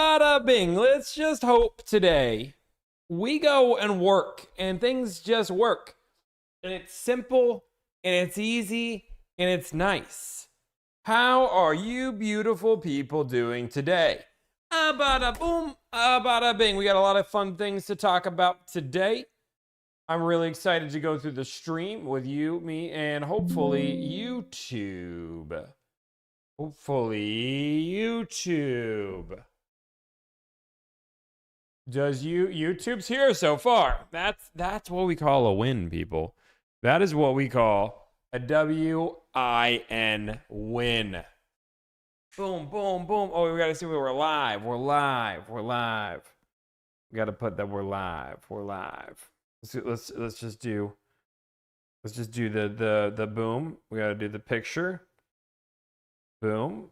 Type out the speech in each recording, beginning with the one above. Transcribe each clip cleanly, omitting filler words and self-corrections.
Bada bing. Let's just hope today we go and work and things just work. And it's simple and it's easy and it's nice. How are you beautiful people doing today? Bada boom, bada bing. We got a lot of fun things to talk about today. I'm really excited to go through the stream with you, me, and hopefully YouTube. YouTube's here so far. That's what we call a win, people. That is what we call a WIN win. Boom, boom, boom. Oh, we gotta see we're live. We're live. We gotta put that we're live. Let's just do the boom. We gotta do the picture. Boom.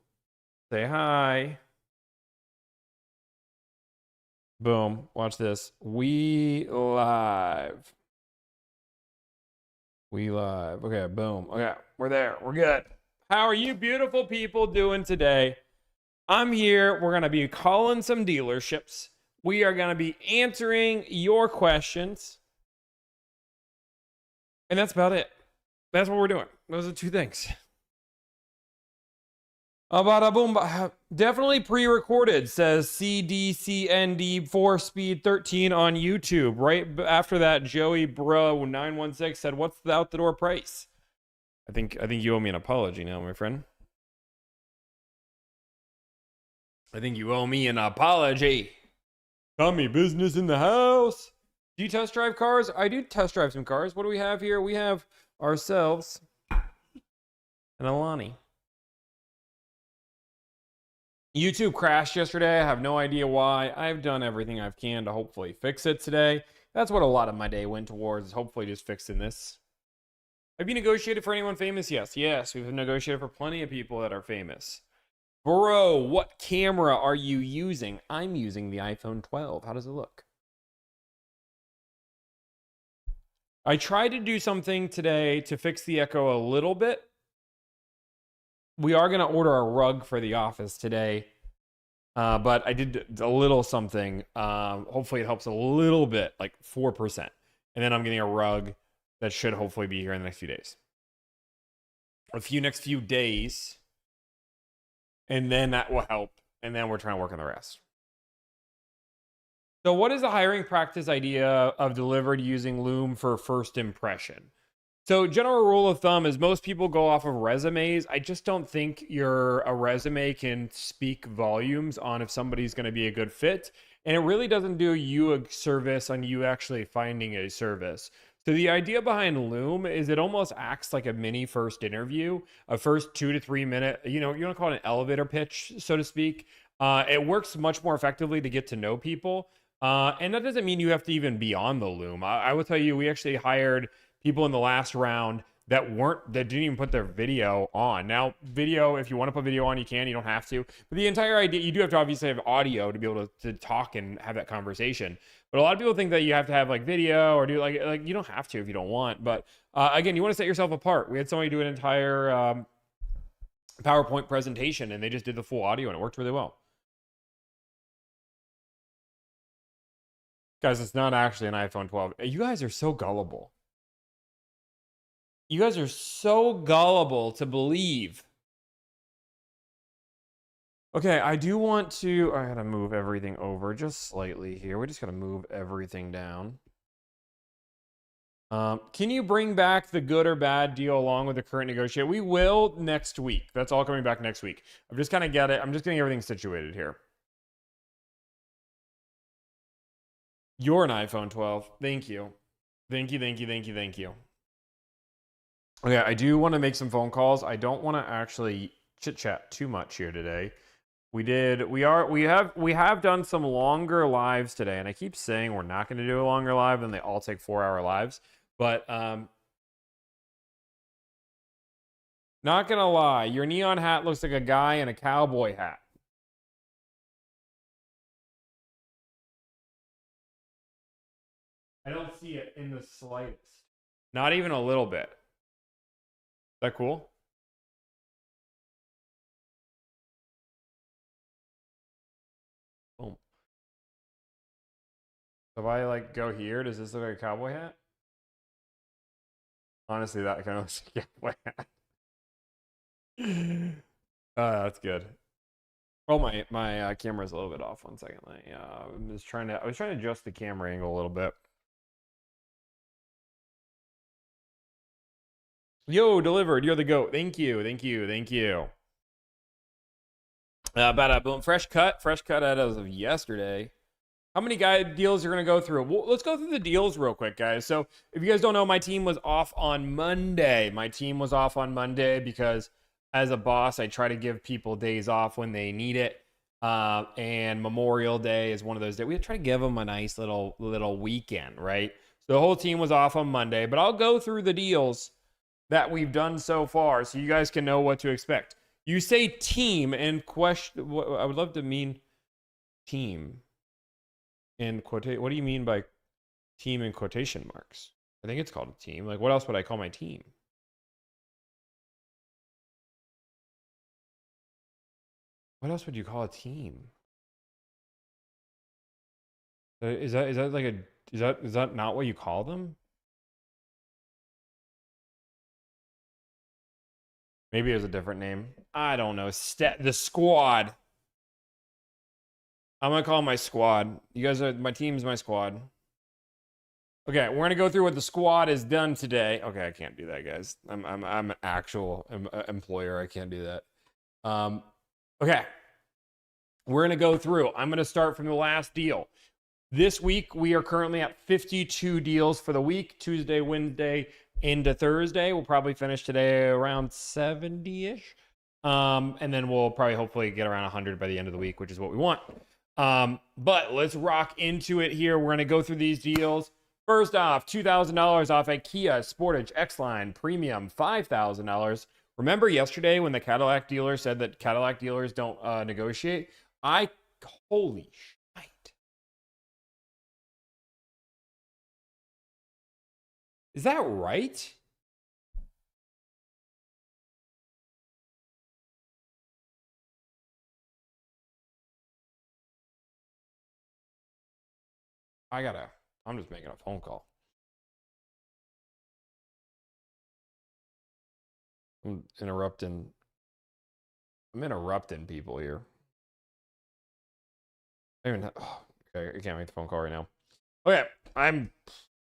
Say hi. Boom. Watch this. We live. Okay, boom. Okay, we're there. We're good. How are you beautiful people doing today? I'm here. We're going to be calling some dealerships. We are going to be answering your questions. And that's about it. That's what we're doing. Those are two things. Bada boom. Definitely pre-recorded, says CDCND 4Speed 13 on YouTube. Right after that, Joey Bro 916 said, "What's the out the door price?" I think you owe me an apology now, my friend. I think you owe me an apology. Tommy business in the house. Do you test drive cars? I do test drive some cars. What do we have here? We have ourselves and Alani. YouTube crashed yesterday. I have no idea why. I've done everything I can to hopefully fix it today. That's what a lot of my day went towards, is hopefully just fixing this. Have you negotiated for anyone famous? Yes, we've negotiated for plenty of people that are famous. Bro, what camera are you using? I'm using the iPhone 12. How does it look? I tried to do something today to fix the echo a little bit. We are going to order a rug for the office today, but I did a little something. Hopefully it helps a little bit, like 4%. And then I'm getting a rug that should hopefully be here in the next few days. Next few days. And then that will help. And then we're trying to work on the rest. So what is the hiring practice idea of delivered using Loom for first impression? So general rule of thumb is most people go off of resumes. I just don't think a resume can speak volumes on if somebody's going to be a good fit. And it really doesn't do you a service on you actually finding a service. So the idea behind Loom is it almost acts like a mini first interview, a first 2 to 3 minute, you want to call it an elevator pitch, so to speak. It works much more effectively to get to know people. And that doesn't mean you have to even be on the Loom. I will tell you, we actually hired people in the last round that didn't even put their video on. Now, video, if you want to put video on, you can, you don't have to. But the entire idea, you do have to obviously have audio to be able to talk and have that conversation. But a lot of people think that you have to have like video or do like you don't have to if you don't want. But again, you want to set yourself apart. We had somebody do an entire PowerPoint presentation and they just did the full audio and it worked really well. Guys, it's not actually an iPhone 12. You guys are so gullible. You guys are so gullible to believe. Okay, I do want to... I gotta move everything over just slightly here. We just gotta move everything down. Can you bring back the good or bad deal along with the current negotiate? We will next week. That's all coming back next week. I'm just getting everything situated here. You're an iPhone 12. Thank you. Thank you. Okay, I do want to make some phone calls. I don't want to actually chit-chat too much here today. We have done some longer lives today, and I keep saying we're not going to do a longer live, and they all take 4-hour lives. But not gonna lie, your neon hat looks like a guy in a cowboy hat. I don't see it in the slightest. Not even a little bit. Is that cool? Boom. So if I like go here, does this look like a cowboy hat? Honestly, that kind of looks like a cowboy hat. That's good. Oh, my camera's a little bit off. 1 second. I was trying to adjust the camera angle a little bit. Yo, delivered. You're the goat. Thank you. Thank you. Thank you. About boom, fresh cut as of yesterday. How many guy deals you're gonna go through? Well, let's go through the deals real quick, guys. So if you guys don't know, my team was off on Monday. Because as a boss, I try to give people days off when they need it. And Memorial Day is one of those days. We try to give them a nice little weekend, right? So the whole team was off on Monday, but I'll go through the deals that we've done so far so you guys can know what to expect. You say team and question. I would love to mean team in quotation. What do you mean by team in quotation marks? I think it's called a team. Like, what else would I call my team? What else would you call a team? Is that like a is that not what you call them? Maybe it was a different name. I don't know. The squad. I'm gonna call my squad. You guys are my team's my squad. Okay, we're gonna go through what the squad has done today. Okay, I can't do that, guys. I'm an actual employer. I can't do that. Okay, we're gonna go through. I'm gonna start from the last deal. This week we are currently at 52 deals for the week. Tuesday, Wednesday, into Thursday. We'll probably finish today around 70-ish. And then we'll probably hopefully get around 100 by the end of the week, which is what we want. But let's rock into it here. We're going to go through these deals. First off, $2,000 off a Kia Sportage X-Line Premium, $5,000. Remember yesterday when the Cadillac dealer said that Cadillac dealers don't negotiate? Holy shit. Is that right? I'm just making a phone call. I'm interrupting people here. Okay, I can't make the phone call right now.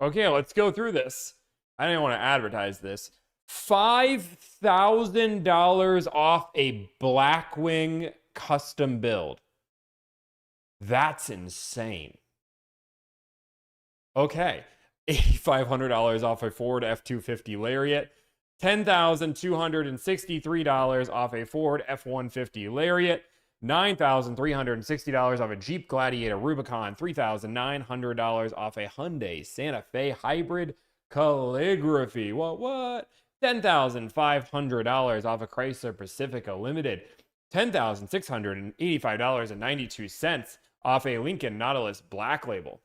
Okay, let's go through this. I didn't want to advertise this. $5,000 off a Blackwing custom build. That's insane. Okay. $8,500 off a Ford F-250 Lariat. $10,263 off a Ford F-150 Lariat. $9,360 off a Jeep Gladiator Rubicon. $3,900 off a Hyundai Santa Fe Hybrid Calligraphy. What? $10,500 off a Chrysler Pacifica Limited. $10,685.92 off a Lincoln Nautilus Black Label.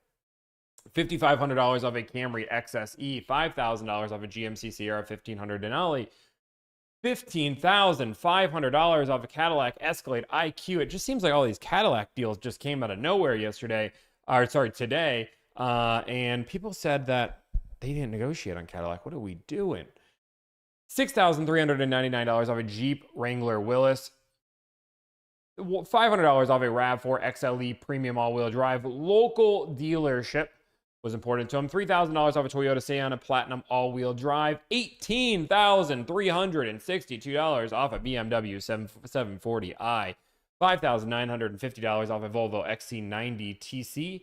$5,500 off a Camry XSE. $5,000 off a GMC Sierra 1500 Denali. $15,500 off a Cadillac Escalade IQ. It just seems like all these Cadillac deals just came out of nowhere today. And people said that they didn't negotiate on Cadillac. What are we doing? $6,399 off a Jeep Wrangler Willys. $500 off a RAV4 XLE Premium All-Wheel Drive. Local dealership was important to him. $3,000 off a Toyota Sienna Platinum all-wheel drive. $18,362 off a BMW 740i. $5,950 off a Volvo XC90 TC.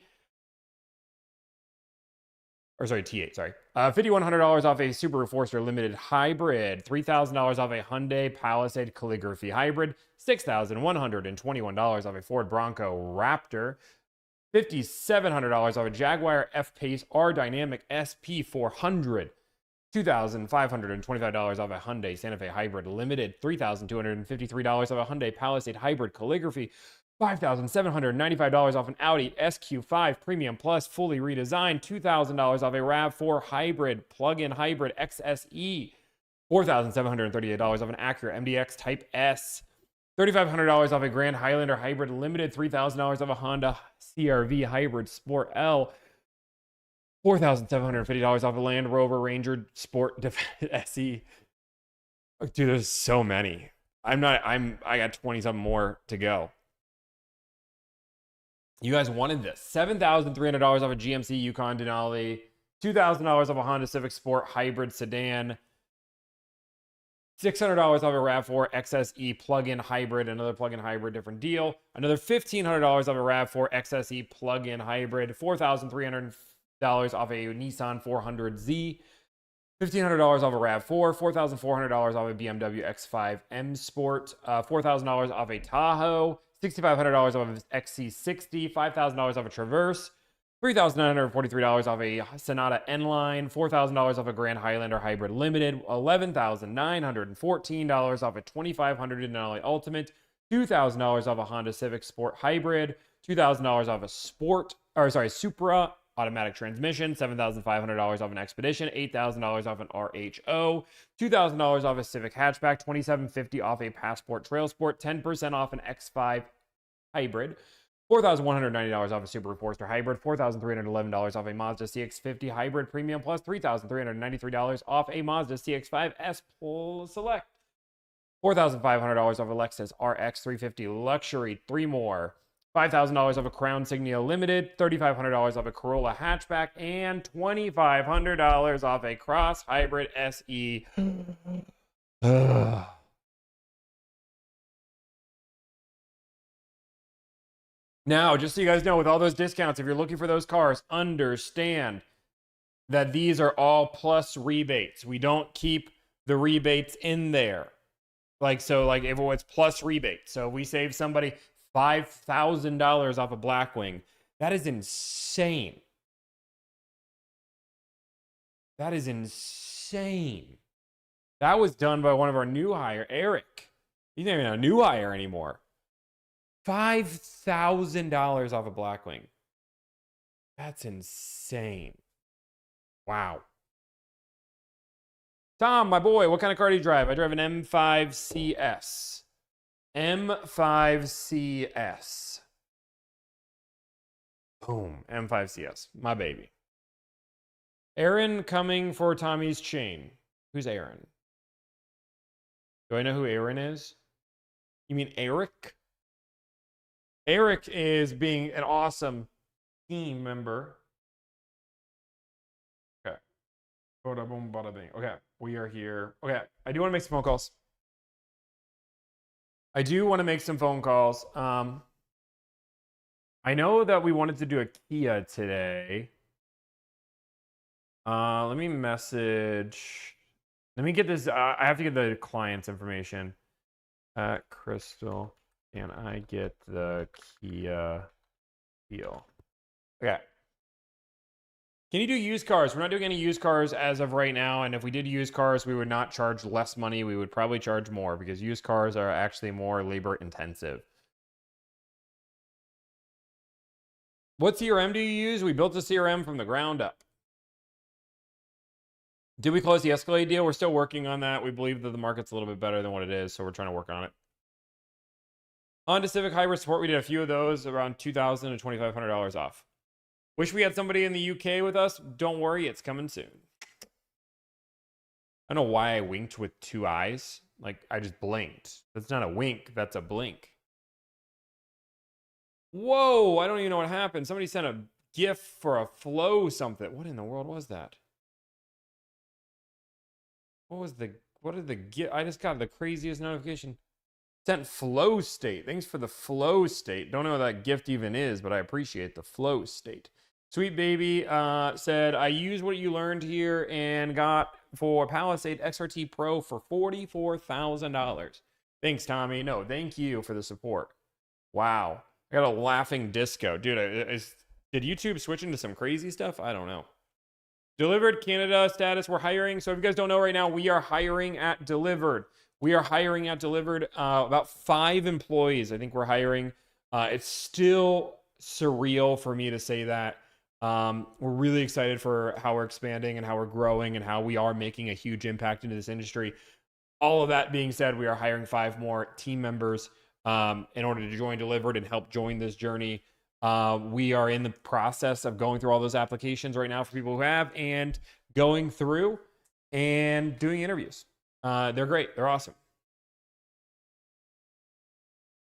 T8, sorry. $5,100 off a Subaru Forester Limited Hybrid. $3,000 off a Hyundai Palisade Calligraphy Hybrid. $6,121 off a Ford Bronco Raptor. $5,700 off a Jaguar F-Pace R Dynamic SP400. $2,525 off a Hyundai Santa Fe Hybrid Limited. $3,253 off a Hyundai Palisade Hybrid Calligraphy. $5,795 off an Audi SQ5 Premium Plus fully redesigned. $2,000 off a RAV4 Hybrid Plug-in Hybrid XSE. $4,738 off an Acura MDX Type S. $3,500 off a Grand Highlander Hybrid Limited. $3,000 off a Honda CR-V Hybrid Sport L. $4,750 off a Land Rover Ranger Sport SE. Dude, there's so many. I got 20 something more to go. You guys wanted this. $7,300 off a GMC Yukon Denali. $2,000 off a Honda Civic Sport Hybrid Sedan. $600 off a RAV4 XSE plug-in hybrid, another plug-in hybrid, different deal. Another $1,500 off a RAV4 XSE plug-in hybrid. $4,300 off a Nissan 400Z. $1,500 off a RAV4. $4,400 off a BMW X5 M Sport. $4,000 off a Tahoe. $6,500 off of XC60. $5,000 off a Traverse. $3,943 off a Sonata N-Line, $4,000 off a Grand Highlander Hybrid Limited, $11,914 off a 2,500 Denali Ultimate, $2,000 off a Honda Civic Sport Hybrid, $2,000 off a Supra automatic transmission, $7,500 off an Expedition, $8,000 off an RHO, $2,000 off a Civic Hatchback, $2,750 off a Passport Trail Sport, 10% off an X5 Hybrid, $4,190 off a Subaru Forester Hybrid, $4,311 off a Mazda CX-50 Hybrid Premium Plus, $3,393 off a Mazda CX-5 S Select, $4,500 off a Lexus RX 350 Luxury, 3 more, $5,000 off a Crown Signia Limited, $3,500 off a Corolla Hatchback, and $2,500 off a Cross Hybrid SE. Now, just so you guys know, with all those discounts, if you're looking for those cars, understand that these are all plus rebates. We don't keep the rebates in there. If it's plus rebate. So we save somebody $5,000 off a Blackwing. That is insane. That is insane. That was done by one of our new hire, Eric. He's not even a new hire anymore. $5,000 off a Blackwing. That's insane. Wow. Tom, my boy, what kind of car do you drive? I drive an M5 CS. M5 CS. Boom. M5 CS. My baby. Aaron coming for Tommy's chain. Who's Aaron? Do I know who Aaron is? You mean Eric? Eric is being an awesome team member. Okay. Bada boom, bada bing. Okay. We are here. Okay. I do want to make some phone calls. I know that we wanted to do a Kia today. Let me message. Let me get this. I have to get the client's information. Crystal. Can I get the Kia deal? Okay. Can you do used cars? We're not doing any used cars as of right now. And if we did used cars, we would not charge less money. We would probably charge more because used cars are actually more labor intensive. What CRM do you use? We built a CRM from the ground up. Did we close the Escalade deal? We're still working on that. We believe that the market's a little bit better than what it is, so we're trying to work on it. Honda Civic Hybrid Sport, we did a few of those, around $2,000 to $2,500 off. Wish we had somebody in the UK with us. Don't worry, it's coming soon. I don't know why I winked with 2 eyes. I just blinked. That's not a wink, that's a blink. Whoa, I don't even know what happened. Somebody sent a GIF for a flow something. What in the world was that? What did the GIF? I just got the craziest notification. Sent flow state. Thanks for the flow state. Don't know what that gift even is, but I appreciate the flow state. Sweet Baby said, I used what you learned here and got for Palisade XRT Pro for $44,000. Thanks, Tommy. No, thank you for the support. Wow. I got a laughing disco. Dude, did YouTube switch into some crazy stuff? I don't know. Delivered Canada status. We're hiring. So if you guys don't know right now, we are hiring at Delivered. We are hiring at Delivered about 5 employees. I think we're hiring. It's still surreal for me to say that. We're really excited for how we're expanding and how we're growing and how we are making a huge impact into this industry. All of that being said, we are hiring 5 more team members in order to join Delivered and help join this journey. We are in the process of going through all those applications right now for people who have, and going through and doing interviews. They're great. They're awesome.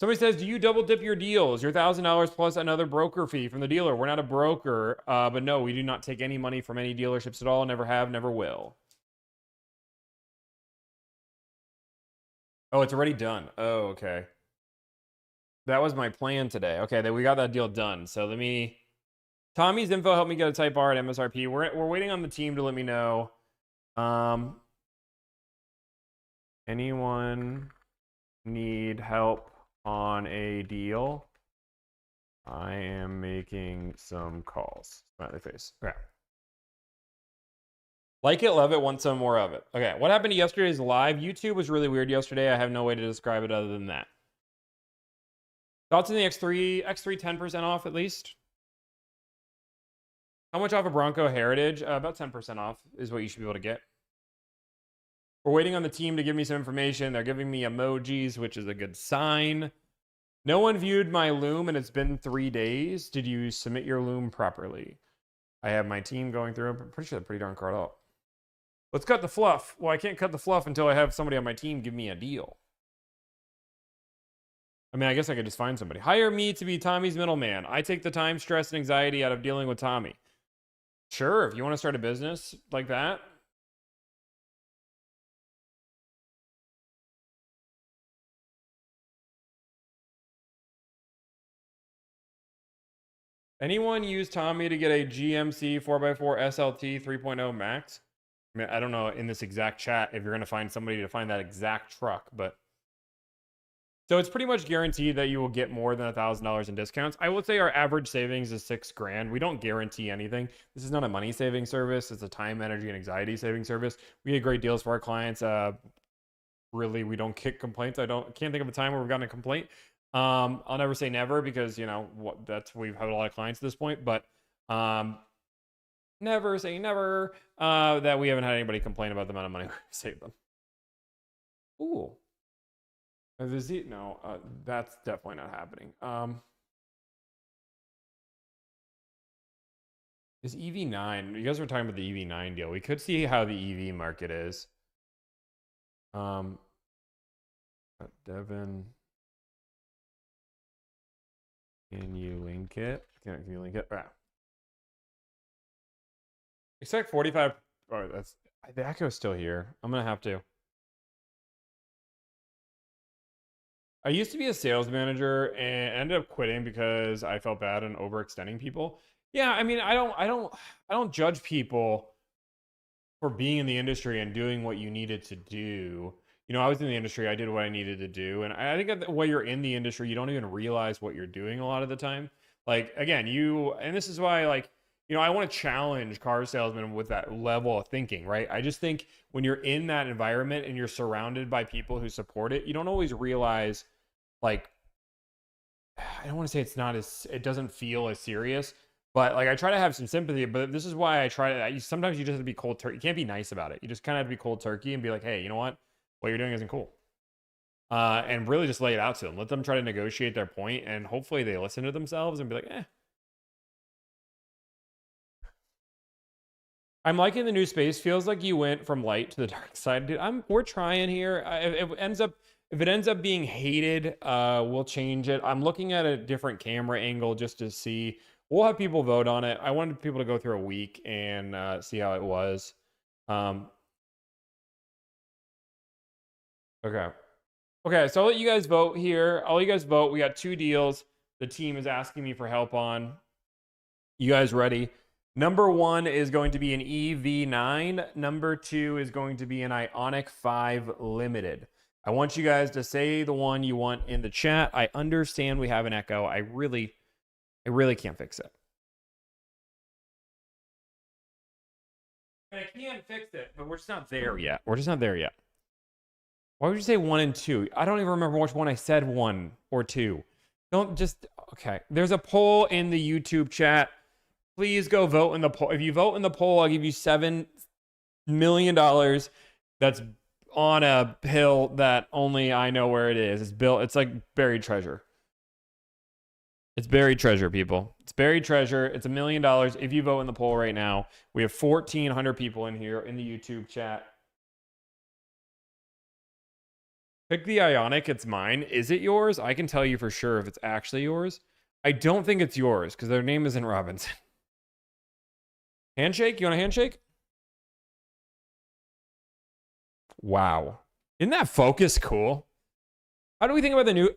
Somebody says, do you double dip your deals? Your $1,000 plus another broker fee from the dealer. We're not a broker, but no, we do not take any money from any dealerships at all. Never have, never will. Oh, it's already done. Oh, okay. That was my plan today. Okay, we got that deal done. So let me... Tommy's info helped me get a Type R at MSRP. We're waiting on the team to let me know. Anyone need help on a deal? I am making some calls. Smiley face. Okay. Like it, love it, want some more of it. Okay, what happened to yesterday's live? YouTube was really weird yesterday. I have no way to describe it other than that. Thoughts on the X3? X3 10% off at least. How much off a Bronco Heritage? About 10% off is what you should be able to get. We're waiting on the team to give me some information. They're giving me emojis, which is a good sign. No one viewed my loom, and it's been 3 days. Did you submit your loom properly? I have my team going through. I'm pretty sure they're pretty darn caught up. Let's cut the fluff. Well, I can't cut the fluff until I have somebody on my team give me a deal. I mean, I guess I could just find somebody. Hire me to be Tommy's middleman. I take the time, stress, and anxiety out of dealing with Tommy. Sure, if you want to start a business like that. Anyone use Tommy to get a GMC 4x4 SLT 3.0 Max? I mean, I don't know in this exact chat if you're going to find somebody to find that exact truck, but... So it's pretty much guaranteed that you will get more than $1,000 in discounts. I would say our average savings is $6,000. We don't guarantee anything. This is not a money saving service. It's a time, energy, and anxiety saving service. We get great deals for our clients. Really, we don't kick complaints. Can't think of a time where we've gotten a complaint. I'll never say never because, you know, we've had a lot of clients at this point, but never say never that we haven't had anybody complain about the amount of money we saved them. Ooh. No, that's definitely not happening. Is EV9, you guys were talking about the EV9 deal. We could see how the EV market is. Devin, can you link it? Can you link it? Ah. Expect 45. Oh, the echo's still here. I'm gonna have to. I used to be a sales manager and ended up quitting because I felt bad and overextending people. Yeah, I mean, I don't judge people for being in the industry and doing what you needed to do. You know, I was in the industry, I did what I needed to do, and I think that when you're in the industry, you don't even realize what you're doing a lot of the time. Like, again, and this is why, like, you know, I want to challenge car salesmen with that level of thinking, right? I just think when you're in that environment and you're surrounded by people who support it, you don't always realize, like, I don't want to say it doesn't feel as serious, but like I try to have some sympathy, but this is why I try to, sometimes you just have to be cold turkey. You can't be nice about it. You just kind of have to be cold turkey and be like, hey, you know what you're doing isn't cool. And really just lay it out to them. Let them try to negotiate their point, and hopefully they listen to themselves and be like, eh. I'm liking the new space. Feels like you went from light to the dark side. Dude, we're trying here. If it ends up being hated, we'll change it. I'm looking at a different camera angle just to see. We'll have people vote on it. I wanted people to go through a week and see how it was. Okay, so I'll let you guys vote here. I'll let you guys vote. We got 2 deals the team is asking me for help on. You guys ready? Number 1 is going to be an EV9. Number 2 is going to be an Ioniq 5 Limited. I want you guys to say the one you want in the chat. I understand we have an echo. I really can't fix it. I can fix it, but we're just not there yet. Why would you say 1 and 2? I don't even remember which one I said, 1 or 2. Don't just... Okay. There's a poll in the YouTube chat. Please go vote in the poll. If you vote in the poll, I'll give you $7 million. That's on a hill that only I know where it is. It's built. It's like buried treasure. It's buried treasure, people. It's buried treasure. It's $1 million if you vote in the poll right now. We have 1,400 people in here in the YouTube chat. Pick the Ionic. It's mine. Is it yours? I can tell you for sure if it's actually yours. I don't think it's yours because their name isn't Robinson. Handshake? You want a handshake? Wow. Isn't that focus cool? How do we think about the new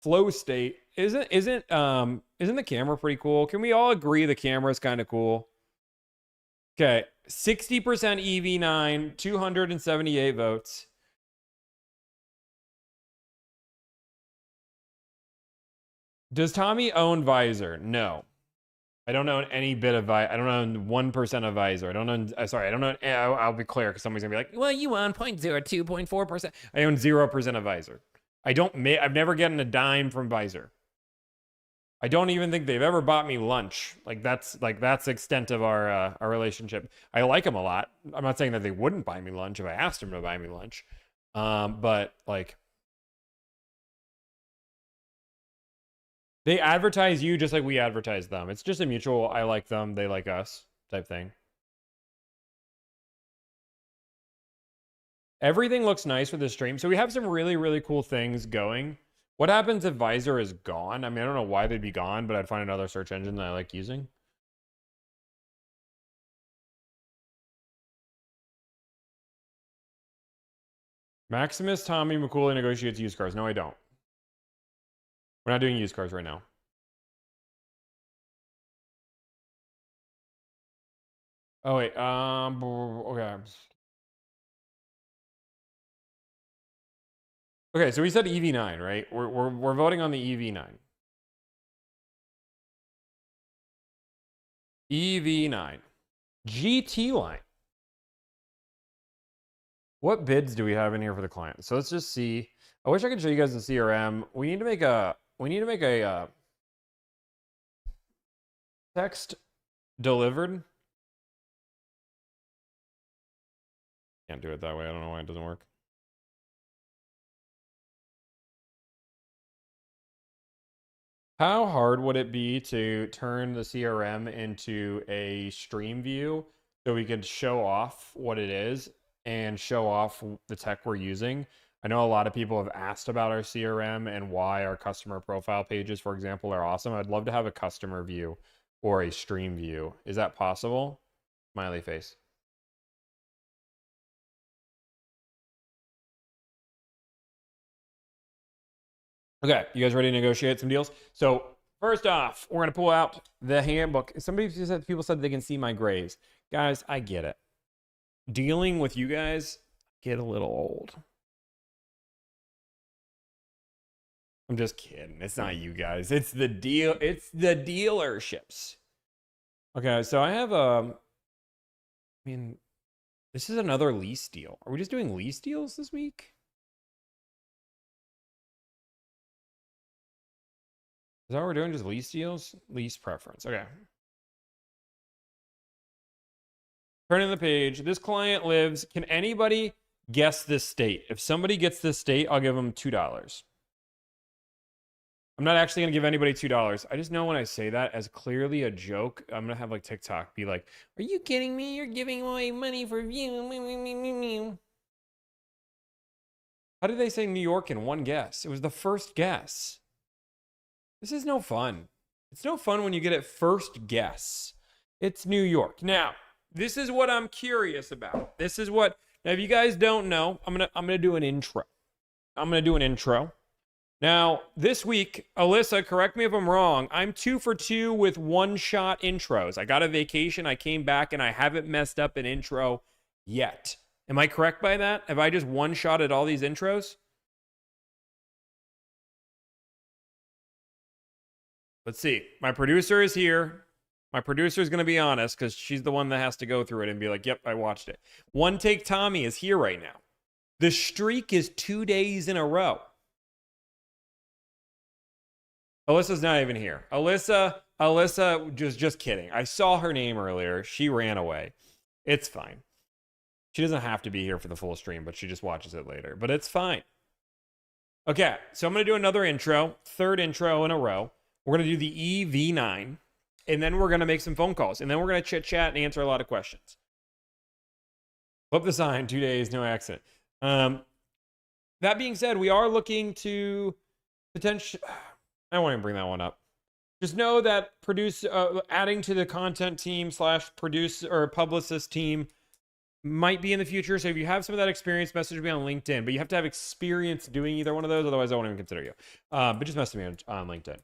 flow state? Isn't the camera pretty cool? Can we all agree the camera is kind of cool? Okay, 60% EV9, 278 votes. Does Tommy own Visor? No. I don't own any bit of Visor. I don't own 1% of Visor. I don't own, sorry, I don't know. I'll be clear because somebody's gonna be like, well, you own 0.02, 0.4%. I own 0% of Visor. I've never gotten a dime from Visor. I don't even think they've ever bought me lunch. That's the extent of our relationship. I like them a lot. I'm not saying that they wouldn't buy me lunch if I asked them to buy me lunch. But like, they advertise you just like we advertise them. It's just a mutual, I like them, they like us type thing. Everything looks nice for the stream. So we have some really, really cool things going. What happens if Visor is gone? I mean, I don't know why they'd be gone, but I'd find another search engine that I like using. Maximus Tommy McCooley negotiates used cars. No, I don't. We're not doing used cars right now. Oh, wait. Okay. Okay, so we said EV9, right? We're voting on the EV9. EV9. GT line. What bids do we have in here for the client? So let's just see. I wish I could show you guys the CRM. We need to make a text delivered. Can't do it that way. I don't know why it doesn't work. How hard would it be to turn the CRM into a stream view so we could show off what it is and show off the tech we're using? I know a lot of people have asked about our CRM and why our customer profile pages, for example, are awesome. I'd love to have a customer view or a stream view. Is that possible? Smiley face. Okay, you guys ready to negotiate some deals? So first off, we're gonna pull out the handbook. People said they can see my grays. Guys, I get it. Dealing with you guys get a little old. I'm just kidding. It's not you guys. It's the deal. It's the dealerships. Okay, so I have I mean, this is another lease deal. Are we just doing lease deals this week? Is that what we're doing? Just lease deals? Lease preference. Okay. Turning the page. This client lives. Can anybody guess this state? If somebody gets this state, I'll give them $2. I'm not actually going to give anybody $2. I just know when I say that as clearly a joke, I'm going to have like TikTok be like, are you kidding me? You're giving away money for view. How did they say New York in one guess? It was the first guess. This is no fun. It's no fun when you get it first guess. It's New York. Now, this is what I'm curious about. This is what, now if you guys don't know, I'm gonna do an intro. Now, this week, Alyssa, correct me if I'm wrong, I'm 2 for 2 with one-shot intros. I got a vacation, I came back, and I haven't messed up an intro yet. Am I correct by that? Have I just one-shotted all these intros? Let's see. My producer is here. My producer is going to be honest because she's the one that has to go through it and be like, yep, I watched it. One Take Tommy is here right now. The streak is 2 days in a row. Alyssa's not even here. Alyssa, just kidding. I saw her name earlier. She ran away. It's fine. She doesn't have to be here for the full stream, but she just watches it later. But it's fine. Okay, so I'm going to do another intro. Third intro in a row. We're going to do the EV9. and then we're going to make some phone calls, and then we're going to chit chat and answer a lot of questions. Flip the sign, 2 days, no accident. That being said, we are looking to potentially, I won't even bring that one up. Just know that adding to the content team / producer or publicist team might be in the future. So if you have some of that experience, message me on LinkedIn. But you have to have experience doing either one of those. Otherwise, I won't even consider you. But just message me on LinkedIn.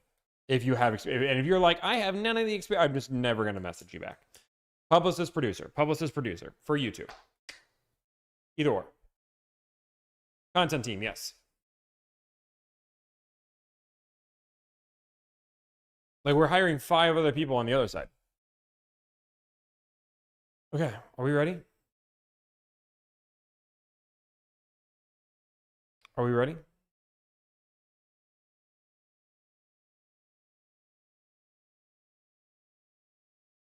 If you have experience. And if you're like, I have none of the experience, I'm just never going to message you back. Publicist, producer for YouTube. Either or. Content team, yes. Like, we're hiring 5 other people on the other side. Okay, are we ready? Are we ready?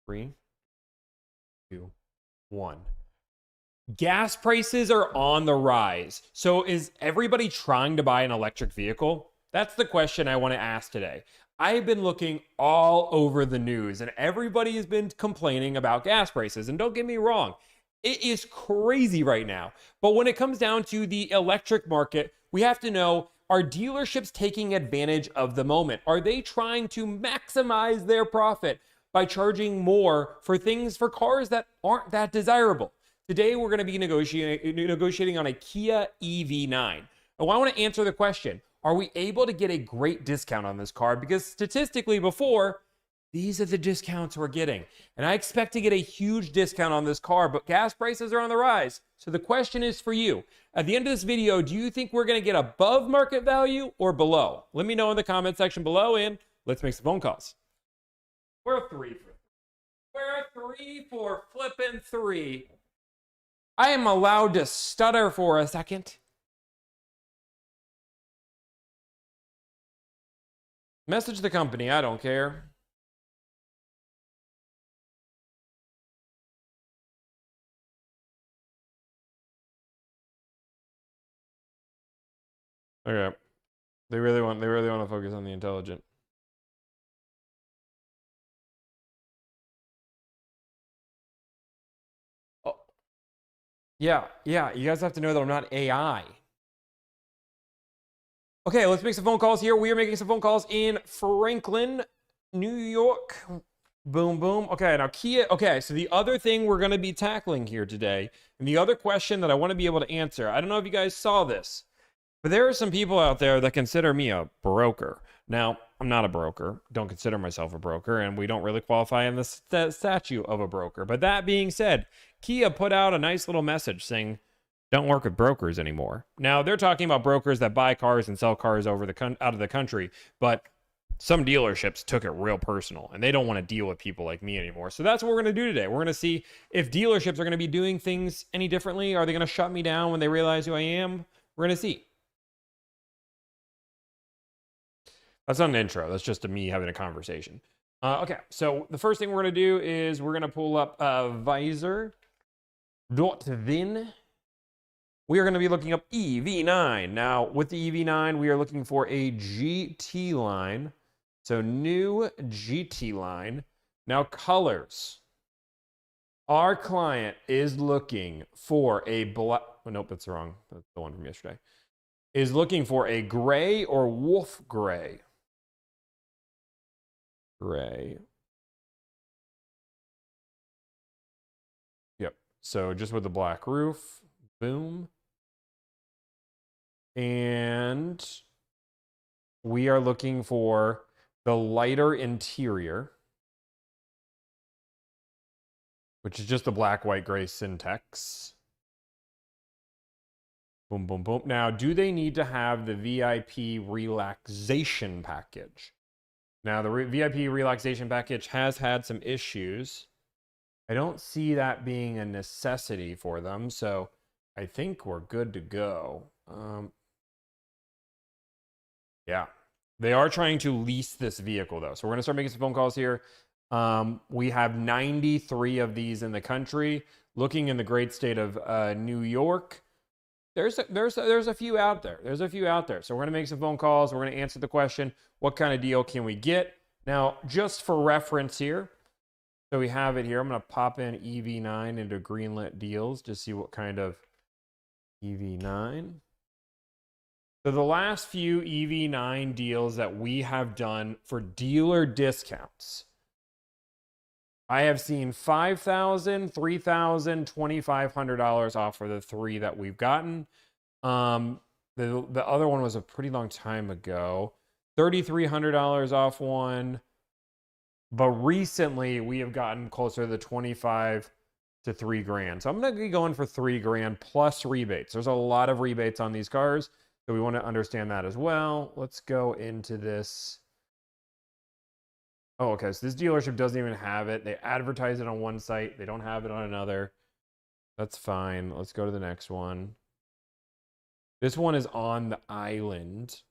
Three, 2, 1. Gas prices are on the rise. So is everybody trying to buy an electric vehicle? That's the question I want to ask today. I've been looking all over the news and everybody has been complaining about gas prices. And don't get me wrong, it is crazy right now. But when it comes down to the electric market, we have to know, are dealerships taking advantage of the moment? Are they trying to maximize their profit by charging more for cars that aren't that desirable? Today, we're going to be negotiating on a Kia EV9. And I want to answer the question, are we able to get a great discount on this car? Because statistically before, these are the discounts we're getting. And I expect to get a huge discount on this car, but gas prices are on the rise. So the question is for you. At the end of this video, do you think we're going to get above market value or below? Let me know in the comment section below, and let's make some phone calls. We're 3 for flipping 3. I am allowed to stutter for a second. Message the company, I don't care. Okay. They really want to focus on the intelligent. Oh. Yeah, you guys have to know that I'm not AI. Okay, let's make some phone calls here. We are making some phone calls in Franklin, New York. Boom, boom. Okay, now Kia. Okay, so the other thing we're going to be tackling here today, and the other question that I want to be able to answer, I don't know if you guys saw this, but there are some people out there that consider me a broker. Now, I'm not a broker. Don't consider myself a broker, and we don't really qualify in the statute of a broker. But that being said, Kia put out a nice little message saying, don't work with brokers anymore. Now, they're talking about brokers that buy cars and sell cars out of the country, but some dealerships took it real personal, and they don't want to deal with people like me anymore. So that's what we're going to do today. We're going to see if dealerships are going to be doing things any differently. Are they going to shut me down when they realize who I am? We're going to see. That's not an intro. That's just me having a conversation. Okay, so the first thing we're going to do is we're going to pull up Visor.vin. We are going to be looking up EV9. Now, with the EV9, we are looking for a GT line. So, new GT line. Now, colors. Our client is looking for a black... Oh, nope, that's wrong. That's the one from yesterday. Is looking for a gray or wolf gray. Gray. Yep. So, just with the black roof. Boom. And we are looking for the lighter interior, which is just the black, white, gray syntax. Boom, boom, boom. Now, do they need to have the VIP relaxation package? Now, the VIP relaxation package has had some issues. I don't see that being a necessity for them, so I think we're good to go. Yeah, they are trying to lease this vehicle though. So we're gonna start making some phone calls here. We have 93 of these in the country. Looking in the great state of New York, there's a few out there. So we're gonna make some phone calls. We're gonna answer the question, what kind of deal can we get? Now, just for reference here, so we have it here. I'm going to pop in EV9 into greenlit deals to see what kind of EV9. So the last few EV9 deals that we have done for dealer discounts, I have seen $5,000, $3,000, $2,500 off for the three that we've gotten. The other one was a pretty long time ago. $3,300 off one. But recently we have gotten closer to the 25 to $3,000. So I'm going to be going for $3,000 plus rebates. There's a lot of rebates on these cars. So we want to understand that as well. Let's go into this. Oh, okay. So this dealership doesn't even have it. They advertise it on one site. They don't have it on another. That's fine. Let's go to the next one. This one is on the island.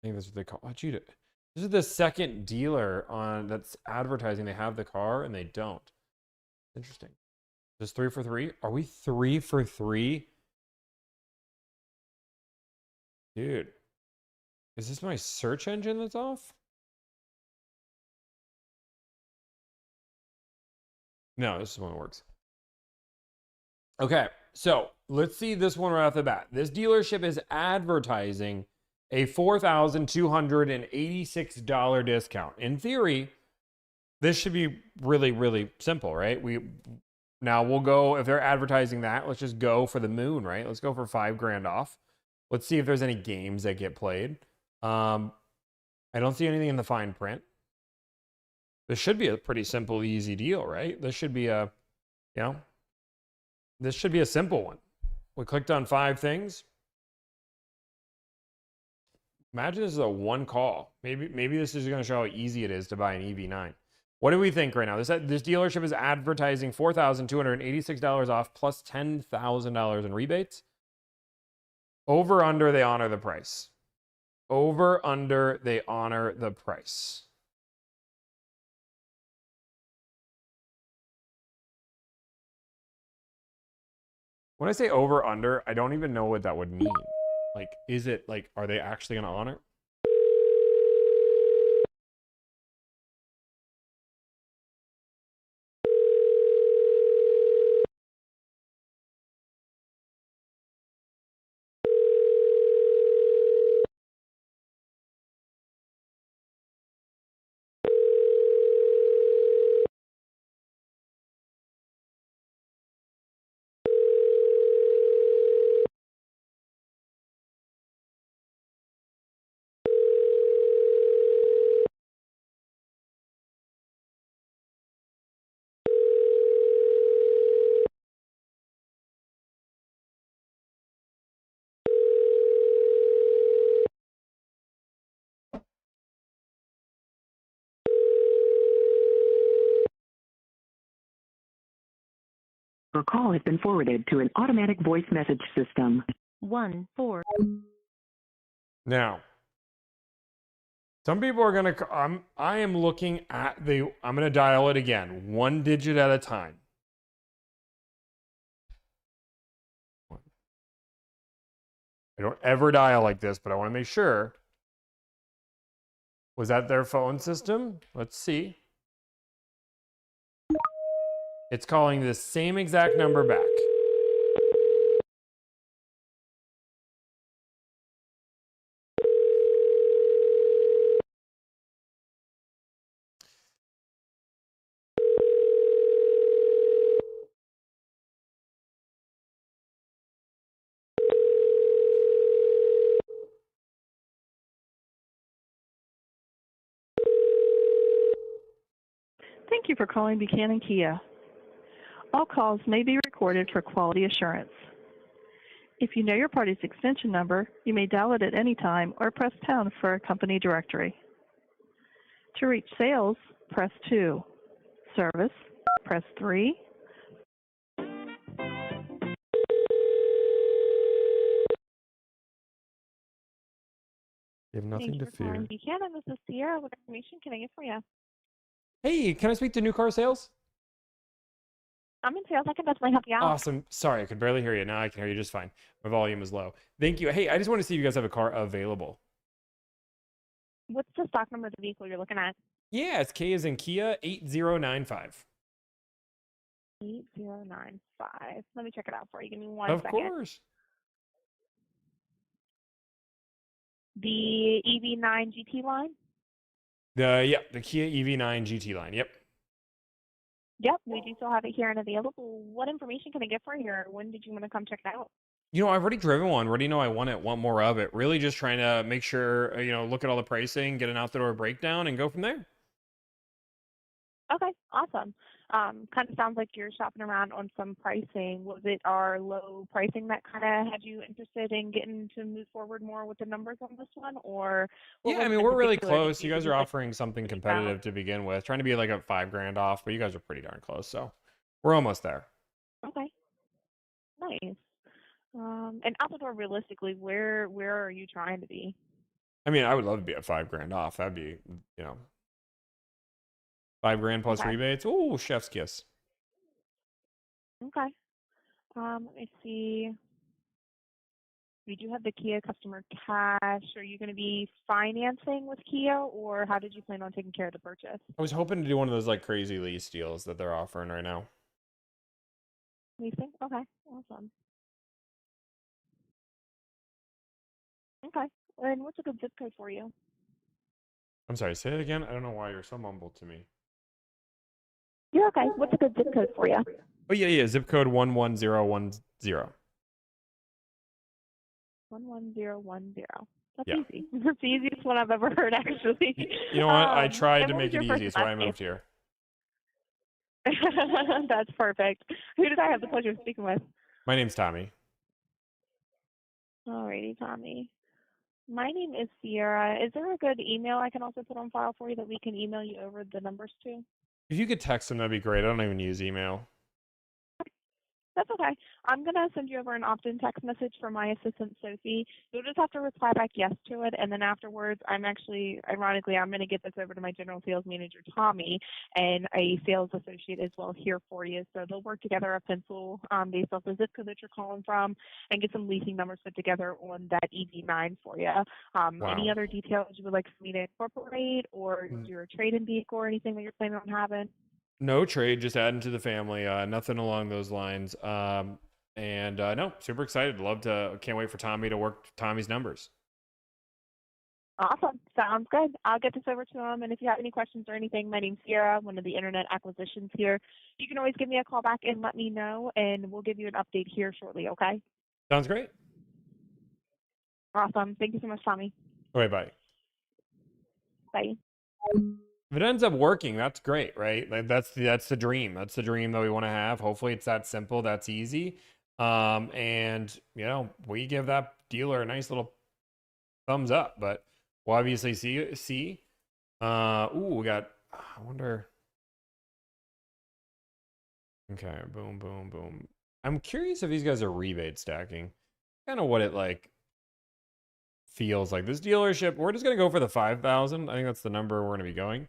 I think that's what they call it. Oh, this is the second dealer on that's advertising they have the car and they don't. Interesting. This 3 for 3? Are we 3 for 3? Dude, is this my search engine that's off? No, this is one that works. Okay, so let's see this one right off the bat. This dealership is advertising a $4,286 discount. In theory, this should be really, really simple, right? Now we'll go, if they're advertising that, let's just go for the moon, right? Let's go for $5,000 off. Let's see if there's any games that get played. I don't see anything in the fine print. This should be a pretty simple, easy deal, right? This should be a, this should be a simple one. We clicked on 5 things. Imagine this is a one call. Maybe this is going to show how easy it is to buy an EV9. What do we think right now? This dealership is advertising $4,286 off plus $10,000 in rebates. Over, under, they honor the price. Over, under, they honor the price. When I say over, under, I don't even know what that would mean. Like, is it like, are they actually going to honor? Your call has been forwarded to an automatic voice message system. 1-4. Now, some people are going to, I am looking at I'm going to dial it again, 1 digit at a time. I don't ever dial like this, but I want to make sure. Was that their phone system? Let's see. It's calling the same exact number back. Thank you for calling Buchanan Kia. All calls may be recorded for quality assurance. If you know your party's extension number, you may dial it at any time or press pound for a company directory. To reach sales, press 2. Service, press 3. You have nothing to fear. Buchanan, this is Sierra. What information can I get for you? Hey, can I speak to new car sales? I'm in sales. I can definitely help you out. Awesome. Sorry, I could barely hear you. Now I can hear you just fine. My volume is low. Thank you. Hey, I just want to see if you guys have a car available. What's the stock number of the vehicle you're looking at? Yeah, it's K as in Kia 8095. 8095. Let me check it out for you. Give me one Of second. course. The EV9 GT line? The Kia EV9 GT line. Yep. Yep, we do still have it here and available. What information can I get for you? Or when did you want to come check it out? I've already driven one. Already know I want it. Want more of it. Really, just trying to make sure. Look at all the pricing, get an out the door breakdown, and go from there. Okay, awesome. Kind of sounds like you're shopping around on some pricing. Was it our low pricing that kind of had you interested in getting to move forward more with the numbers on this one, or what Yeah, was I it mean in we're really particular? close. You Was guys it are like offering something about? competitive to begin with. Trying to be like a $5,000 off, but you guys are pretty darn close. So we're almost there. Okay, nice. And out the door, realistically, where are you trying to be? I mean, I would love to be at $5,000 off. That'd be, $5,000 plus Okay, rebates. Ooh, chef's kiss. okay. Let me see. We do have the Kia customer cash. Are you going to be financing with Kia, or how did you plan on taking care of the purchase? I was hoping to do one of those like crazy lease deals that they're offering right now. Leasing? Okay, awesome. Okay. And what's a good zip code for you? I'm sorry, say it again. I don't know why you're so mumbled to me. You're okay. What's a good zip code for you? Oh yeah, zip code 11010. 11010. That's Yeah. easy. That's the easiest one I've ever heard, actually. You know what? I tried And to what was make it your first easy. and That's why I last name? moved here. That's perfect. Who did I have the pleasure of speaking with? My name's Tommy. Alrighty, Tommy. My name is Sierra. Is there a good email I can also put on file for you that we can email you over the numbers to? If you could text them, that'd be great. I don't even use email. That's okay. I'm going to send you over an opt-in text message from my assistant, Sophie. You'll just have to reply back yes to it. And then afterwards, ironically, I'm going to get this over to my general sales manager, Tommy, and a sales associate as well here for you. So they'll work together a pencil based off the zip code that you're calling from and get some leasing numbers put together on that EV9 for you. Any Wow. other details you would like for me to incorporate, or your trade-in vehicle or anything that you're planning on having? No trade, just adding to the family. Nothing along those lines. And no, super excited. Can't wait for Tommy to work Tommy's numbers. Awesome. Sounds good. I'll get this over to him. And if you have any questions or anything, my name's Sierra, one of the internet acquisitions here. You can always give me a call back and let me know, and we'll give you an update here shortly, okay? Sounds great. Awesome. Thank you so much, Tommy. Okay, bye. Bye. If it ends up working, that's great, right? Like that's the dream. That's the dream that we want to have. Hopefully, it's that simple. That's easy. And we give that dealer a nice little thumbs up. But we'll obviously see. We got. I wonder. Okay, boom, boom, boom. I'm curious if these guys are rebate stacking. Kind of what it like feels like. This dealership, we're just gonna go for the 5,000. I think that's the number we're gonna be going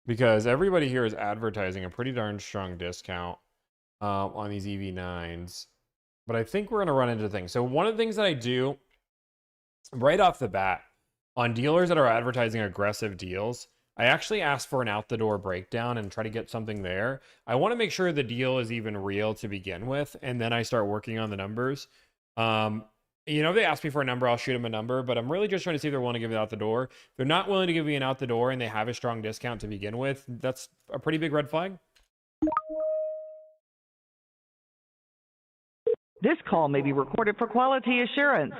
because everybody here is advertising a pretty darn strong discount on these EV9s. But I think we're gonna run into things. So one of the things that I do right off the bat on dealers that are advertising aggressive deals, I actually ask for an out the door breakdown and try to get something there. I want to make sure the deal is even real to begin with, and then I start working on the numbers. If they ask me for a number, I'll shoot them a number, but I'm really just trying to see if they're willing to give it out the door. If they're not willing to give me an out the door and they have a strong discount to begin with, that's a pretty big red flag. This call may be recorded for quality assurance.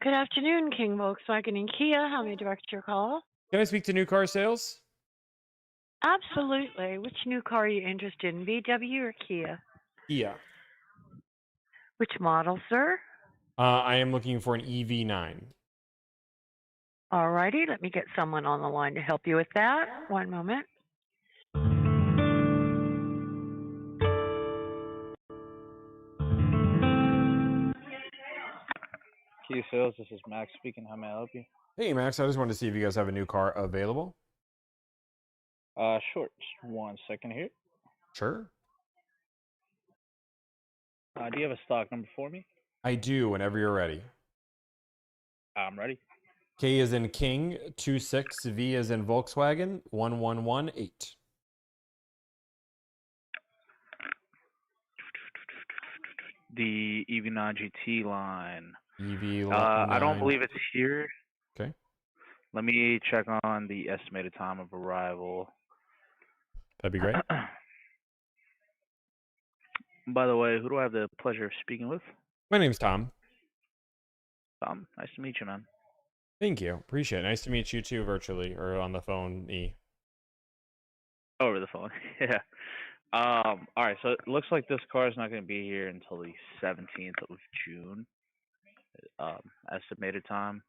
Good afternoon, King Volkswagen and Kia. How may I direct your call? Can I speak to new car sales? Absolutely. Which new car are you interested in, VW or Kia? Yeah. Which model, sir? I am looking for an EV9. All righty. Let me get someone on the line to help you with that. One moment. Kia Sales, this is Max speaking. How may I help you? Hey, Max, I just wanted to see if you guys have a new car available. Sure. Just 1 second here. Sure. Do you have a stock number for me? I do, whenever you're ready. I'm ready. K is in King, 26, V is in Volkswagen, 1118. The EV9 GT line. EV I don't 9. believe it's here. Okay. Let me check on the estimated time of arrival. That'd be great. By the way, who do I have the pleasure of speaking with? My name's Tom. Tom, nice to meet you, man. Thank you. Appreciate it. Nice to meet you too, virtually or on the phone. Over the phone. Yeah. All right. So it looks like this car is not going to be here until the 17th of June. Estimated time.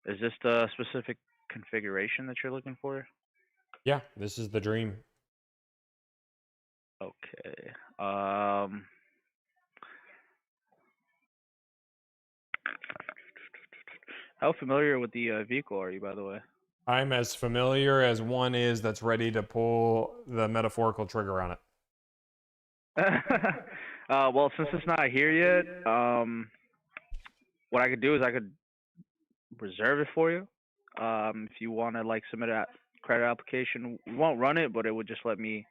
Is this the specific configuration that you're looking for? Yeah, this is the dream. Okay. How familiar with the vehicle are you, by the way? I'm as familiar as one is that's ready to pull the metaphorical trigger on it. Well, since it's not here yet, what I could do is I could reserve it for you. If you want to like submit a credit application, we won't run it, but it would just let me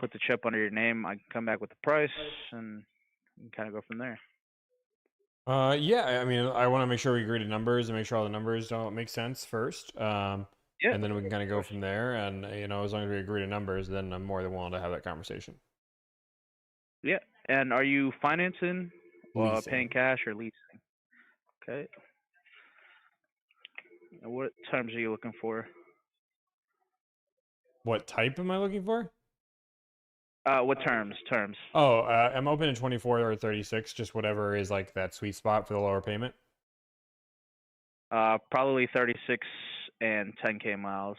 put the chip under your name. I can come back with the price and kind of go from there. Yeah, I mean, I want to make sure we agree to numbers and make sure all the numbers don't make sense first. Yeah. And then we can kind of go from there. And, as long as we agree to numbers, then I'm more than willing to have that conversation. Yeah. And are you financing, Leasing. paying cash, or leasing? Okay. And what terms are you looking for? What type am I looking for? What terms? Terms. Oh, I'm open to 24 or 36, just whatever is like that sweet spot for the lower payment. Probably 36 and 10K miles.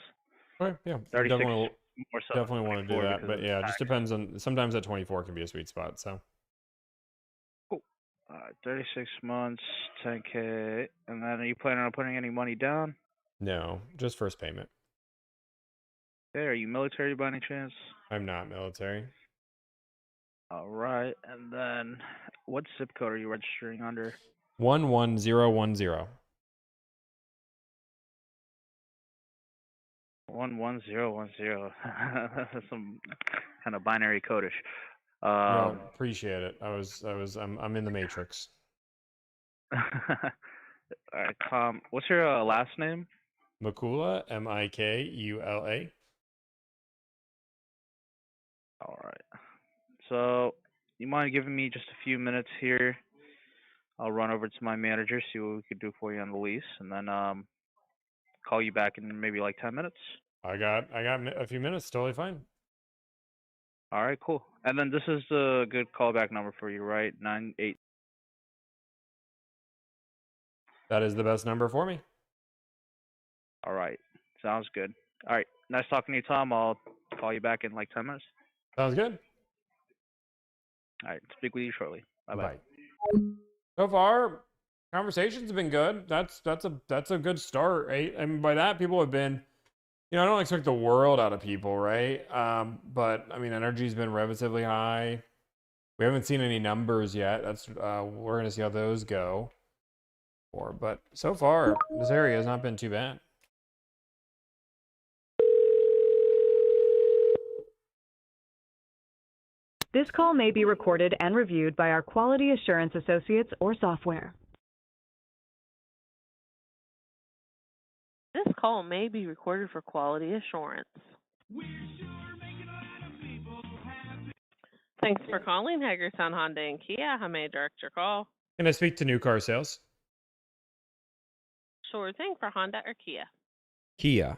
Okay, yeah. 36 Definitely more so definitely than want to do 24 that. because But of the yeah, it tax. just depends on, sometimes that 24 can be a sweet spot. So 36 months, 10K. And then are you planning on putting any money down? no, just first payment. Okay, are you military by any chance? I'm not military. All right. And then what zip code are you registering under? 11010. 11010. That's some kind of binary codish. No, appreciate it. I'm in the matrix. All right, Tom. What's your last name? Mikula, Mikula. All right. So, you mind giving me just a few minutes here? I'll run over to my manager, see what we could do for you on the lease, and then call you back in maybe like 10 minutes. I got a few minutes, totally fine. All right, cool. And then this is the good callback number for you, right? 98. That is the best number for me. All right. Sounds good. All right. Nice talking to you, Tom. I'll call you back in like 10 minutes. Sounds good. All right. Speak with you shortly. Bye-bye. Bye. So far, conversations have been good. That's a good start, right? I mean, by that, people have been, I don't expect the world out of people, right? But I mean, energy's been relatively high. We haven't seen any numbers yet. We're gonna see how those go. But so far, this area has not been too bad. This call may be recorded and reviewed by our quality assurance associates or software. This call may be recorded for quality assurance. Thanks for calling Hagerstown Honda and Kia. How may I direct your call? Can I speak to new car sales? Sure thing. For Honda or Kia? Kia.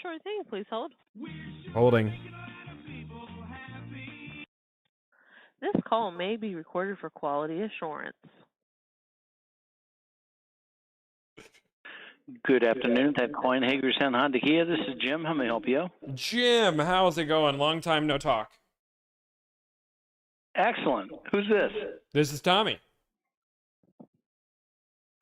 Sure thing. Please hold. Holding. This call may be recorded for quality assurance. Good afternoon. Ted Coyne, Hagerstown Honda Kia. This is Jim. How may I help you? Jim, how's it going? Long time no talk. Excellent. Who's this? This is Tommy.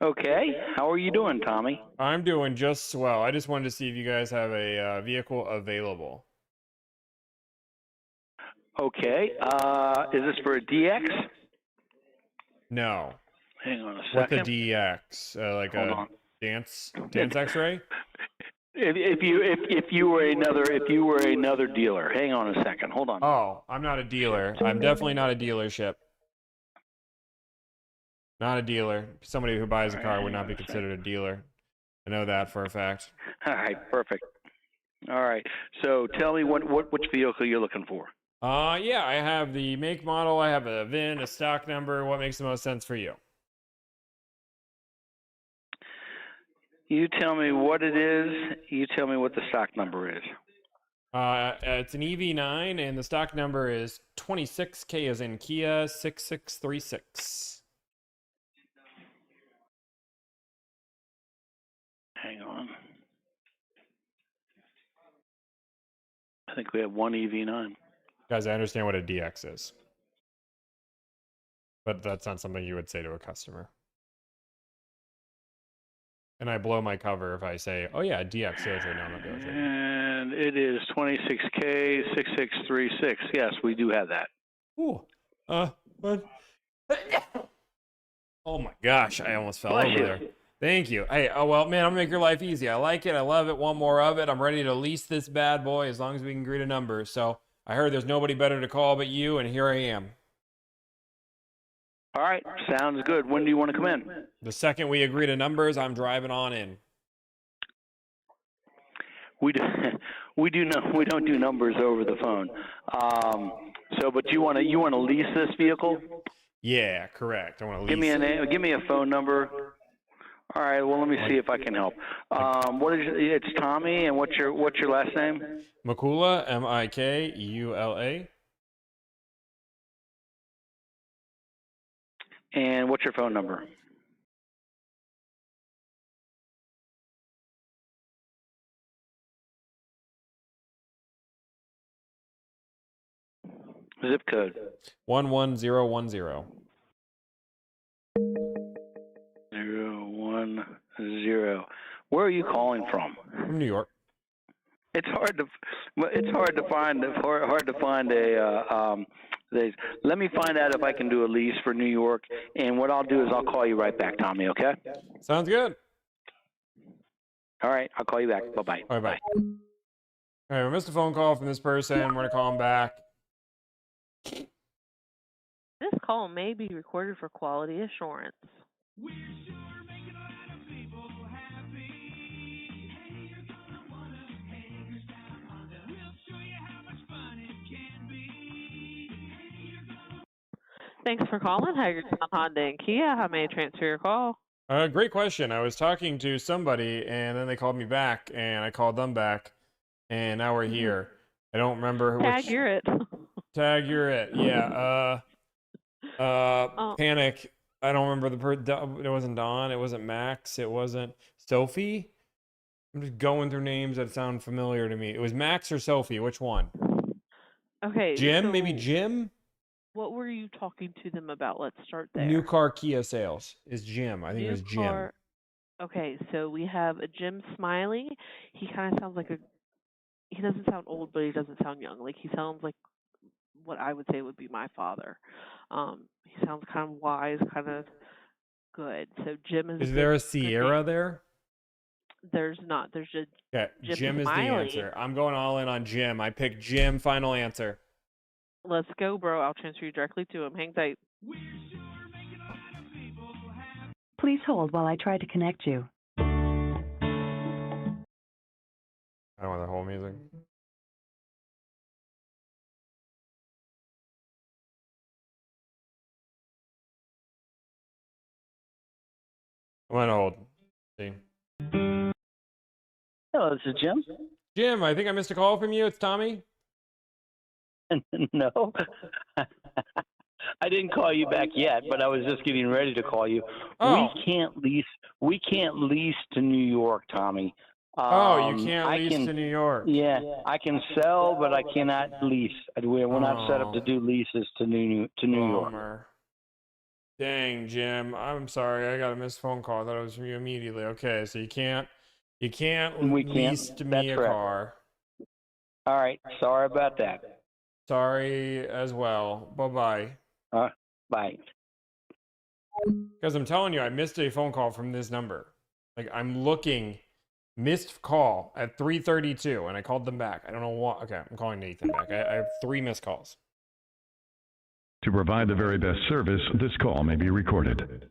Okay. How are you doing, Tommy? I'm doing just swell. I just wanted to see if you guys have a vehicle available. Okay. Is this for a DX? No. Hang on a What's a second. DX? Like Hold a on. dance X-ray? If you were another dealer, hang on a second. Hold on. Oh, I'm not a dealer. I'm definitely not a dealership. Not a dealer. Somebody who buys a car would not be considered a dealer. I know that for a fact. All right, perfect. All right. So tell me which vehicle you're looking for. Yeah, I have the make, model, I have a VIN, a stock number. What makes the most sense for you? You tell me what it is. You tell me what the stock number is. It's an EV9, and the stock number is 26K as in Kia 6636. Hang on. I think we have one EV9. Guys, I understand what a DX is, but that's not something you would say to a customer. And I blow my cover if I say, oh yeah, DX sales right now. I'm not going to. And it is 26K 6636. Yes, we do have that. Ooh. What? Oh my gosh, I almost fell Bless over you. there. Thank you. Hey, oh well, man, I'm gonna make your life easy. I like it. I love it. Want more of it. I'm ready to lease this bad boy as long as we can agree to numbers. So I heard there's nobody better to call but you, and here I am. All right, sounds good. When do you want to come in? The second we agree to numbers, I'm driving on in. We don't do numbers over the phone. But you want to lease this vehicle? Yeah, correct. I want to lease. Give me a name. Give me a phone number. All right. Well, let me see if I can help. It's Tommy, and what's your last name? Mikula, Mikeula. And what's your phone number? Zip code. 11010. 010. Where are you calling from? From New York. It's hard to find a. Let me find out if I can do a lease for New York, and what I'll do is I'll call you right back, Tommy. Okay? Sounds good. All right, I'll call you back. Bye-bye. All right, bye. All right, we missed a phone call from this person. We're gonna call him back. This call may be recorded for quality assurance. Thanks for calling Hagerstown Honda and Kia. How may I transfer your call? Great question. I was talking to somebody, and then they called me back, and I called them back, and now we're here. I don't remember which. Tag, you're it. Tag, you're it. Yeah. Panic. I don't remember it wasn't Dawn. It wasn't Max. It wasn't Sophie. I'm just going through names that sound familiar to me. It was Max or Sophie. Which one? Okay. Jim? So Maybe Jim? what were you talking to them about? Let's start there. New car Kia sales is Jim. I think it was Jim. Okay, so we have a Jim Smiley. He kind of sounds like he doesn't sound old, but he doesn't sound young. Like, he sounds like what I would say would be my father. He sounds kind of wise, kind of good. So Jim is. Is there a Sierra there? There's not. There's just Okay, Jim is the Smiley. answer. I'm going all in on Jim. I picked Jim. Final answer. Let's go, bro. I'll transfer you directly to him. Hang tight. Please hold while I try to connect you. I don't want the whole music. I'm gonna hold. See. Hello, this is Jim. Jim, I think I missed a call from you. It's Tommy. No, I didn't call you back yet, but I was just getting ready to call you. Oh. We can't lease to New York, Tommy. You can't lease to New York. Yeah, I can sell, but I cannot lease. We're not set up to do leases to New York. Bummer. Dang, Jim. I'm sorry. I got a missed phone call. I thought it was from you immediately. Okay, so you can't We can't. lease me That's a correct. car. All right. Sorry about that. Sorry as well. Bye-bye. Bye. Because I'm telling you, I missed a phone call from this number. Like, I'm looking, missed call at 3:32, and I called them back. I don't know what. Okay, I'm calling Nathan back. I have 3 missed calls. To provide the very best service, this call may be recorded.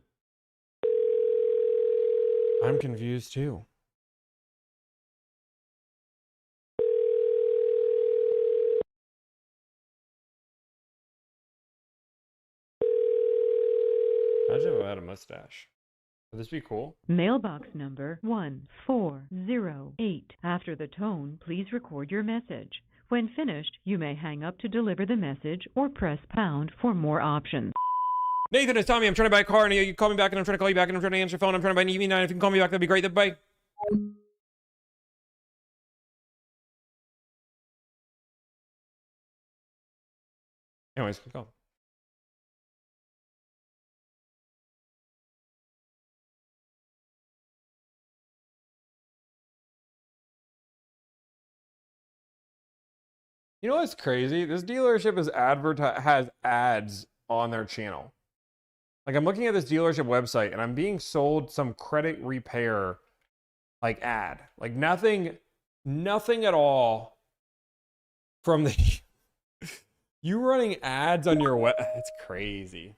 I'm confused too. Imagine if I had a mustache. Would this be cool? Mailbox number 1408. After the tone, please record your message. When finished, you may hang up to deliver the message or press pound for more options. Nathan, it's Tommy. I'm trying to buy a car, and you call me back, and I'm trying to call you back, and I'm trying to answer your phone. I'm trying to buy an EV9. If you can call me back, that'd be great. Bye. Anyways, keep going. You know what's crazy? This dealership is has ads on their channel. Like, I'm looking at this dealership website and I'm being sold some credit repair like ad. Like nothing at all from the you running ads on your web. It's crazy.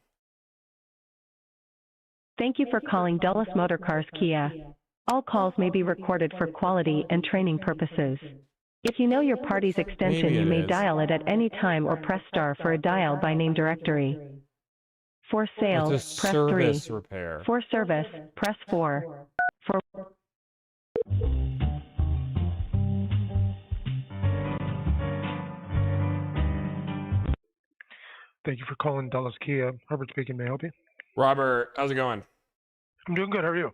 Thank you for calling Dulles Motor Cars Kia. All calls may be recorded for quality and training purposes. If you know your party's extension, Maybe you it may is. dial it at any time or press star for a dial by name directory. For sales, It's a press service 3. repair. For service, press 4. For Thank you for calling Dulles Kia. Herbert speaking. May I help you? Robert, how's it going? I'm doing good. How are you?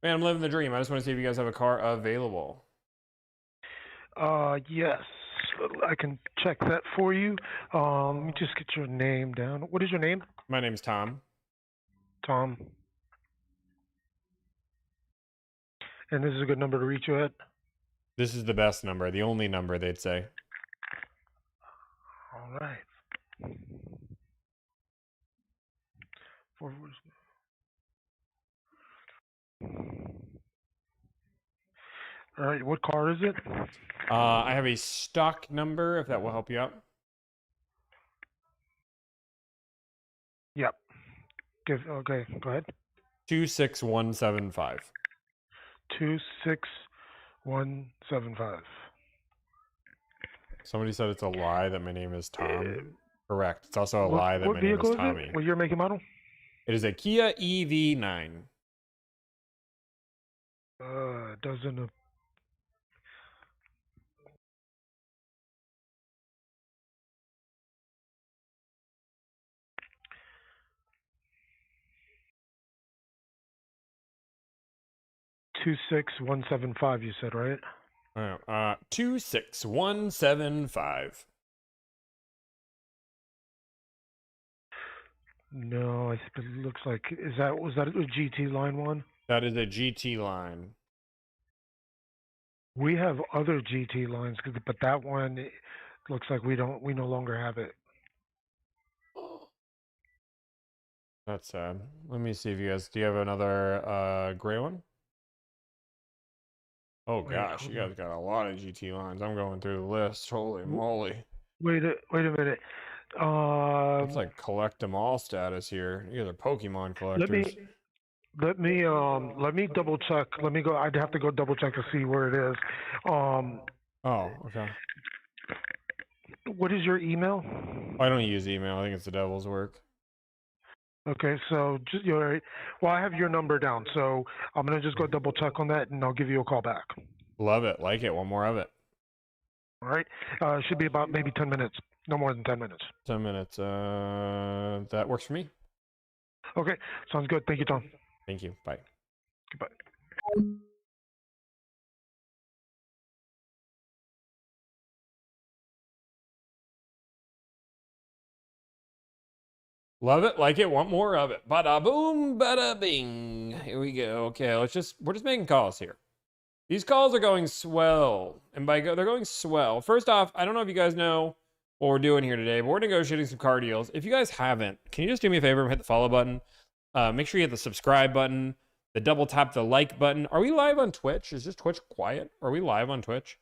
Man, I'm living the dream. I just want to see if you guys have a car available. Yes. I can check that for you. Let me just get your name down. What is your name? My name's Tom. Tom. And this is a good number to reach you at? This is the best number, the only number they'd say. All right. All right. What car is it? I have a stock number, if that will help you out. Yep. Okay. Go ahead. 26175. 26175. Somebody said it's a lie that my name is Tom. Correct. It's also a lie that What my name vehicle is is Tommy. it? What year, make, and model? It is a Kia EV9. Doesn't. 26175. You said, right? 26175. No, it looks like was that a GT line one? That is a GT line. We have other GT lines, but that one it looks like we no longer have it. That's sad. Let me see if you guys do you have another gray one? Oh gosh, you guys got a lot of GT lines. I'm going through the list. Holy moly. Wait a minute. It's like collect them all status here. You guys are Pokemon collectors. Let me double check. Let me go. I'd have to go double check to see where it is. Oh, okay. What is your email? I don't use email. I think it's the devil's work. Okay, so just you're right. Well, I have your number down, so I'm gonna just go double check on that, and I'll give you a call back. Love it. Like it. One more of it. All right. Should be about maybe 10 minutes. No more than 10 minutes. 10 minutes. That works for me. Okay, sounds good. Thank you, Tom. Thank you. Bye. Goodbye. Love it, like it, want more of it. Bada boom, bada bing. Here we go. Okay, we're just making calls here. These calls are going swell, and they're going swell. First off, I don't know if you guys know what we're doing here today, but we're negotiating some car deals. If you guys haven't, can you just do me a favor and hit the follow button? Make sure you hit the subscribe button, the double tap the like button. Are we live on Twitch? Is just Twitch quiet? Are we live on Twitch?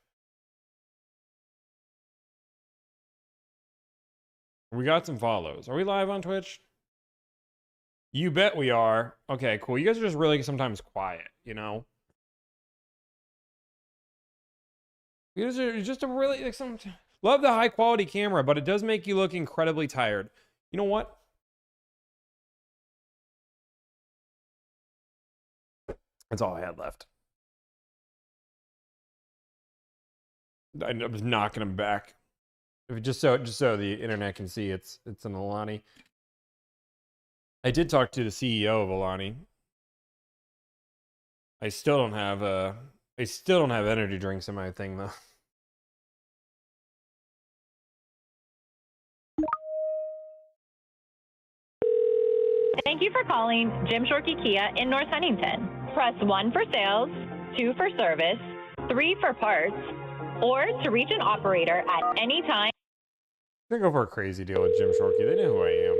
We got some follows. Are we live on Twitch? You bet we are. Okay, cool. You guys are just really sometimes quiet, you know? You guys are just a really, like, love the high quality camera, but it does make you look incredibly tired. You know what? That's all I had left. I was knocking them back. Just so the internet can see it's an Alani. I did talk to the CEO of Alani. I still don't have energy drinks in my thing though. Thank you for calling Jim Shorkey Kia in North Huntington. Press 1 for sales, 2 for service, 3 for parts, or to reach an operator at any time. I'm gonna go for a crazy deal with Jim Shorkey. They know who I am.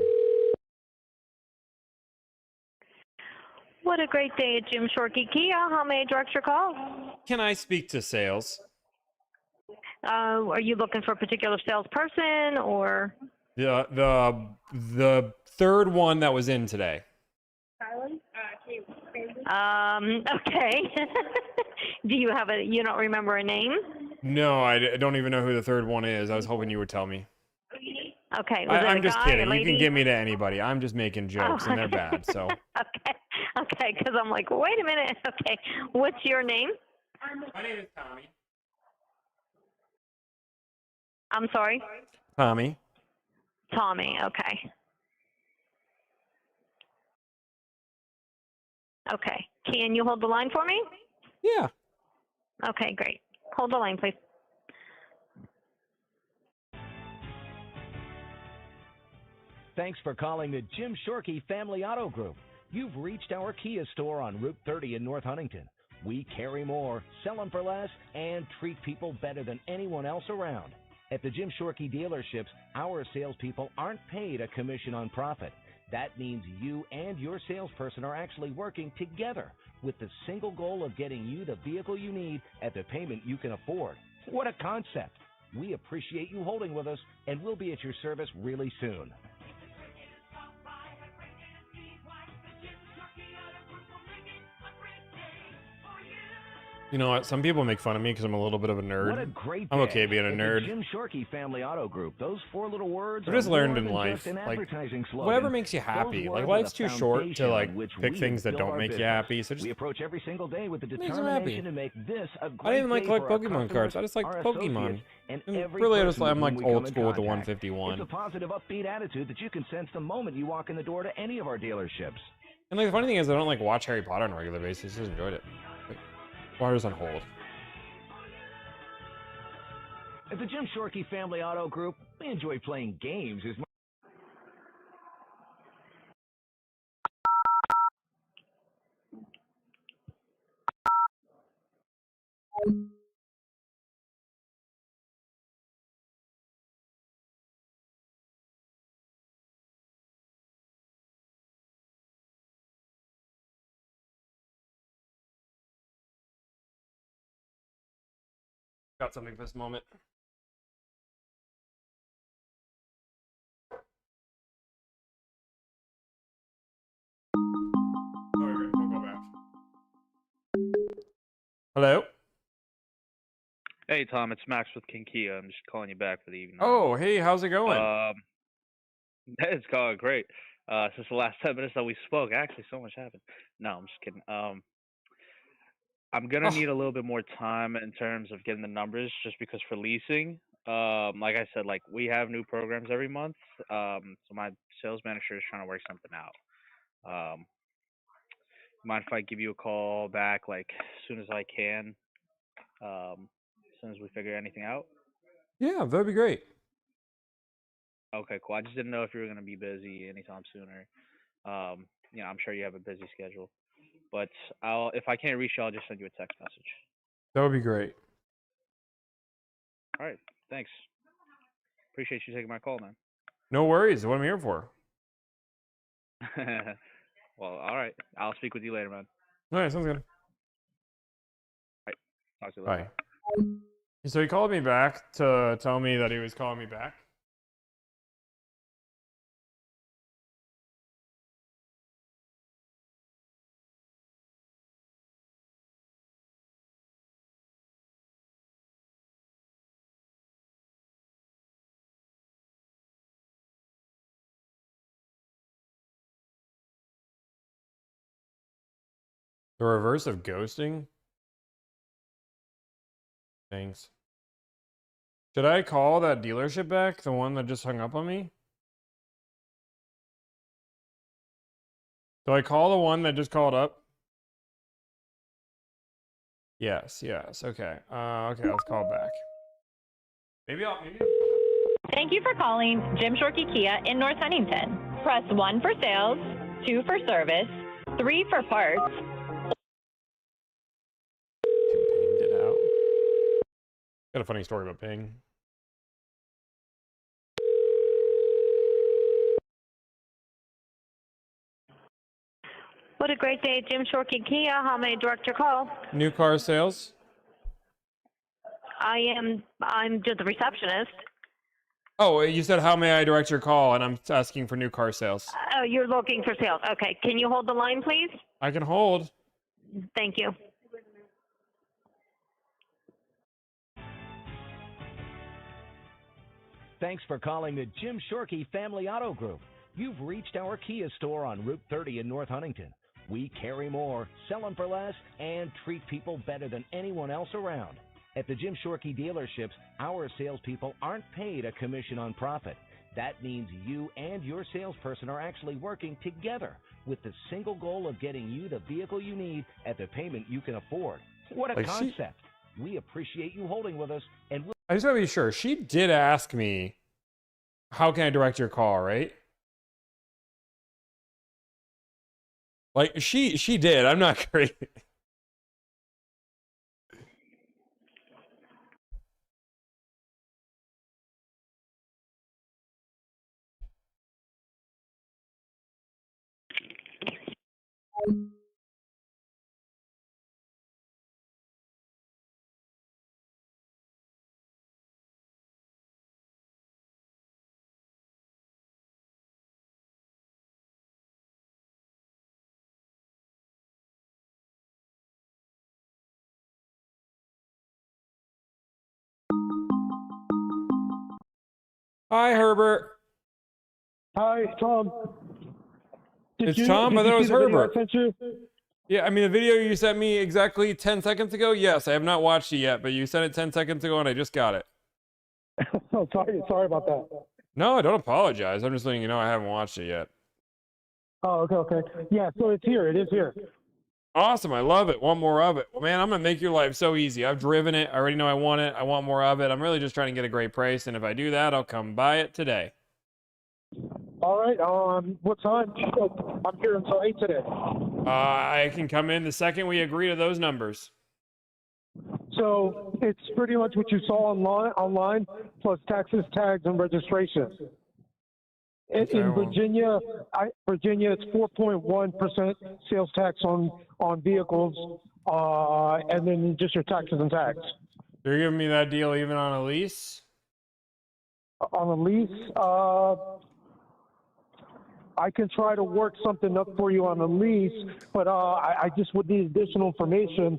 What a great day at Jim Shorkey Kia. How may I direct your call? Can I speak to sales? Are you looking for a particular salesperson or? The third one that was in today. Okay. Do you have you don't remember a name? No, I don't even know who the third one is. I was hoping you would tell me. Okay. I'm just kidding. You can give me to anybody. I'm just making jokes, Oh, and they're okay. bad. So. Okay, because I'm like, wait a minute. Okay. What's your name? My name is Tommy. I'm sorry? Tommy. Tommy. Okay. Okay. Can you hold the line for me? Yeah. Okay, great. Hold the line, please. Thanks for calling the Jim Shorkey Family Auto Group. You've reached our Kia store on Route 30 in North Huntington. We carry more, sell them for less, and treat people better than anyone else around. At the Jim Shorkey dealerships, our salespeople aren't paid a commission on profit. That means you and your salesperson are actually working together with the single goal of getting you the vehicle you need at the payment you can afford. What a concept! We appreciate you holding with us, and we'll be at your service really soon. You know what? Some people make fun of me because I'm a little bit of a nerd. What a great I'm day okay being a at the nerd. Jim Shorkey Family Auto Group. Those 4 little words I've just are more learned in than life, just an like, advertising slogan. whatever makes you Those happy. Like, words are life's the too short foundation to, on like, which pick we things that build don't our make you business. happy. So just We approach every single day with the makes them happy. determination to make this a I great didn't even day like for our Pokemon cards. I just like our Pokemon. associates, and And every really, person with I'm like whom we old come in school with the contact. 151. It's a positive, upbeat attitude that you can sense the moment you walk in the door to any of our dealerships. And like the funny thing is, I don't like watch Harry Potter on a regular basis. I just enjoyed it. Like, Water's on hold. At the Jim Shorkey Family Auto Group, we enjoy playing games as much. Got something for this moment. Hello? Hey, Tom, it's Max with King Kia. I'm just calling you back for the evening. Oh, hey, how's it going? It's going great. Since the last 10 minutes that we spoke, actually, so much happened. No, I'm just kidding. I'm gonna need a little bit more time in terms of getting the numbers, just because for leasing, like I said, like we have new programs every month. So my sales manager is trying to work something out. Mind if I give you a call back like as soon as I can? As soon as we figure anything out. Yeah, that'd be great. Okay, cool. I just didn't know if you were gonna be busy anytime sooner. I'm sure you have a busy schedule, but if I can't reach you, I'll just send you a text message. That would be great. All right, thanks. Appreciate you taking my call, man. No worries. What I'm here for. Well, all right. I'll speak with you later, man. All right, sounds good. All right. Talk to you later. Bye. So he called me back to tell me that he was calling me back. The reverse of ghosting? Thanks. Should I call that dealership back? The one that just hung up on me? Do I call the one that just called up? Yes. Okay. Okay, let's call back. Maybe. Thank you for calling Jim Shorkey Kia in North Huntington. Press 1 for sales, 2 for service, 3 for parts. Pinged it out. Got a funny story about Ping. What a great day at Jim Shorkey Kia. How may I direct your call? New car sales? I'm just the receptionist. Oh, you said how may I direct your call, and I'm asking for new car sales. Oh, you're looking for sales. Okay. Can you hold the line, please? I can hold. Thank you. Thanks for calling the Jim Shorkey Family Auto Group. You've reached our Kia store on Route 30 in North Huntington. We carry more, sell them for less, and treat people better than anyone else around. At the Jim Shorkey dealerships, our salespeople aren't paid a commission on profit. That means you and your salesperson are actually working together with the single goal of getting you the vehicle you need at the payment you can afford. What a concept. We appreciate you holding with us, and we'll... I just want to be sure. She did ask me, how can I direct your call, right? Like, she did. I'm not crazy. Hi, Herbert. Hi, Tom. It's Tom, but that was Herbert. I sent you? Yeah, I mean, the video you sent me exactly 10 seconds ago, yes, I have not watched it yet, but you sent it 10 seconds ago and I just got it. Oh, sorry about that. No, I don't apologize. I'm just letting you know I haven't watched it yet. Oh, okay. Yeah, so it's here. It is here. Awesome. I love it. Want more of it. Well, man, I'm going to make your life so easy. I've driven it. I already know I want it. I want more of it. I'm really just trying to get a great price. And if I do that, I'll come buy it today. All right. What time? I'm here until 8 today. I can come in the second we agree to those numbers. So it's pretty much what you saw online plus taxes, tags, and registration. In Virginia, it's 4.1% sales tax on vehicles, and then just your taxes and tags. You're giving me that deal even on a lease? On a lease, I can try to work something up for you on a lease, but I just would need additional information.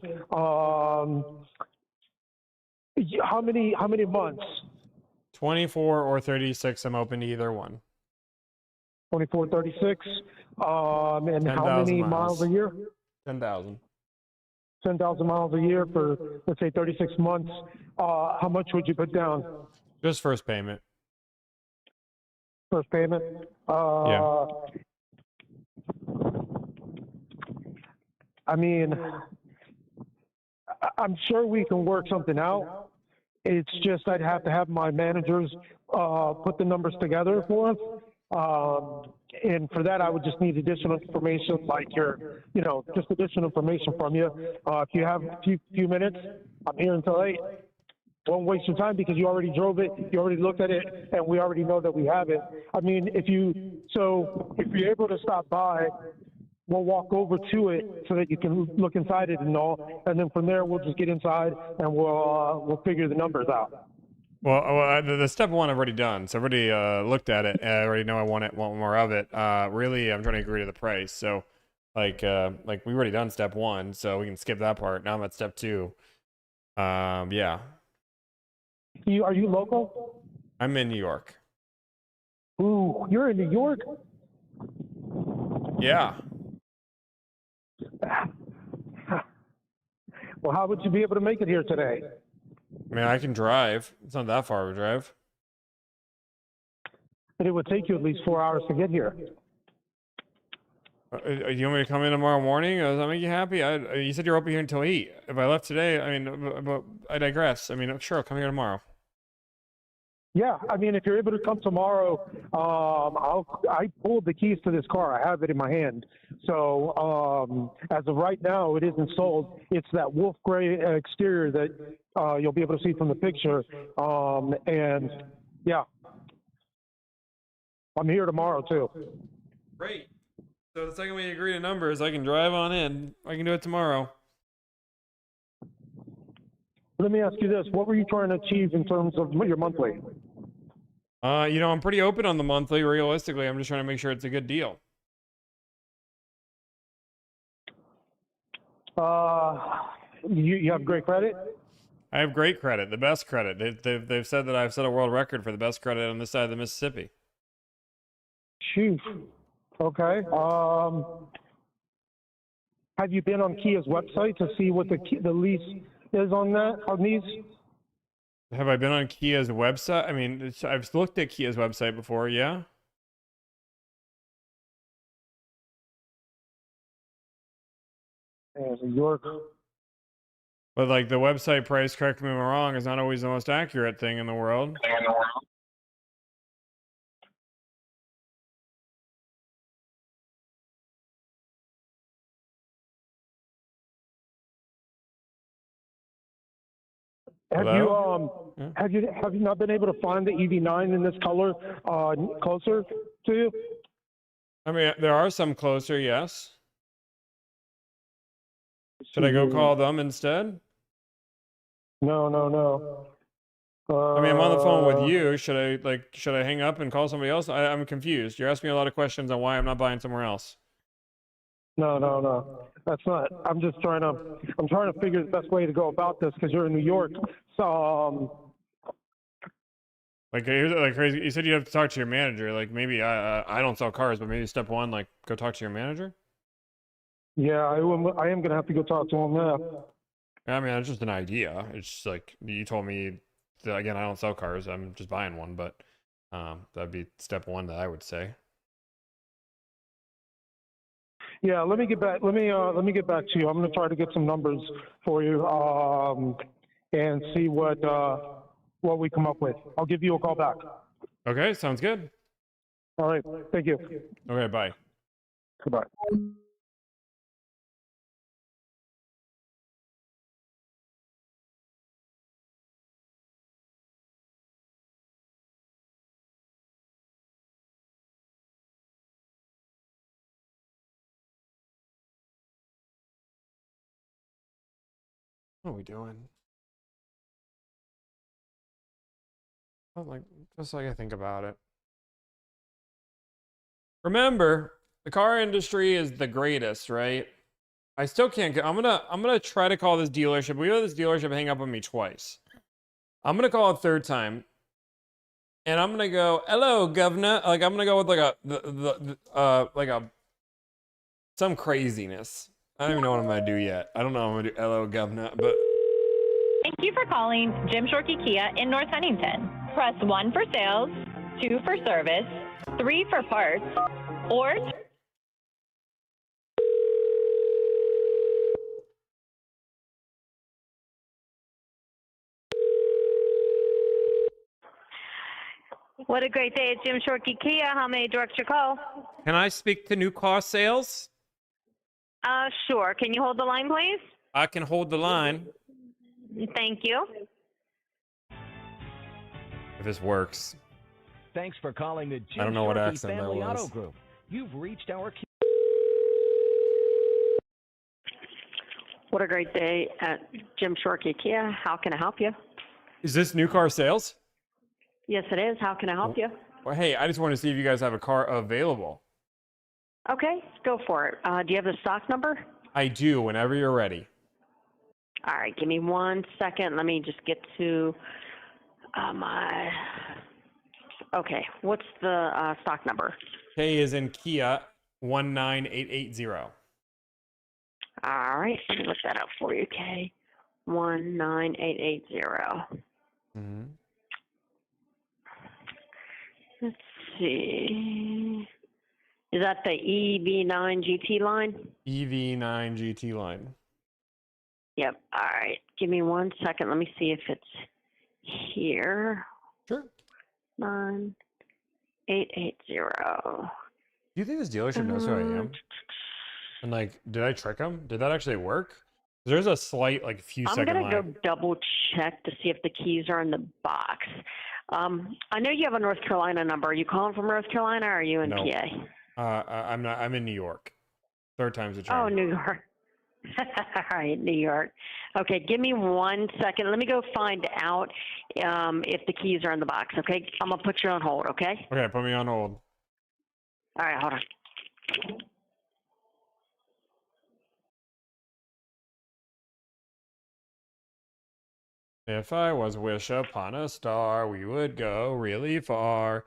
How many months? 24 or 36. I'm open to either one. 24, 36. And how many miles a year? 10,000. 10,000 miles a year for, let's say, 36 months. How much would you put down? Just first payment. First payment? Yeah. I mean, I'm sure we can work something out. It's just I'd have to have my managers put the numbers together for us. And for that, I would just need additional information, like just additional information from you. If you have a few minutes, I'm here until 8. Won't waste your time because you already drove it, you already looked at it, and we already know that we have it. I mean, if you're able to stop by, we'll walk over to it so that you can look inside it and all, and then from there we'll just get inside and we'll figure the numbers out. Well, the step one I've already done, so I've already looked at it. I already know I want more of it. Really, I'm trying to agree to the price. So, like we've already done step 1, so we can skip that part. Now I'm at step 2. Yeah. Are you local? I'm in New York. Ooh, you're in New York? Yeah. Well, how would you be able to make it here today? I mean, I can drive. It's not that far of a drive. But it would take you at least 4 hours to get here. You want me to come in tomorrow morning? Does that make you happy? You said you're open here until 8. If I left today, I mean, but I digress. I mean, sure, I'll come here tomorrow. Yeah, I mean, if you're able to come tomorrow, I pulled the keys to this car. I have it in my hand. So as of right now, it isn't sold. It's that wolf gray exterior that you'll be able to see from the picture. And yeah, I'm here tomorrow too. Great. So the second we agree to numbers, I can drive on in. I can do it tomorrow. Let me ask you this. What were you trying to achieve in terms of your monthly? I'm pretty open on the monthly, realistically. I'm just trying to make sure it's a good deal. You have great credit? I have great credit, the best credit. They've said that I've set a world record for the best credit on this side of the Mississippi. Shoot. Okay. Have you been on Kia's website to see what the lease is on these? Have I been on Kia's website? I mean, I've looked at Kia's website before, yeah? New York. But like the website price, correct me if I'm wrong, is not always the most accurate thing in the world. Have you not been able to find the EV9 in this color closer to you? I mean, there are some closer, yes. Should I go call them instead? No. I mean, I'm on the phone with you. Should I hang up and call somebody else? I'm confused. You're asking me a lot of questions on why I'm not buying somewhere else. No. That's not. I'm trying to figure the best way to go about this because you're in New York. So like crazy. You said you have to talk to your manager. Like maybe I don't sell cars, but maybe step 1, like go talk to your manager. Yeah, I am gonna have to go talk to him now. I mean, it's just an idea. It's just like you told me. Again, I don't sell cars. I'm just buying one, but that'd be step 1 that I would say. Yeah, let me get back. Let me get back to you. I'm gonna try to get some numbers for you and see what we come up with. I'll give you a call back. Okay, sounds good. All right, thank you. Okay, bye. Goodbye. What are we doing? Just like I think about it. Remember, the car industry is the greatest, right? I still can't get. I'm gonna try to call this dealership. We had this dealership hang up on me twice. I'm gonna call a third time, and I'm gonna go, "Hello, governor." Like I'm gonna go with like some craziness. I don't even know what I'm gonna do yet. I don't know what I'm gonna do. "Hello, governor," but. Thank you for calling Jim Shorkey Kia in North Huntington. Press 1 for sales, 2 for service, 3 for parts, or What a great day at Jim Shorkey Kia. How may I direct your call? Can I speak to new car sales? Sure. Can you hold the line, please? I can hold the line Thank you. if this works. Thanks for calling the Jim I don't know what Shorkey accent that Family Auto was. Group. You've reached our What a great day at Jim Shorkey Kia. How can I help you? Is this new car sales? Yes, it is. How can I help you? Well, hey, I just want to see if you guys have a car available. Okay, go for it. Do you have the stock number? I do, whenever you're ready. All right, give me 1 second. Let me just get to my. Okay, what's the stock number? K is in Kia 19880. All right, let me look that up for you. K 19880. Mm-hmm. Let's see. Is that the EV9 GT line? EV9 GT line. Yep. All right. Give me 1 second. Let me see if it's here. Sure. 9880. Do you think this dealership knows who I am? And like, did I trick them? Did that actually work? There's a slight, like, few I'm second going to lag. go double check to see if the keys are in the box. I know you have a North Carolina number. Are you calling from North Carolina or are you in No. PA? I'm not. I'm in New York. Third time's a Oh, charm. New York. All right, New York. Okay, give me 1 second. Let me go find out if the keys are in the box, okay? I'm going to put you on hold, okay? Okay, put me on hold. All right, hold on. If I was wish upon a star, we would go really far.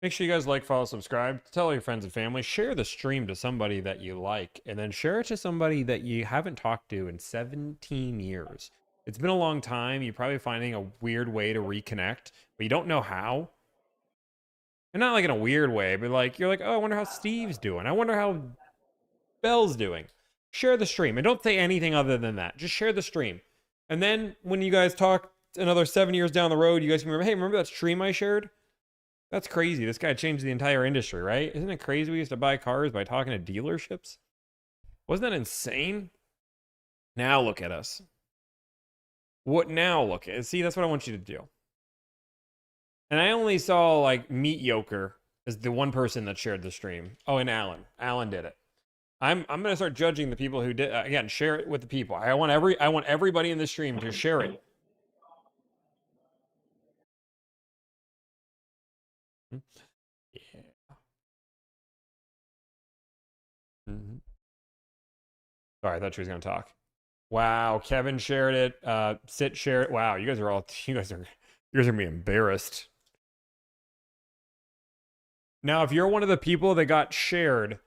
Make sure you guys like, follow, subscribe, tell your friends and family, share the stream to somebody that you like, and then share it to somebody that you haven't talked to in 17 years. It's been a long time. You're probably finding a weird way to reconnect, but you don't know how. And not like in a weird way, but like you're like, oh, I wonder how Steve's doing. I wonder how Bell's doing. Share the stream and don't say anything other than that. Just share the stream. And then when you guys talk another 7 years down the road, you guys can remember, hey, remember that stream I shared? That's crazy. This guy changed the entire industry, right? Isn't it crazy we used to buy cars by talking to dealerships? Wasn't that insane? Now look at us. What now look at? See, that's what I want you to do. And I only saw like Meat Yoker as the one person that shared the stream. Oh, and Alan. Alan did it. I'm gonna start judging the people who did. Again, share it with the people. I want everybody in the stream to share it. Yeah. Mm-hmm. Sorry, I thought she was gonna talk. Wow, Kevin shared it. Sit shared it. Wow, you guys are gonna be embarrassed. Now, if you're one of the people that got shared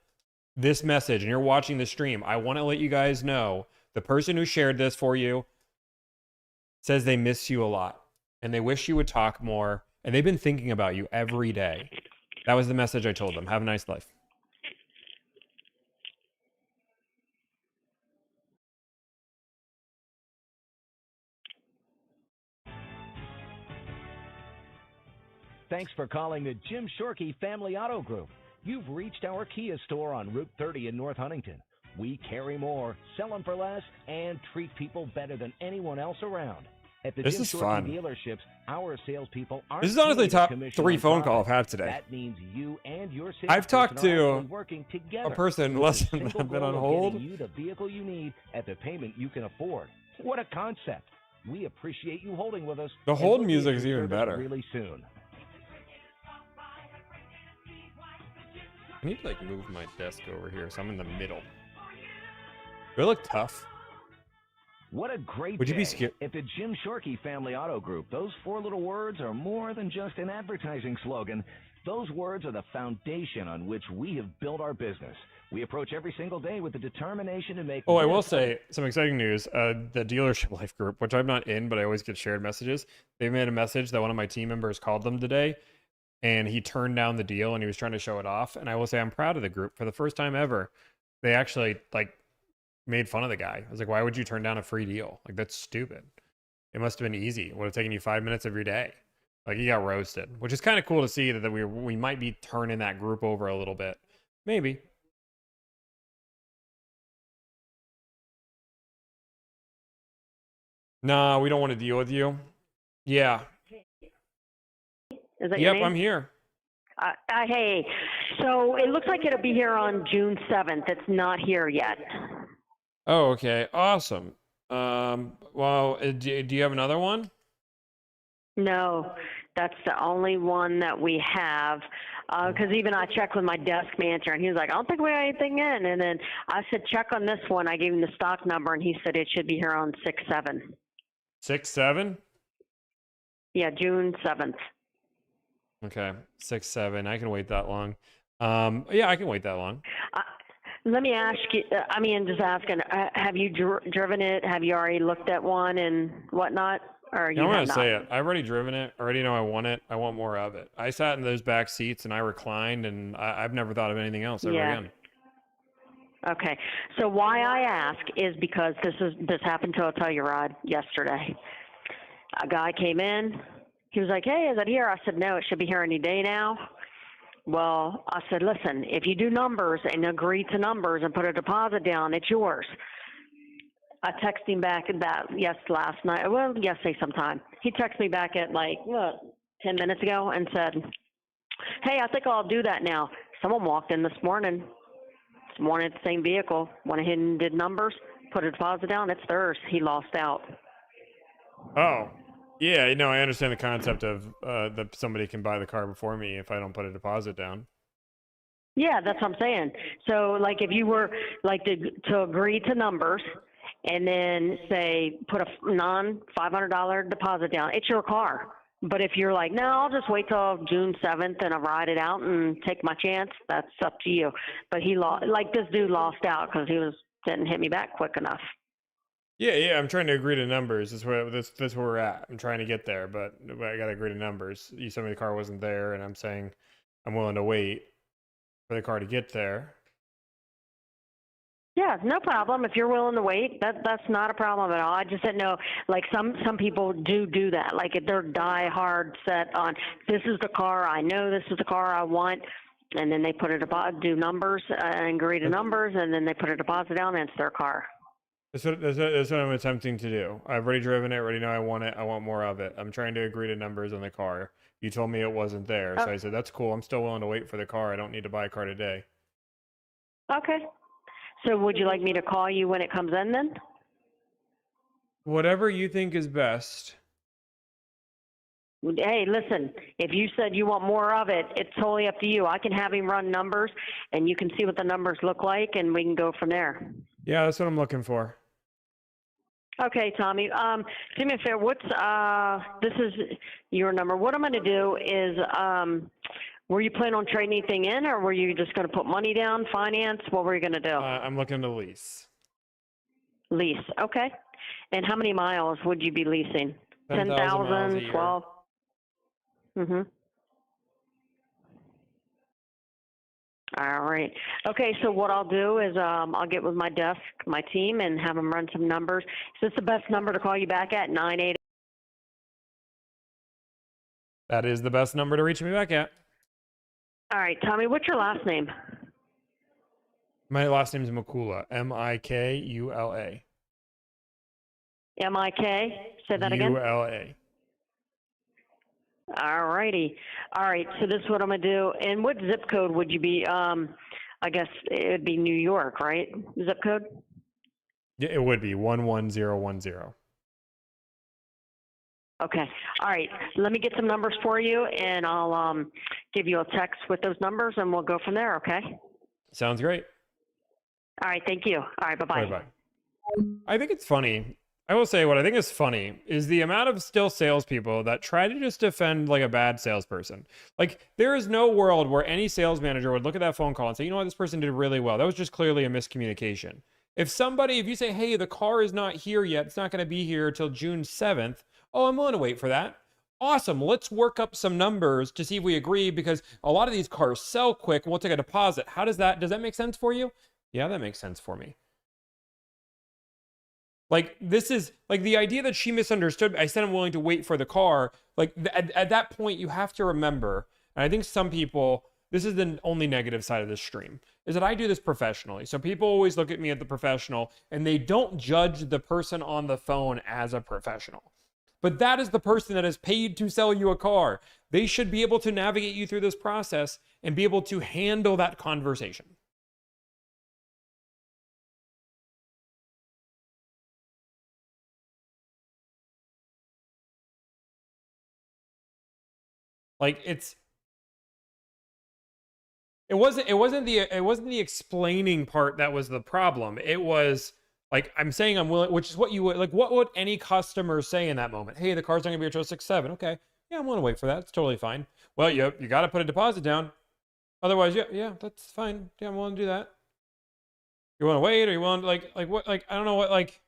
this message and you're watching the stream, I want to let you guys know the person who shared this for you says they miss you a lot and they wish you would talk more and they've been thinking about you every day. That was the message I told them. Have a nice life. Thanks for calling the Jim Shorkey Family Auto Group. You've reached our Kia store on Route 30 in North Huntington. We carry more, sell them for less, and treat people better than anyone else around. At the This Jim is Shorkey fun. dealerships, our salespeople aren't This is honestly paid a top commission 3 on phone call profit. I've had today. That means you and your I've talked salesperson are to actually working together. a person with less the than single I've been goal on of hold. getting you the vehicle you need at the payment you can afford. What a concept. We appreciate you holding with us. The and hold we'll be at music is your even service better. really soon. I need to like move my desk over here so I'm in the middle. Do I look tough? What a great Would you day. be scared? At the Jim Shorkey Family Auto Group, those 4 little words are more than just an advertising slogan. Those words are the foundation on which we have built our business. We approach every single day with the determination to make Oh, I will this say some exciting news. The Dealership Life group, which I'm not in, but I always get shared messages. They made a message that one of my team members called them today, and he turned down the deal and he was trying to show it off. And I will say I'm proud of the group for the first time ever. They actually like made fun of the guy. I was like, why would you turn down a free deal? Like that's stupid. It must have been easy. It would have taken you 5 minutes of your day. Like he got roasted, which is kind of cool to see that we might be turning that group over a little bit. Maybe. Nah, we don't want to deal with you. Yeah. Is that your Yep, name? I'm here. Hey, so it looks like it'll be here on June 7th. It's not here yet. Oh, okay. Awesome. Well, do you have another one? No, that's the only one that we have. Because even I checked with my desk manager, and he was like, I don't think we have anything in. And then I said, check on this one. I gave him the stock number, and he said it should be here on 6/7. 6/7? Yeah, June 7th. Okay, 6/7. I can wait that long. Yeah, I can wait that long. Let me ask you, just asking, have you driven it? Have you already looked at one and whatnot? Or you I'm have gonna not? say it. I've already driven it. I already know I want it. I want more of it. I sat in those back seats and I reclined, and I've never thought of anything else ever again. Okay. So why I ask is because this happened to a Telluride yesterday. A guy came in. He was like, hey, is it here? I said, no, it should be here any day now. Well, I said, listen, if you do numbers and agree to numbers and put a deposit down, it's yours. I texted him back last night. Well, yesterday sometime. He texted me back at 10 minutes ago and said, hey, I think I'll do that now. Someone walked in this morning, wanted the same vehicle, went ahead and did numbers, put a deposit down. It's theirs. He lost out. Oh, yeah. I understand the concept of that somebody can buy the car before me if I don't put a deposit down. Yeah, that's what I'm saying. So, if you were to agree to numbers and then say put a non-$500 deposit down, it's your car. But if you're like, no, I'll just wait till June 7th and I'll ride it out and take my chance, that's up to you. But this dude lost out because he didn't hit me back quick enough. Yeah. I'm trying to agree to numbers. That's where we're at. I'm trying to get there, but I got to agree to numbers. You told me the car wasn't there, and I'm saying I'm willing to wait for the car to get there. Yeah, no problem. If you're willing to wait, that's not a problem at all. I just didn't know, some people do that. If they're die hard set on, this is the car, I know this is the car I want, and then they put a deposit, do numbers, and agree to numbers, and then they put a deposit down, and it's their car. That's what I'm attempting to do. I've already driven it, already know I want it, I want more of it. I'm trying to agree to numbers on the car. You told me it wasn't there, so I said, that's cool. I'm still willing to wait for the car. I don't need to buy a car today. Okay. So would you like me to call you when it comes in then? Whatever you think is best. Hey, listen, if you said you want more of it, it's totally up to you. I can have him run numbers, and you can see what the numbers look like, and we can go from there. Yeah, that's what I'm looking for. Okay, Tommy. Do me a favor. This is your number. What I'm going to do is, were you planning on trading anything in, or were you just going to put money down, finance? What were you going to do? I'm looking to lease. Lease, okay. And how many miles would you be leasing? 10,000, 12? Mm-hmm. All right. Okay, so what I'll do is I'll get with my desk, my team, and have them run some numbers. Is this the best number to call you back at, 98? That is the best number to reach me back at. All right, Tommy, what's your last name? My last name is Mikula, Mikula. M-I-K? Say that again? U-L-A. All righty. All right, so this is what I'm going to do. And what zip code would you be? I guess it would be New York, right? Zip code? Yeah, it would be 11010. Okay. All right. Let me get some numbers for you, and I'll give you a text with those numbers, and we'll go from there, okay? Sounds great. All right. Thank you. All right. Bye-bye. Bye-bye. I think it's funny. I will say what I think is funny is the amount of still salespeople that try to just defend a bad salesperson. There is no world where any sales manager would look at that phone call and say, you know what, this person did really well. That was just clearly a miscommunication. If you say, hey, the car is not here yet, it's not going to be here till June 7th. Oh, I'm willing to wait for that. Awesome. Let's work up some numbers to see if we agree, because a lot of these cars sell quick and we'll take a deposit. Does that make sense for you? Yeah, that makes sense for me. Like, this is like the idea that she misunderstood. I said I'm willing to wait for the car. Like, at that point, you have to remember, and I think some people, this is the only negative side of this stream, is that I do this professionally. So people always look at me as the professional, and they don't judge the person on the phone as a professional. But that is the person that is paid to sell you a car. They should be able to navigate you through this process and be able to handle that conversation. Like, it wasn't the explaining part that was the problem. It was like, I'm saying I'm willing, which is what you would like. What would any customer say in that moment? Hey, the car's not gonna be until 6/7. Okay, yeah, I'm willing to wait for that. It's totally fine. Well, you got to put a deposit down. Otherwise, yeah, that's fine. Yeah, I'm willing to do that. You want to wait, or you want like what? Like, I don't know what like.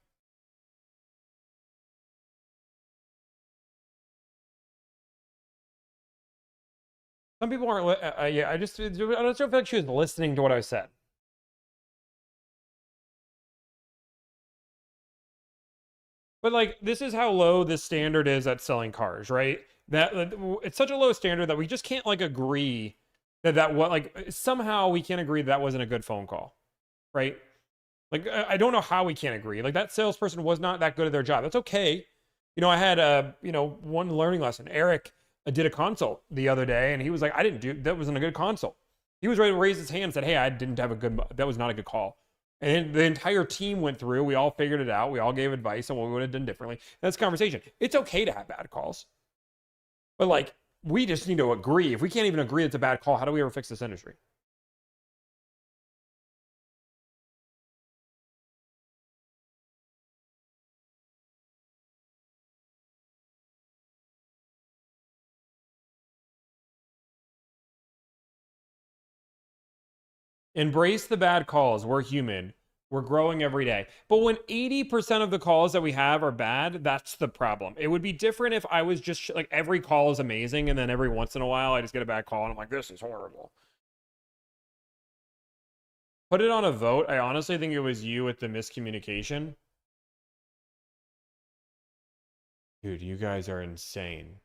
Some people aren't. Yeah, I don't know if she was listening to what I said. But like, this is how low this standard is at selling cars, right? That it's such a low standard that we just can't like agree that what like somehow we can't agree that wasn't a good phone call, right? Like, I don't know how we can't agree. Like, that salesperson was not that good at their job. That's okay. You know, I had one learning lesson. Eric did a consult the other day, and he was like, that wasn't a good consult. He was ready to raise his hand and said, hey, that was not a good call. And the entire team went through. We all figured it out. We all gave advice on what we would have done differently. That's conversation. It's okay to have bad calls. But like, we just need to agree. If we can't even agree it's a bad call, how do we ever fix this industry? Embrace the bad calls. We're human. We're growing every day. But when 80% of the calls that we have are bad, that's the problem. It would be different if I was just like, every call is amazing, and then every once in a while I just get a bad call and I'm like, this is horrible. Put it on a vote. I honestly think it was you with the miscommunication. Dude, you guys are insane.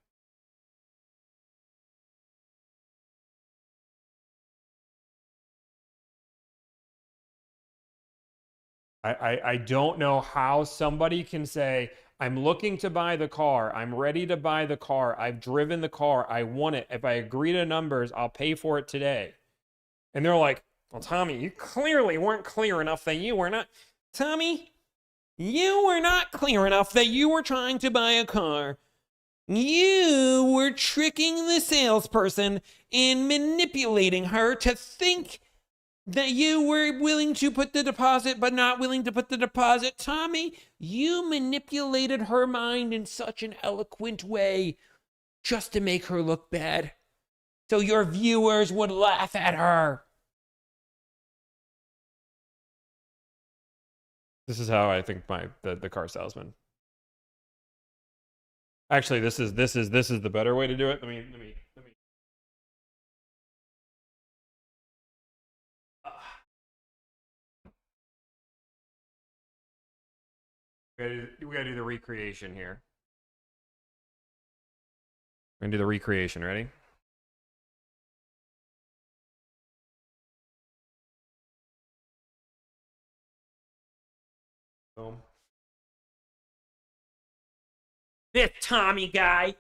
I don't know how somebody can say, I'm looking to buy the car. I'm ready to buy the car. I've driven the car. I want it. If I agree to numbers, I'll pay for it today. And they're like, well, Tommy, you clearly weren't clear enough that you were not. Tommy, you were not clear enough that you were trying to buy a car. You were tricking the salesperson and manipulating her to think that you were willing to put the deposit but not willing to put the deposit. Tommy, you manipulated her mind in such an eloquent way just to make her look bad, so your viewers would laugh at her. This is how I think the car salesman. Actually, this is the better way to do it. Let me. We gotta do the recreation here. We're gonna do the recreation. Ready? Boom. This Tommy guy,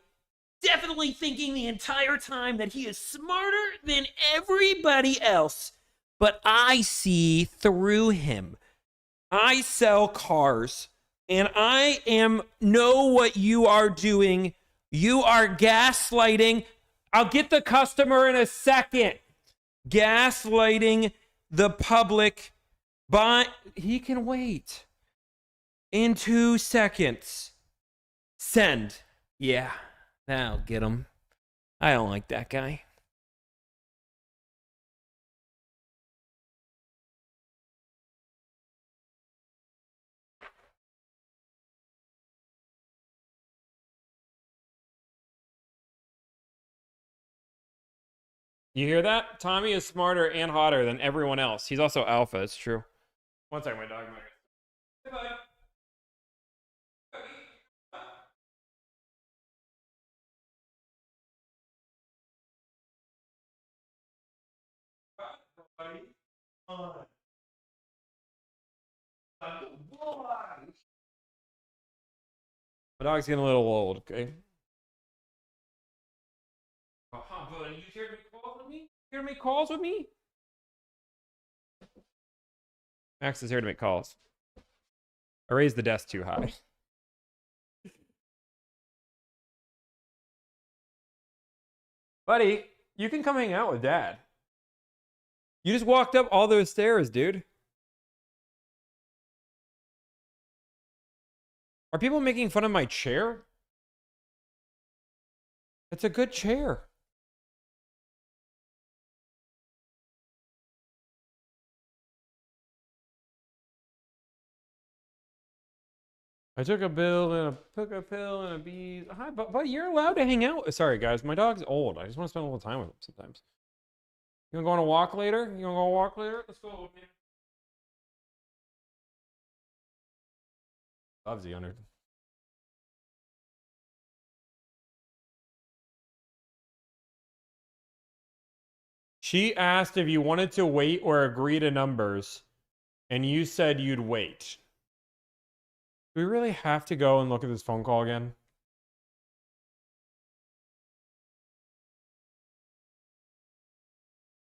definitely thinking the entire time that he is smarter than everybody else. But I see through him. I sell cars. And I know what you are doing. You are gaslighting. I'll get the customer in a second. Gaslighting the public. But he can wait. In 2 seconds. Send. Yeah, that'll get him. I don't like that guy. You hear that? Tommy is smarter and hotter than everyone else. He's also alpha. It's true. One second, my dog. Hey, bud. buddy. Come on. Boy. My dog's getting a little old, okay? Buddy, you here to make calls with me? Here to make calls with me? Max is here to make calls. I raised the desk too high. Buddy, you can come hang out with Dad. You just walked up all those stairs, dude. Are people making fun of my chair? It's a good chair. I took a pill and a bee. Hi, but you're allowed to hang out. Sorry, guys, my dog's old. I just want to spend a little time with him sometimes. You wanna go on a walk later? You wanna go on a walk later? Let's go, old man. Loves the under. She asked if you wanted to wait or agree to numbers, and you said you'd wait. Do we really have to go and look at this phone call again?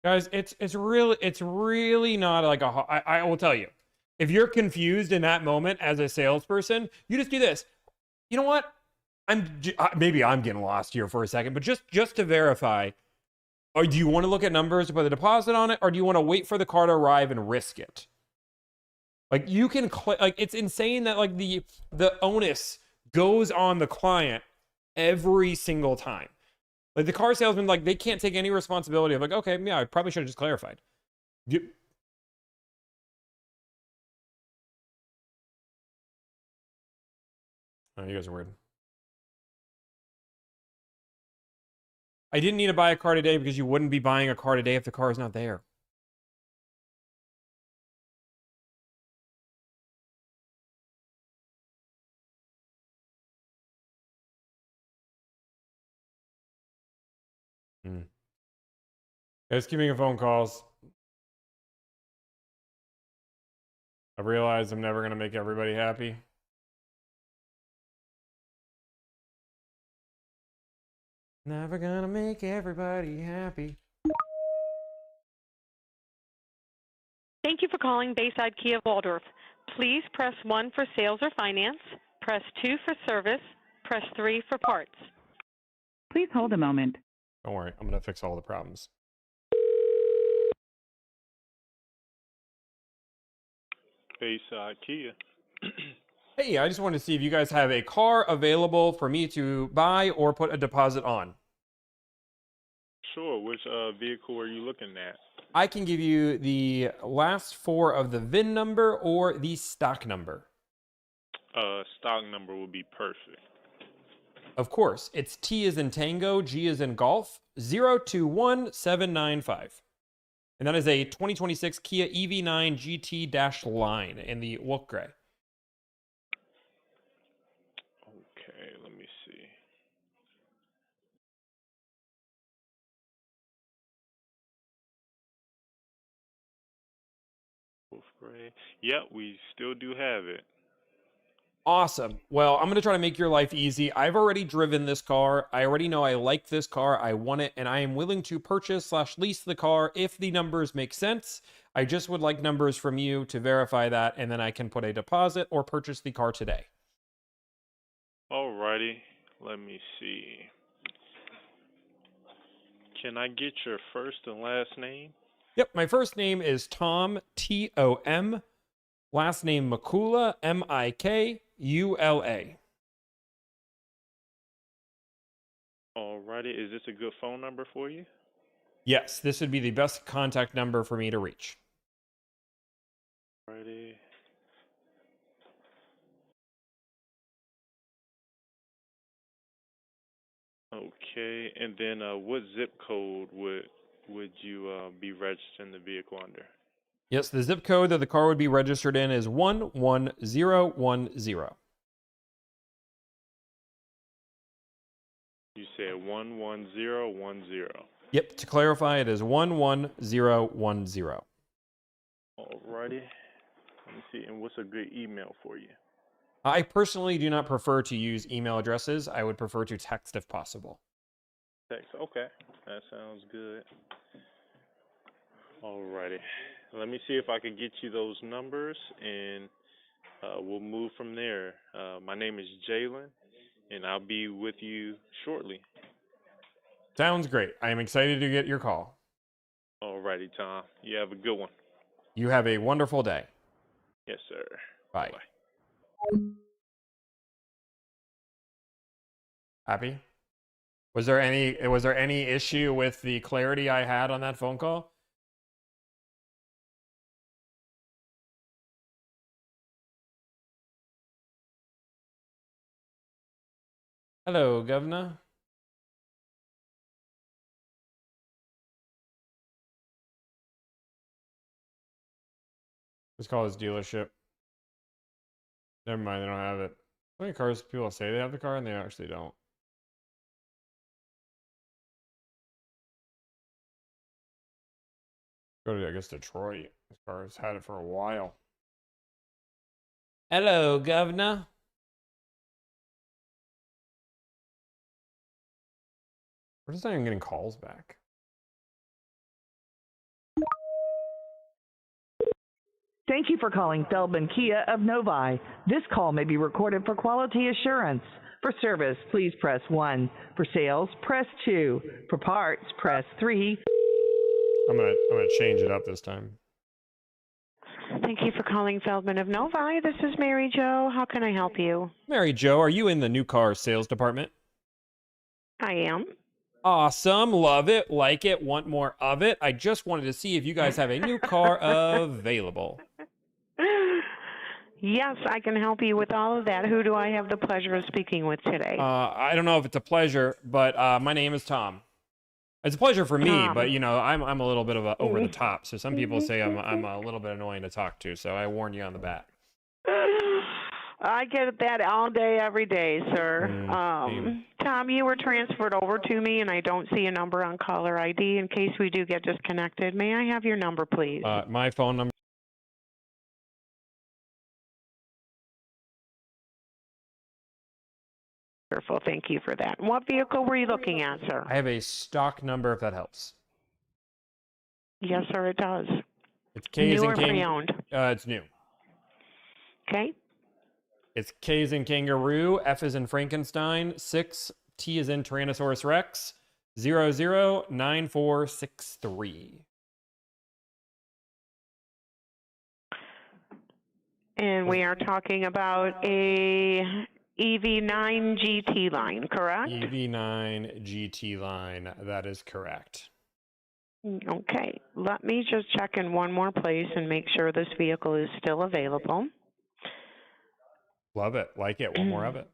Guys, it's really not like I will tell you. If you're confused in that moment as a salesperson, you just do this. You know what? Maybe I'm getting lost here for a second, but just to verify, or do you want to look at numbers to put a deposit on it, or do you want to wait for the car to arrive and risk it? Like you can like it's insane that like the onus goes on the client every single time. Like the car salesman, like they can't take any responsibility of like, okay, yeah, I probably should have just clarified. Oh, you guys are weird. I didn't need to buy a car today because you wouldn't be buying a car today if the car is not there. Guys, keep making phone calls. I realize I'm never going to make everybody happy. Never gonna make everybody happy. Thank you for calling Bayside Kia Waldorf. Please press 1 for sales or finance, press 2 for service, press 3 for parts. Please hold a moment. Don't worry, I'm gonna fix all the problems. Bayside Kia. Hey, I just wanted to see if you guys have a car available for me to buy or put a deposit on. Sure. Which vehicle are you looking at? I can give you the last 4 of the VIN number or the stock number. Stock number will be perfect. Of course, it's T as in Tango, G as in Golf, 021795. And that is a 2026 Kia EV9 GT-Line in the Wolf Gray. Okay, let me see. Wolf Gray. Yep, we still do have it. Awesome. Well, I'm going to try to make your life easy. I've already driven this car. I already know I like this car. I want it, and I am willing to purchase/lease the car if the numbers make sense. I just would like numbers from you to verify that, and then I can put a deposit or purchase the car today. Alrighty, let me see. Can I get your first and last name? Yep, my first name is Tom, T-O-M. Last name Mikula, M-I-K-U-L-A. Alrighty, is this a good phone number for you? Yes, this would be the best contact number for me to reach. Alrighty. Okay, and then what zip code would you be registering the vehicle under? Yes, the zip code that the car would be registered in is 11010. You said 11010. Yep. To clarify, it is 11010. Alrighty. Let me see. And what's a good email for you? I personally do not prefer to use email addresses. I would prefer to text if possible. Text. Okay. That sounds good. Alrighty. Let me see if I can get you those numbers, and we'll move from there. My name is Jalen, and I'll be with you shortly. Sounds great. I am excited to get your call. Alrighty, Tom. You have a good one. You have a wonderful day. Yes, sir. Bye. Bye. Happy? Was there any issue with the clarity I had on that phone call? Hello, Governor. Let's call this dealership. Never mind, they don't have it. How many cars people say they have the car and they actually don't? Go to, I guess, Detroit. This car has had it for a while. Hello, Governor. We're just not even getting calls back. Thank you for calling Feldman Kia of Novi. This call may be recorded for quality assurance. For service, please press 1. For sales, press 2. For parts, press 3. I'm gonna change it up this time. Thank you for calling Feldman of Novi. This is Mary Jo. How can I help you? Mary Jo, are you in the new car sales department? I am. Awesome. Love it. Like it. Want more of it. I just wanted to see if you guys have a new car available. Yes, I can help you with all of that. Who do I have the pleasure of speaking with today? I don't know if it's a pleasure, but my name is Tom. It's a pleasure for me, Tom. but you know, I'm a little bit of a over the top. So some people say I'm a little bit annoying to talk to. So I warn you on the bat. I get that all day, every day, sir. Tom, you were transferred over to me, and I don't see a number on caller ID. In case we do get disconnected, may I have your number, please? My phone number. Wonderful. Thank you for that. What vehicle were you looking at, sir? I have a stock number, if that helps. Yes, sir, it does. It's K's New and or pre-owned? It's new. Okay. It's K as in kangaroo, F as in Frankenstein, 6, T as in Tyrannosaurus Rex, 009463. And we are talking about a EV9 GT line, correct? EV9 GT line, that is correct. Okay. Let me just check in one more place and make sure this vehicle is still available. Love it. Like it. Want more of it.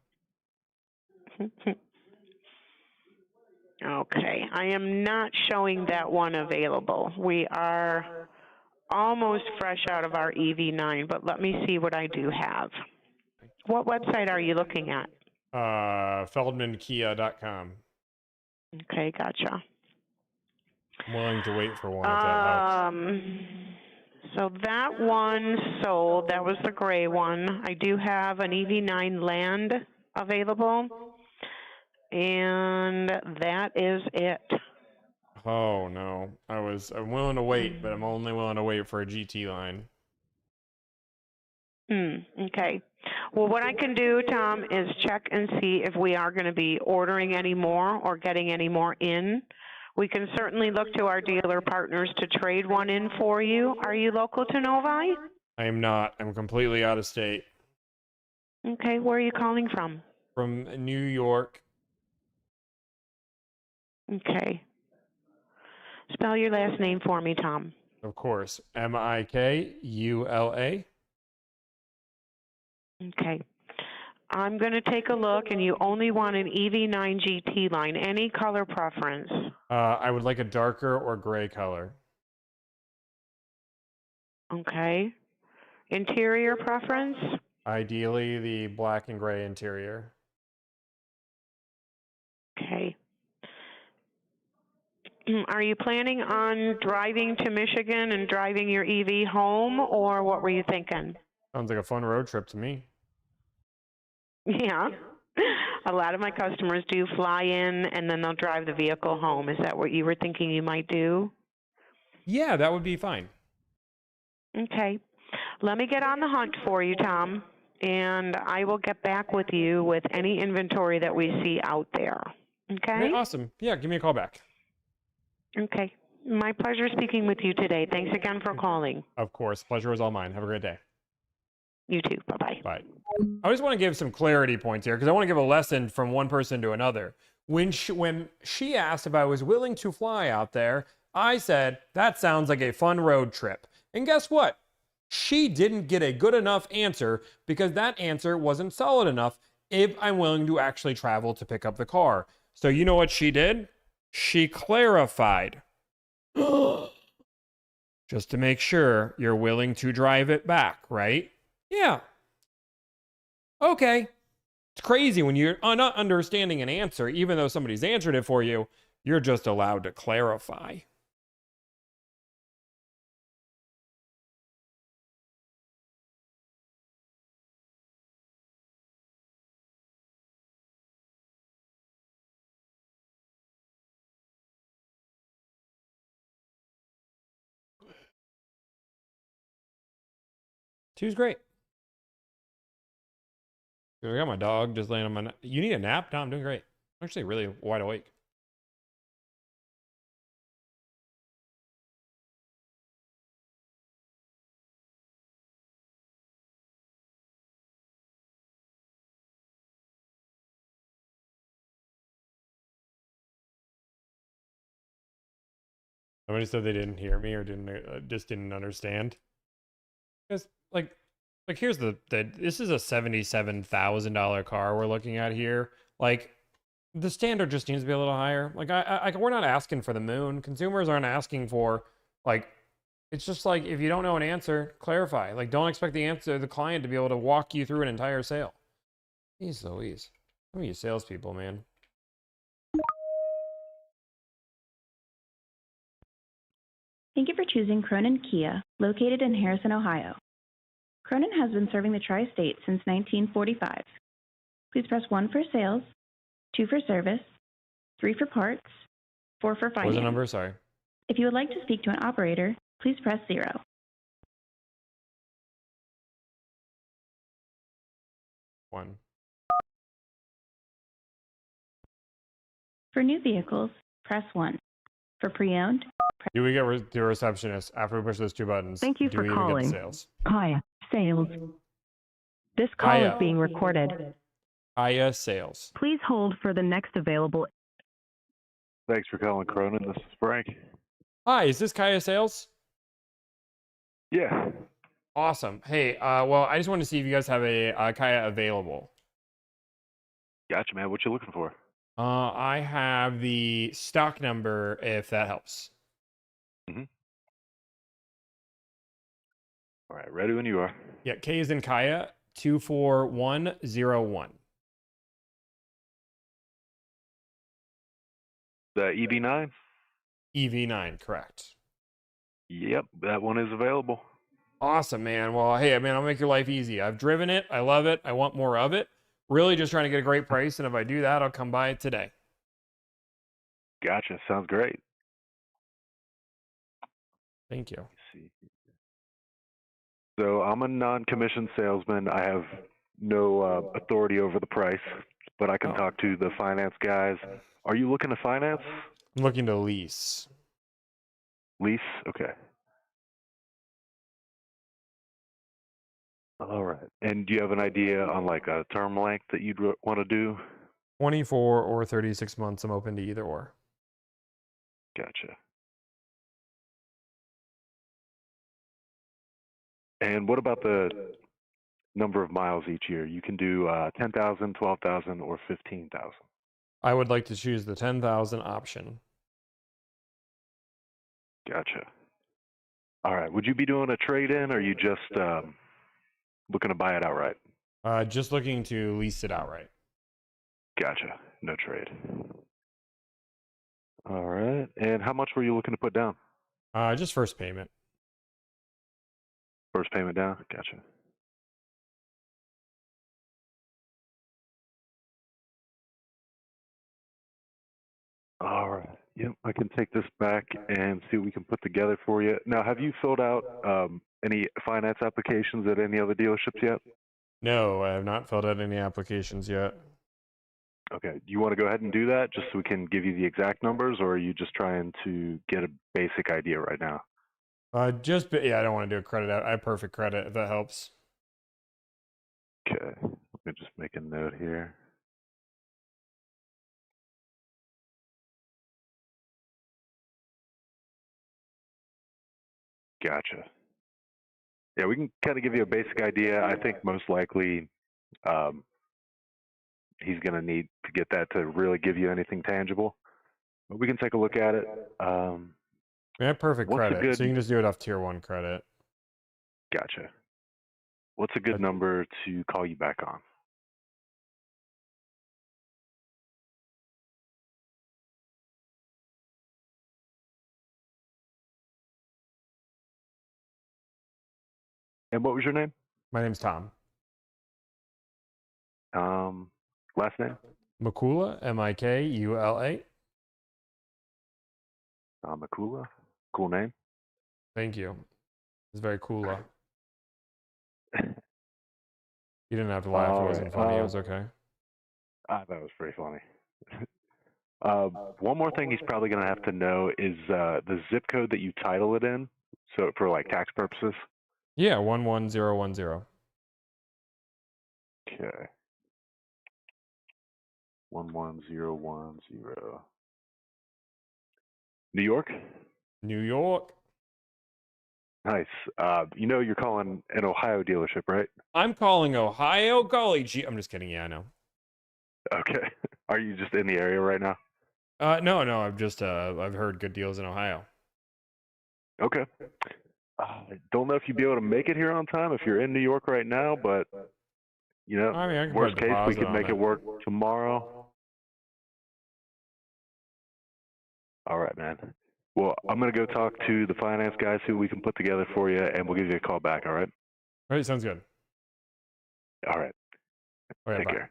Okay. I am not showing that one available. We are almost fresh out of our EV9, but let me see what I do have. What website are you looking at? FeldmanKia.com. Okay, gotcha. I'm willing to wait for one if that helps. So that one sold. That was the gray one. I do have an EV9 Land available, and that is it. Oh no. I'm willing to wait, but I'm only willing to wait for a GT line. Okay. Well, what I can do, Tom, is check and see if we are going to be ordering any more or getting any more in. We can certainly look to our dealer partners to trade one in for you. Are you local to Novi? I am not. I'm completely out of state. Okay. Where are you calling from? From New York. Okay. Spell your last name for me, Tom. Of course. Mikula. Okay. I'm going to take a look, and you only want an EV9 GT line. Any color preference? I would like a darker or gray color. Okay. Interior preference? Ideally, the black and gray interior. Okay. Are you planning on driving to Michigan and driving your EV home, or what were you thinking? Sounds like a fun road trip to me. Yeah. A lot of my customers do fly in and then they'll drive the vehicle home. Is that what you were thinking you might do? Yeah, that would be fine. Okay. Let me get on the hunt for you, Tom, and I will get back with you with any inventory that we see out there. Okay? Awesome. Yeah, give me a call back. Okay. My pleasure speaking with you today. Thanks again for calling. Of course. Pleasure was all mine. Have a great day. You too. Bye-bye. Bye. I just want to give some clarity points here because I want to give a lesson from one person to another. When she asked if I was willing to fly out there, I said, that sounds like a fun road trip. And guess what? She didn't get a good enough answer because that answer wasn't solid enough if I'm willing to actually travel to pick up the car. So you know what she did? She clarified. Just to make sure you're willing to drive it back, right? Yeah. Okay. It's crazy when you're not understanding an answer, even though somebody's answered it for you, you're just allowed to clarify. Two's great. I got my dog just laying on my... You need a nap? No, I'm doing great. I'm actually really wide awake. Somebody said they didn't hear me or just didn't understand. Because like here's the this is a $77,000 car we're looking at here. Like the standard just needs to be a little higher. Like we're not asking for the moon. Consumers aren't asking for like. It's just like if you don't know an answer, clarify. Like don't expect the client to be able to walk you through an entire sale. Jeez Louise, some of you salespeople, man. Thank you for choosing Cronin Kia, located in Harrison, Ohio. Cronin has been serving the tri-state since 1945. Please press 1 for sales, 2 for service, 3 for parts, 4 for finance. What was the number? Sorry. If you would like to speak to an operator, please press 0. One. For new vehicles, press 1. For pre-owned, Do we get the receptionist after we push those two buttons? Thank you do for we even get the calling. sales? Kaya Sales. This call Kaya. is being recorded. Kaya Sales. Please hold for the next available. Thanks for calling Cronin. This is Frank. Hi, is this Kaya Sales? Yeah. Awesome. Hey, well, I just wanted to see if you guys have a Kaya available. Gotcha, man. What you looking for? I have the stock number, if that helps. All right, ready when you are. Yeah, K is in Kaya, 24101. The EV9? EV9, correct. Yep, that one is available. Awesome, man. Well, hey, man, I'll make your life easy. I've driven it. I love it. I want more of it. Really just trying to get a great price, and if I do that, I'll come by it today. Gotcha. Sounds great. Thank you. Let's see. So I'm a non-commissioned salesman. I have no authority over the price, but I can talk to the finance guys. Are you looking to finance? I'm looking to lease. Lease? Okay. All right. And do you have an idea on like a term length that you'd want to do? 24 or 36 months. I'm open to either or. Gotcha. And what about the number of miles each year? You can do 10,000, 12,000, or 15,000. I would like to choose the 10,000 option. Gotcha. All right. Would you be doing a trade-in, or are you just looking to buy it outright? Just looking to lease it outright. Gotcha. No trade. All right. And how much were you looking to put down? Just first payment. First payment down? Gotcha. All right. Yep, I can take this back and see what we can put together for you. Now, have you filled out any finance applications at any other dealerships yet? No, I have not filled out any applications yet. Okay. Do you want to go ahead and do that just so we can give you the exact numbers, or are you just trying to get a basic idea right now? Yeah, I don't want to do a credit out. I have perfect credit, if that helps. Okay. Let me just make a note here. Gotcha. Yeah, we can kind of give you a basic idea. I think most likely he's going to need to get that to really give you anything tangible. But we can take a look at it. I have perfect credit, so you can just do it off tier 1 credit. Gotcha. What's a good number to call you back on? And what was your name? My name's Tom. Last name? Mikula, Mikula. Mikula. Cool name. Thank you. It's very cool. You didn't have to laugh. It wasn't funny. It was okay. I thought it was pretty funny. One more thing he's probably going to have to know is the zip code that you title it in, so for like tax purposes. Yeah, 11010. Okay. 11010. New York? New York. Nice. You know you're calling an Ohio dealership, right? I'm calling Ohio College. I'm just kidding. Yeah, I know. Okay. Are you just in the area right now? No. I've just I've heard good deals in Ohio. Okay. I don't know if you'd be able to make it here on time if you're in New York right now, but you know, I mean, I can worst put a case, we deposit could on make it. it work tomorrow. All right, man. Well, I'm going to go talk to the finance guys, see what we can put together for you, and we'll give you a call back, all right? All right, sounds good. All right. All right, Take bye. care.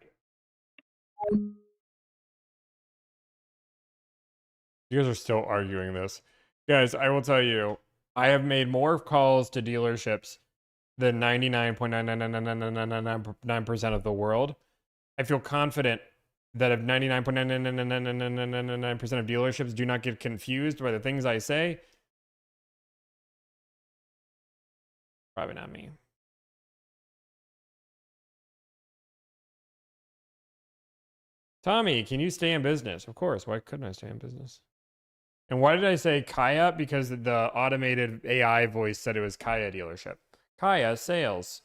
You guys are still arguing this. Guys, I will tell you, I have made more calls to dealerships than 99.9999999% of the world. I feel confident that if 99.9999999% of dealerships do not get confused by the things I say, probably not me. Tommy, can you stay in business? Of course. Why couldn't I stay in business? And why did I say Kaya? Because the automated AI voice said it was Kaya dealership. Kaya sales.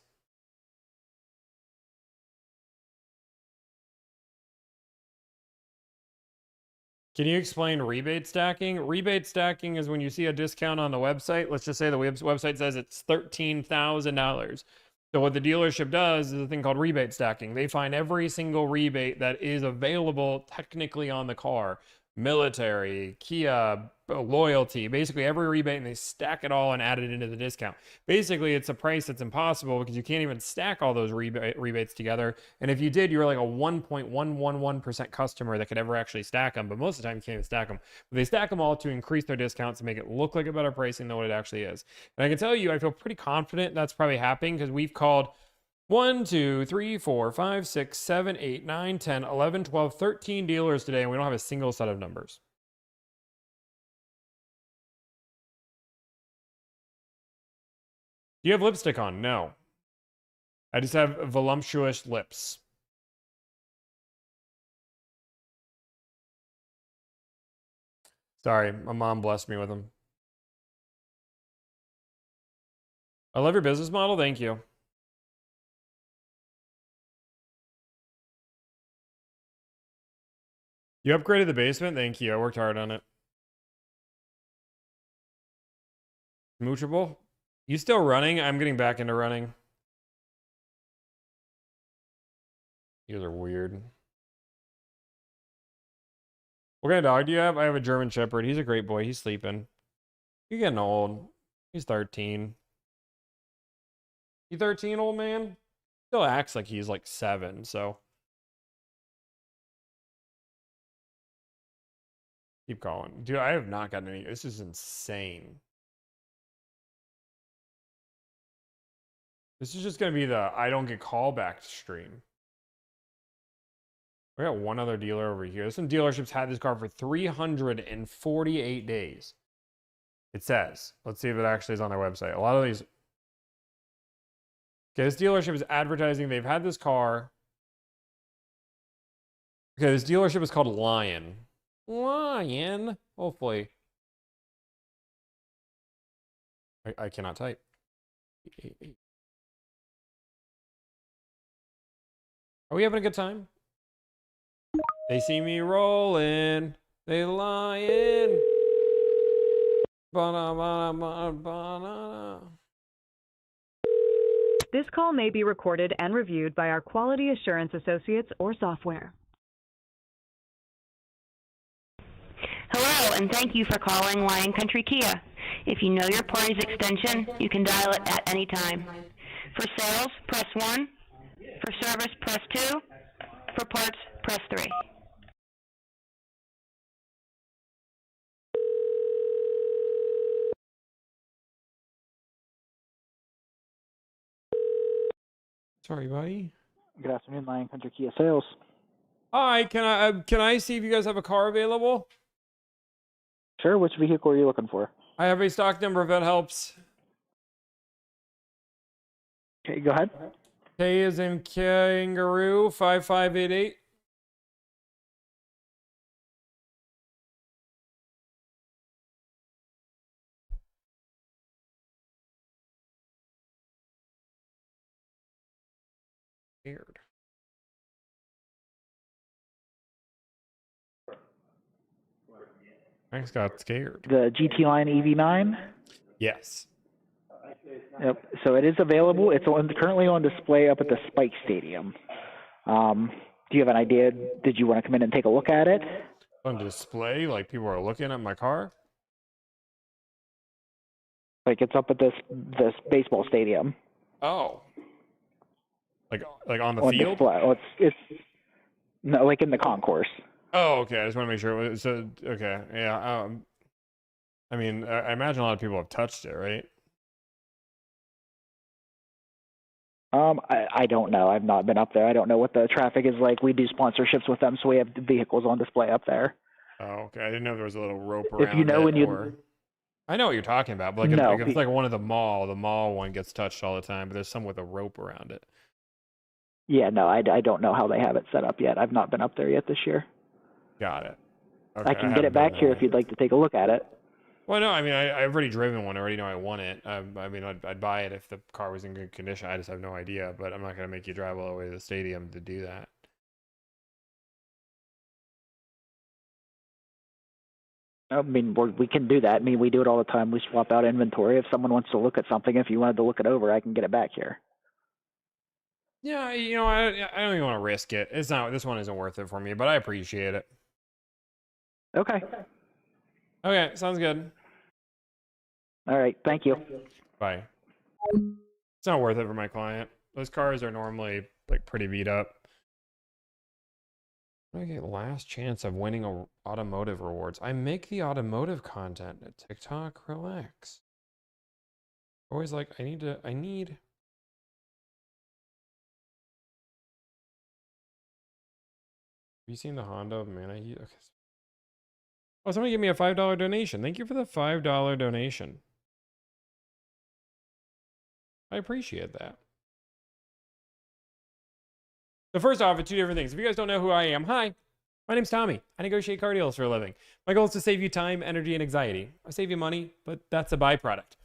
Can you explain rebate stacking? Rebate stacking is when you see a discount on the website. Let's just say the website says it's $13,000. So what the dealership does is a thing called rebate stacking. They find every single rebate that is available technically on the car. Military, Kia, loyalty, basically every rebate, and they stack it all and add it into the discount. Basically, it's a price that's impossible because you can't even stack all those rebates together. And if you did, you were like a 1.111% customer that could ever actually stack them. But most of the time, you can't even stack them. But they stack them all to increase their discounts to make it look like a better pricing than what it actually is. And I can tell you, I feel pretty confident that's probably happening because we've called 1, 2, 3, 4, 5, 6, 7, 8, 9, 10, 11, 12, 13 dealers today, and we don't have a single set of numbers. Do you have lipstick on? No. I just have voluptuous lips. Sorry, my mom blessed me with them. I love your business model. Thank you. You upgraded the basement? Thank you. I worked hard on it. Moochable? You still running? I'm getting back into running. You guys are weird. What kind of dog do you have? I have a German Shepherd. He's a great boy. He's sleeping. You're getting old. He's 13. You 13, old man? Still acts like he's like 7, so. Keep calling. Dude, I have not gotten any. This is insane. This is just going to be the I don't get callback stream. We got one other dealer over here. Some dealerships had this car for 348 days. It says. Let's see if it actually is on their website. A lot of these. Okay, this dealership is advertising they've had this car. Okay, this dealership is called Lion. Lion. Hopefully. I cannot type. Are we having a good time? They see me rolling. They lying. Ba-da-ba-da-ba-da-ba-da. This call may be recorded and reviewed by our quality assurance associates or software. Hello, and thank you for calling Lion Country Kia. If you know your party's extension, you can dial it at any time. For sales, press 1. For service, press 2. For parts, press 3. Sorry, buddy. Good afternoon, Lion Country Kia Sales. Hi, can I see if you guys have a car available? Sure. Which vehicle are you looking for? I have a stock number if that helps. Okay, go ahead. K is in kangaroo 5588. Weird. I just got scared. The GT Line EV9? Yes. Yep. So it is available. It's currently on display up at the Spike Stadium. Do you have an idea? Did you want to come in and take a look at it? On display? Like people are looking at my car? Like it's up at this baseball stadium. Oh. Like on the on field? Display. Oh, it's no, like in the concourse. Oh, okay. I just want to make sure. So, okay, yeah. I mean, I imagine a lot of people have touched it, right? I don't know. I've not been up there. I don't know what the traffic is like. We do sponsorships with them, so we have the vehicles on display up there. Oh, okay. I didn't know there was a little rope around If you know it, when you. or... I know what you're talking about, but like, No, if it's like one of the mall one gets touched all the time, but there's some with a rope around it. Yeah, no, I don't know how they have it set up yet. I've not been up there yet this year. Got it. I can get it back here if you'd like to take a look at it. Well, no, I mean, I've already driven one. I already know I want it. I mean, I'd buy it if the car was in good condition. I just have no idea, but I'm not going to make you drive all the way to the stadium to do that. I mean, we can do that. I mean, we do it all the time. We swap out inventory. If someone wants to look at something, if you wanted to look it over, I can get it back here. Yeah, I don't even want to risk it. This one isn't worth it for me, but I appreciate it. Okay. Okay, sounds good. All right, thank you. Bye. It's not worth it for my client. Those cars are normally like pretty beat up. I get last chance of winning automotive rewards. I make the automotive content at TikTok. Relax. Always like I need. Have you seen the Honda Mana? Okay. Oh, somebody gave me a $5 donation. Thank you for the $5 donation. I appreciate that. So first off, it's two different things. If you guys don't know who I am, hi. My name's Tommy. I negotiate car deals for a living. My goal is to save you time, energy, and anxiety. I save you money, but that's a byproduct.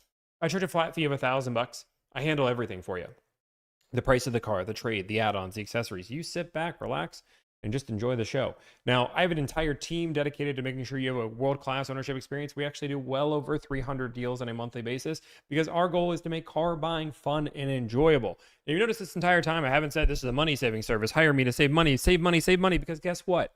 I charge a flat fee of $1,000. I handle everything for you. The price of the car, the trade, the add-ons, the accessories. You sit back, relax, and just enjoy the show. Now, I have an entire team dedicated to making sure you have a world-class ownership experience. We actually do well over 300 deals on a monthly basis because our goal is to make car buying fun and enjoyable. Now, you notice this entire time I haven't said this is a money-saving service. Hire me to save money, because guess what?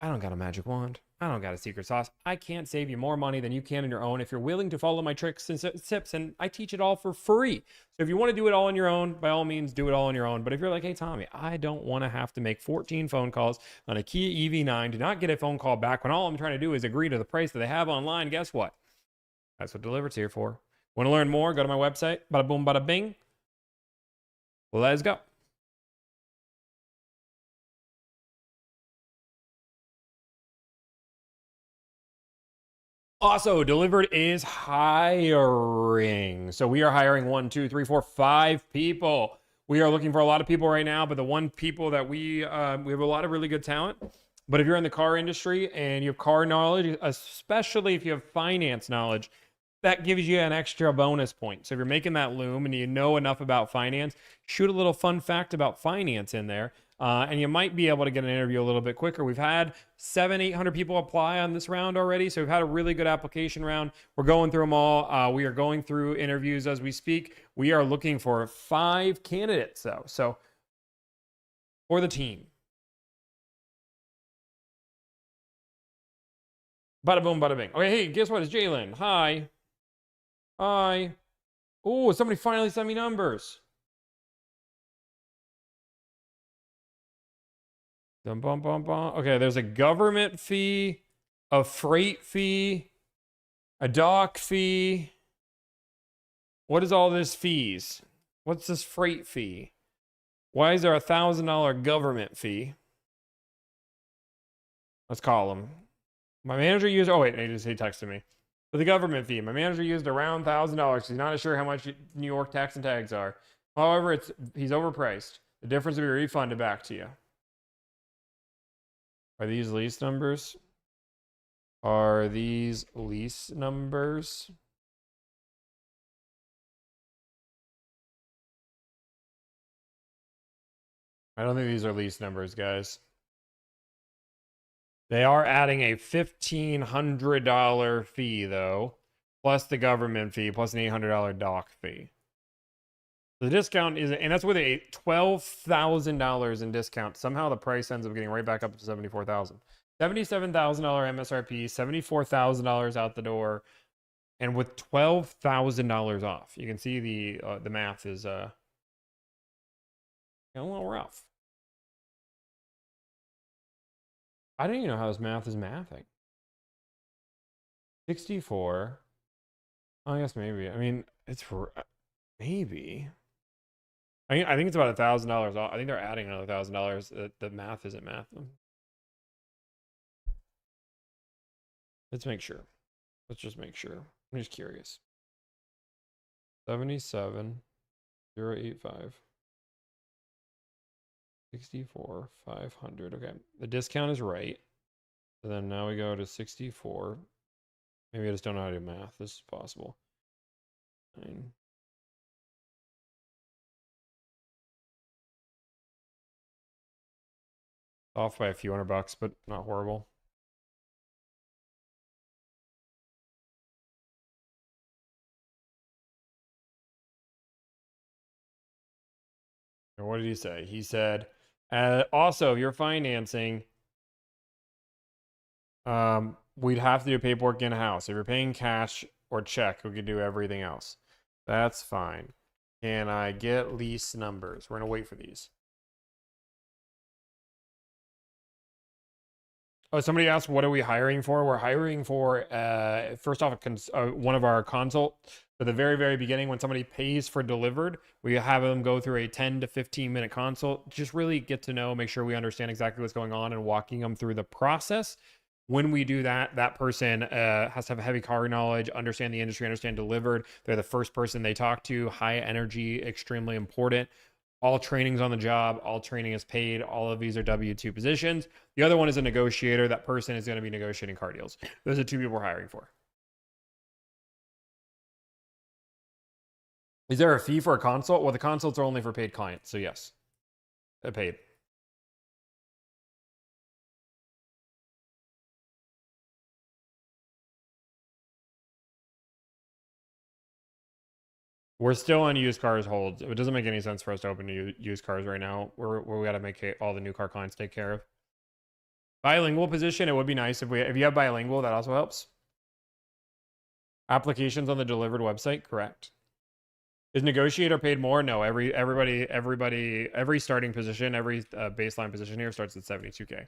I don't got a magic wand. I don't got a secret sauce. I can't save you more money than you can on your own if you're willing to follow my tricks and tips, and I teach it all for free. So if you want to do it all on your own, by all means, do it all on your own. But if you're like, hey, Tommy, I don't want to have to make 14 phone calls on a Kia EV9 to not get a phone call back when all I'm trying to do is agree to the price that they have online, guess what? That's what Delivered's here for. Want to learn more? Go to my website. Bada boom, bada bing. Let's go. Also, Delivered is hiring. So we are hiring 1, 2, 3, 4, 5 people. We are looking for a lot of people right now, but the one people that we have a lot of really good talent. But if you're in the car industry and you have car knowledge, especially if you have finance knowledge, that gives you an extra bonus point. So if you're making that loom and you know enough about finance, shoot a little fun fact about finance in there. And you might be able to get an interview a little bit quicker. We've had 700-800 people apply on this round already. So we've had a really good application round. We're going through them all. We are going through interviews as we speak. We are looking for 5 candidates though. So for the team. Bada boom, bada bing. Okay, hey, guess what? It's Jalen. Hi. Hi. Oh, somebody finally sent me numbers. Dum, bum, bum, bum. Okay, there's a government fee, a freight fee, a dock fee. What is all this fees? What's this freight fee? Why is there a $1,000 government fee? Let's call him. My manager used, oh wait, he texted me. For the government fee, my manager used around $1,000. He's not sure how much New York tax and tags are. However, he's overpriced. The difference will be refunded back to you. Are these lease numbers? Are these lease numbers? I don't think these are lease numbers, guys. They are adding a $1,500 fee, though, plus the government fee, plus an $800 dock fee. The discount is, and that's with a $12,000 in discount. Somehow the price ends up getting right back up to $74,000. $77,000 MSRP, $74,000 out the door, and with $12,000 off. You can see the math is a little rough. I don't even know how this math is mathing. 64. I guess maybe. I mean, it's maybe. I think it's about $1,000 off. I think they're adding another $1,000. The math isn't math. Let's make sure. Let's just make sure. I'm just curious. 77,085. 64,500. Okay, the discount is right. So then now we go to 64. Maybe I just don't know how to do math. This is possible. 9. Off by a few $100, but not horrible. And what did he say? He said, also, if you're financing, we'd have to do paperwork in-house. If you're paying cash or check, we could do everything else. That's fine. Can I get lease numbers? We're going to wait for these. Oh, somebody asked, what are we hiring for? We're hiring for, first off, one of our consult. At the very, very beginning, when somebody pays for Delivered, we have them go through a 10 to 15 minute consult. Just really get to know, make sure we understand exactly what's going on and walking them through the process. When we do that, that person has to have heavy car knowledge, understand the industry, understand Delivered. They're the first person they talk to. High energy, extremely important. All training's on the job. All training is paid. All of these are W-2 positions. The other one is a negotiator. That person is going to be negotiating car deals. Those are 2 people we're hiring for. Is there a fee for a consult? Well, the consults are only for paid clients. So yes, paid. We're still on used cars hold. It doesn't make any sense for us to open used cars right now. We got to make all the new car clients take care of. Bilingual position, it would be nice if you have bilingual, that also helps. Applications on the delivered website, correct. Is negotiator paid more? No, every starting position, every baseline position here starts at 72K.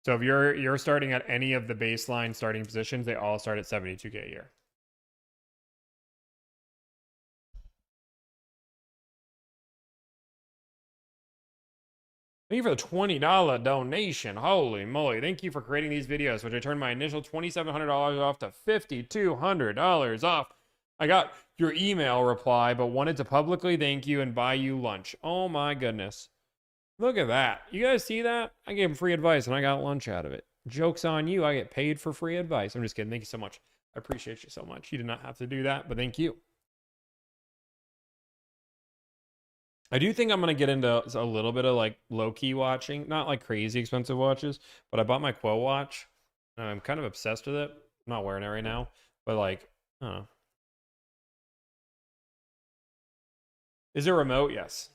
So if you're starting at any of the baseline starting positions, they all start at 72K a year. Thank you for the $20 donation. Holy moly. Thank you for creating these videos, which I turned my initial $2,700 off to $5,200 off. I got your email reply, but wanted to publicly thank you and buy you lunch. Oh my goodness. Look at that. You guys see that? I gave him free advice and I got lunch out of it. Joke's on you. I get paid for free advice. I'm just kidding. Thank you so much. I appreciate you so much. You did not have to do that, but thank you. I do think I'm going to get into a little bit of like low-key watching. Not like crazy expensive watches, but I bought my Quo watch. I'm kind of obsessed with it. I'm not wearing it right now, but like, I don't know. Is it remote? Yes.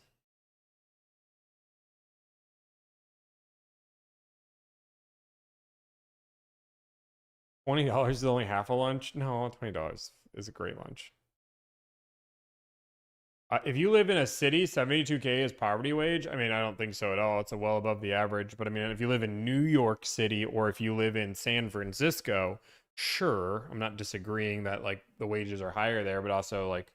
$20 is only half a lunch? No, $20 is a great lunch. If you live in a city, 72K is poverty wage. I mean, I don't think so at all. It's well above the average. But I mean, if you live in New York City or if you live in San Francisco, sure, I'm not disagreeing that like the wages are higher there, but also like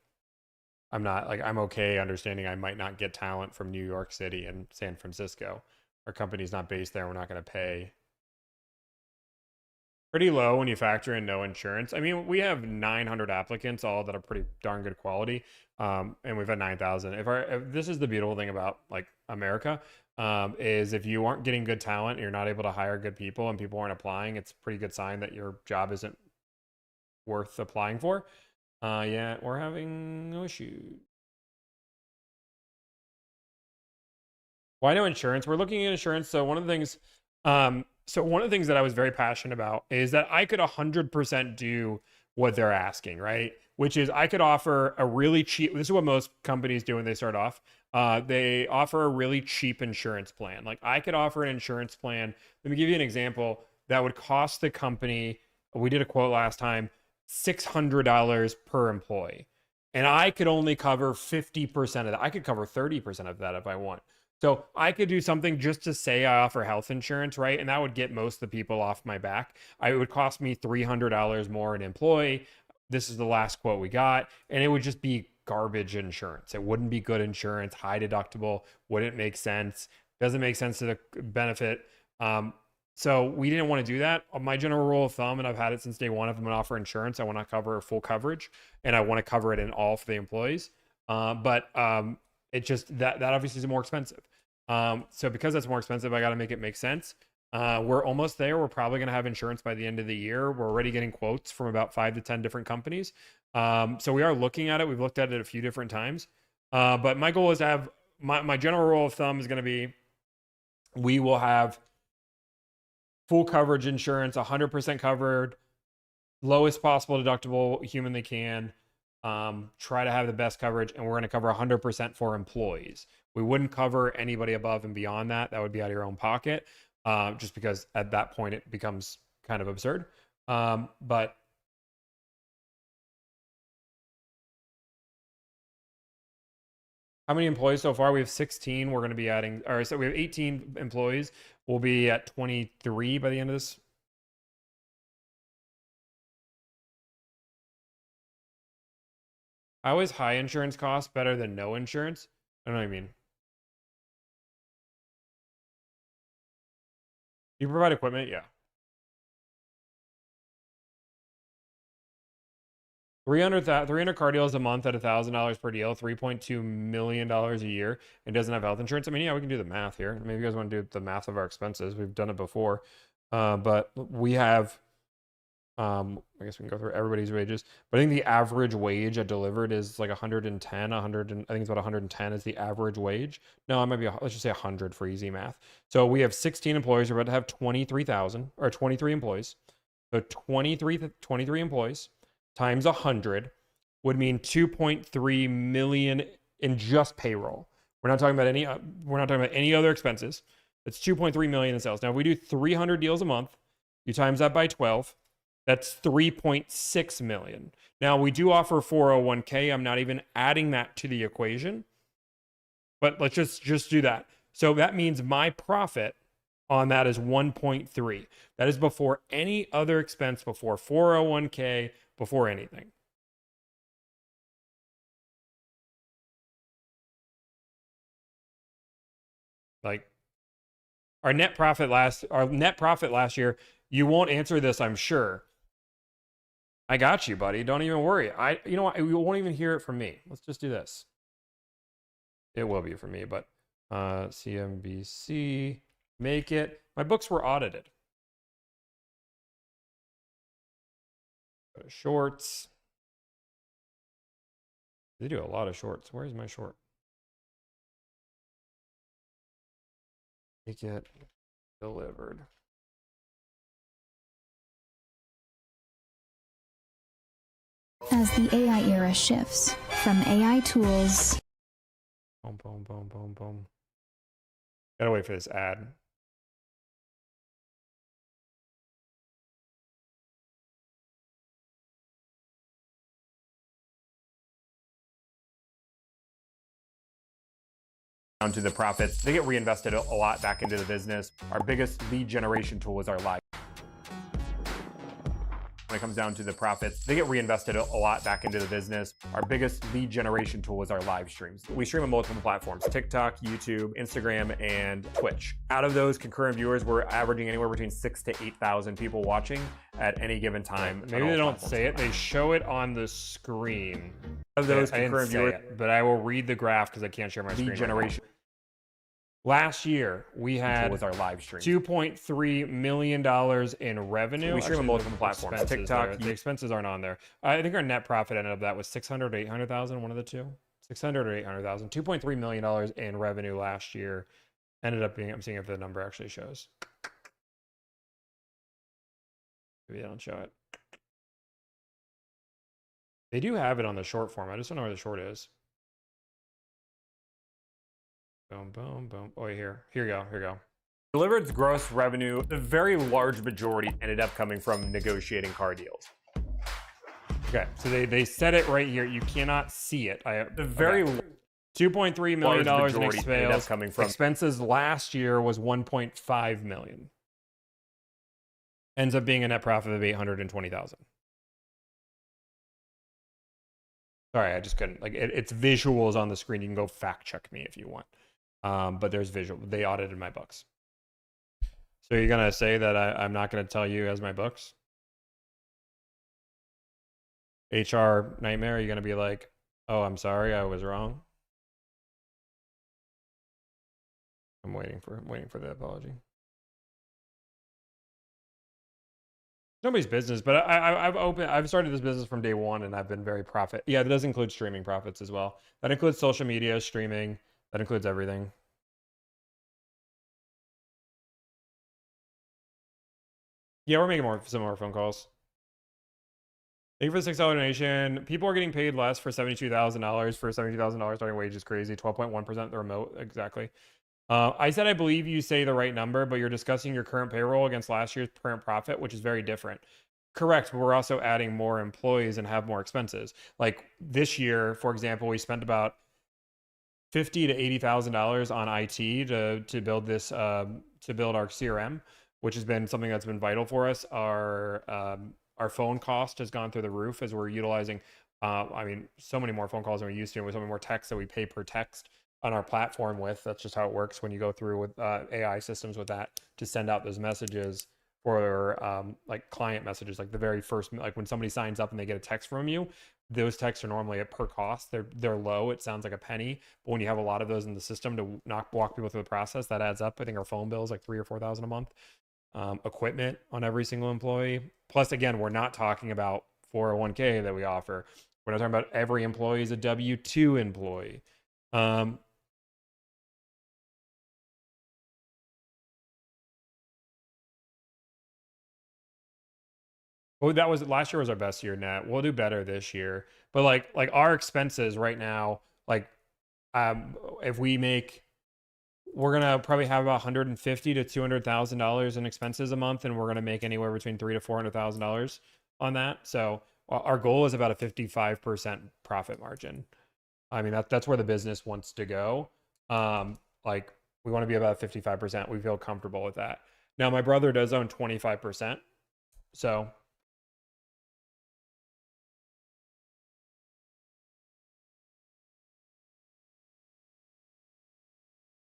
I'm okay understanding I might not get talent from New York City and San Francisco. Our company's not based there. We're not going to pay. Pretty low when you factor in no insurance. I mean, we have 900 applicants, all that are pretty darn good quality, and we've had 9,000. If this is the beautiful thing about like America, is if you aren't getting good talent, you're not able to hire good people, and people aren't applying. It's a pretty good sign that your job isn't worth applying for. Yeah, we're having no issues. Why no insurance? We're looking at insurance. So one of the things. So one of the things that I was very passionate about is that I could 100% do what they're asking, right? Which is I could offer a really cheap, this is what most companies do when they start off. They offer a really cheap insurance plan. Like I could offer an insurance plan. Let me give you an example that would cost the company, we did a quote last time, $600 per employee. And I could only cover 50% of that. I could cover 30% of that if I want. So I could do something just to say I offer health insurance, right? And that would get most of the people off my back. It would cost me $300 more an employee. This is the last quote we got. And it would just be garbage insurance. It wouldn't be good insurance, high deductible, wouldn't make sense. Doesn't make sense to the benefit. So we didn't want to do that. My general rule of thumb, and I've had it since day one, if I'm going to offer insurance, I want to cover full coverage and I want to cover it in all for the employees. It just that obviously is more expensive. So because that's more expensive, I got to make it make sense. We're almost there. We're probably going to have insurance by the end of the year. We're already getting quotes from about 5 to 10 different companies. So we are looking at it. We've looked at it a few different times. But my goal is to have my general rule of thumb is going to be we will have full coverage insurance, 100% covered, lowest possible deductible humanly can. Try to have the best coverage, and we're going to cover 100% for employees. We wouldn't cover anybody above and beyond that. That would be out of your own pocket, just because at that point it becomes kind of absurd. But how many employees so far? We have 16. We're going to be adding, or so we have 18 employees. We'll be at 23 by the end of this. How is high insurance cost better than no insurance? I don't know what you mean. Do you provide equipment? Yeah. 300 car deals a month at $1,000 per deal, $3.2 million a year, and doesn't have health insurance. I mean, yeah, we can do the math here. Maybe you guys want to do the math of our expenses. We've done it before. But we have, I guess we can go through everybody's wages. But I think the average wage at Delivered is like 110, I think it's about 110 is the average wage. No, it might be, let's just say 100 for easy math. So we have 16 employees. We're about to have 23,000 or 23 employees. So 23 employees times 100 would mean 2.3 million in just payroll. We're not talking about any other expenses. That's 2.3 million in sales. Now, if we do 300 deals a month, you times that by 12, that's 3.6 million. Now, we do offer 401k. I'm not even adding that to the equation, but let's just do that. So that means my profit on that is 1.3. That is before any other expense, before 401k, before anything. Like our net profit last year, you won't answer this, I'm sure. I got you, buddy. Don't even worry. You know what? You won't even hear it from me. Let's just do this. It will be for me, but CNBC, make it. My books were audited. Go to shorts. They do a lot of shorts. Where's my short? Make it delivered. As the AI era shifts from AI tools. Boom, boom, boom, boom, boom. Gotta wait for this ad. Down to the profits, they get reinvested a lot back into the business. Our biggest lead generation tool is our live. When it comes down to the profits, they get reinvested a lot back into the business. Our biggest lead generation tool is our live streams. We stream on multiple platforms: TikTok, YouTube, Instagram, and Twitch. Out of those concurrent viewers, we're averaging anywhere between 6,000 to 8,000 people watching at any given time. Maybe they don't say it, they show it on the screen. Out of those concurrent viewers, but I will read the graph because I can't share my screen. Lead generation. Last year, we had our live stream. $2.3 million in revenue. We stream on multiple platforms. TikTok, the expenses aren't on there. I think our net profit ended up that was 600 or 800,000, one of the two. 600 or 800,000. $2.3 million in revenue last year. Ended up being, I'm seeing if the number actually shows. Maybe they don't show it. They do have it on the short form. I just don't know where the short is. Boom, boom, boom. Oh, here you go. Delivered's gross revenue, the very large majority ended up coming from negotiating car deals. Okay, so they said it right here. You cannot see it. The very $2.3 million in expenses coming from expenses last year was $1.5 million. Ends up being a net profit of $820,000. Sorry, I just couldn't. Like it's visuals on the screen. You can go fact check me if you want. But there's visual. They audited my books. So you're gonna say that I'm not gonna tell you as my books? HR nightmare. You're gonna be like, oh, I'm sorry, I was wrong. I'm waiting for the apology. Nobody's business, but I've started this business from day one, and I've been very profit. Yeah, that does include streaming profits as well. That includes social media, streaming. That includes everything. Yeah, we're making some more phone calls. Thank you for the $6 donation. People are getting paid less for $72,000 for $72,000 starting wage is crazy. 12.1% the remote, exactly. I said I believe you say the right number, but you're discussing your current payroll against last year's current profit, which is very different. Correct, but we're also adding more employees and have more expenses. Like this year, for example, we spent about $50,000 to $80,000 on IT to build this to build our CRM, which has been something that's been vital for us. Our phone cost has gone through the roof as we're utilizing so many more phone calls than we used to, and with so many more texts that we pay per text on our platform with. That's just how it works when you go through with AI systems with that to send out those messages for like client messages, like the very first, like when somebody signs up and they get a text from you, those texts are normally at per cost. They're low. It sounds like a penny, but when you have a lot of those in the system to walk people through the process, that adds up. I think our phone bill is like $3,000 or $4,000 a month. Equipment on every single employee. Plus, again, we're not talking about 401k that we offer. We're not talking about every employee is a W-2 employee. Well, that was last year was our best year net. We'll do better this year. But like our expenses right now, like if we make we're gonna probably have about $150,000 to $200,000 in expenses a month, and we're gonna make anywhere between $300,000 to $400,000 on that. So our goal is about a 55% profit margin. I mean, that's where the business wants to go. Like we want to be about 55%. We feel comfortable with that. Now, my brother does own 25%, so.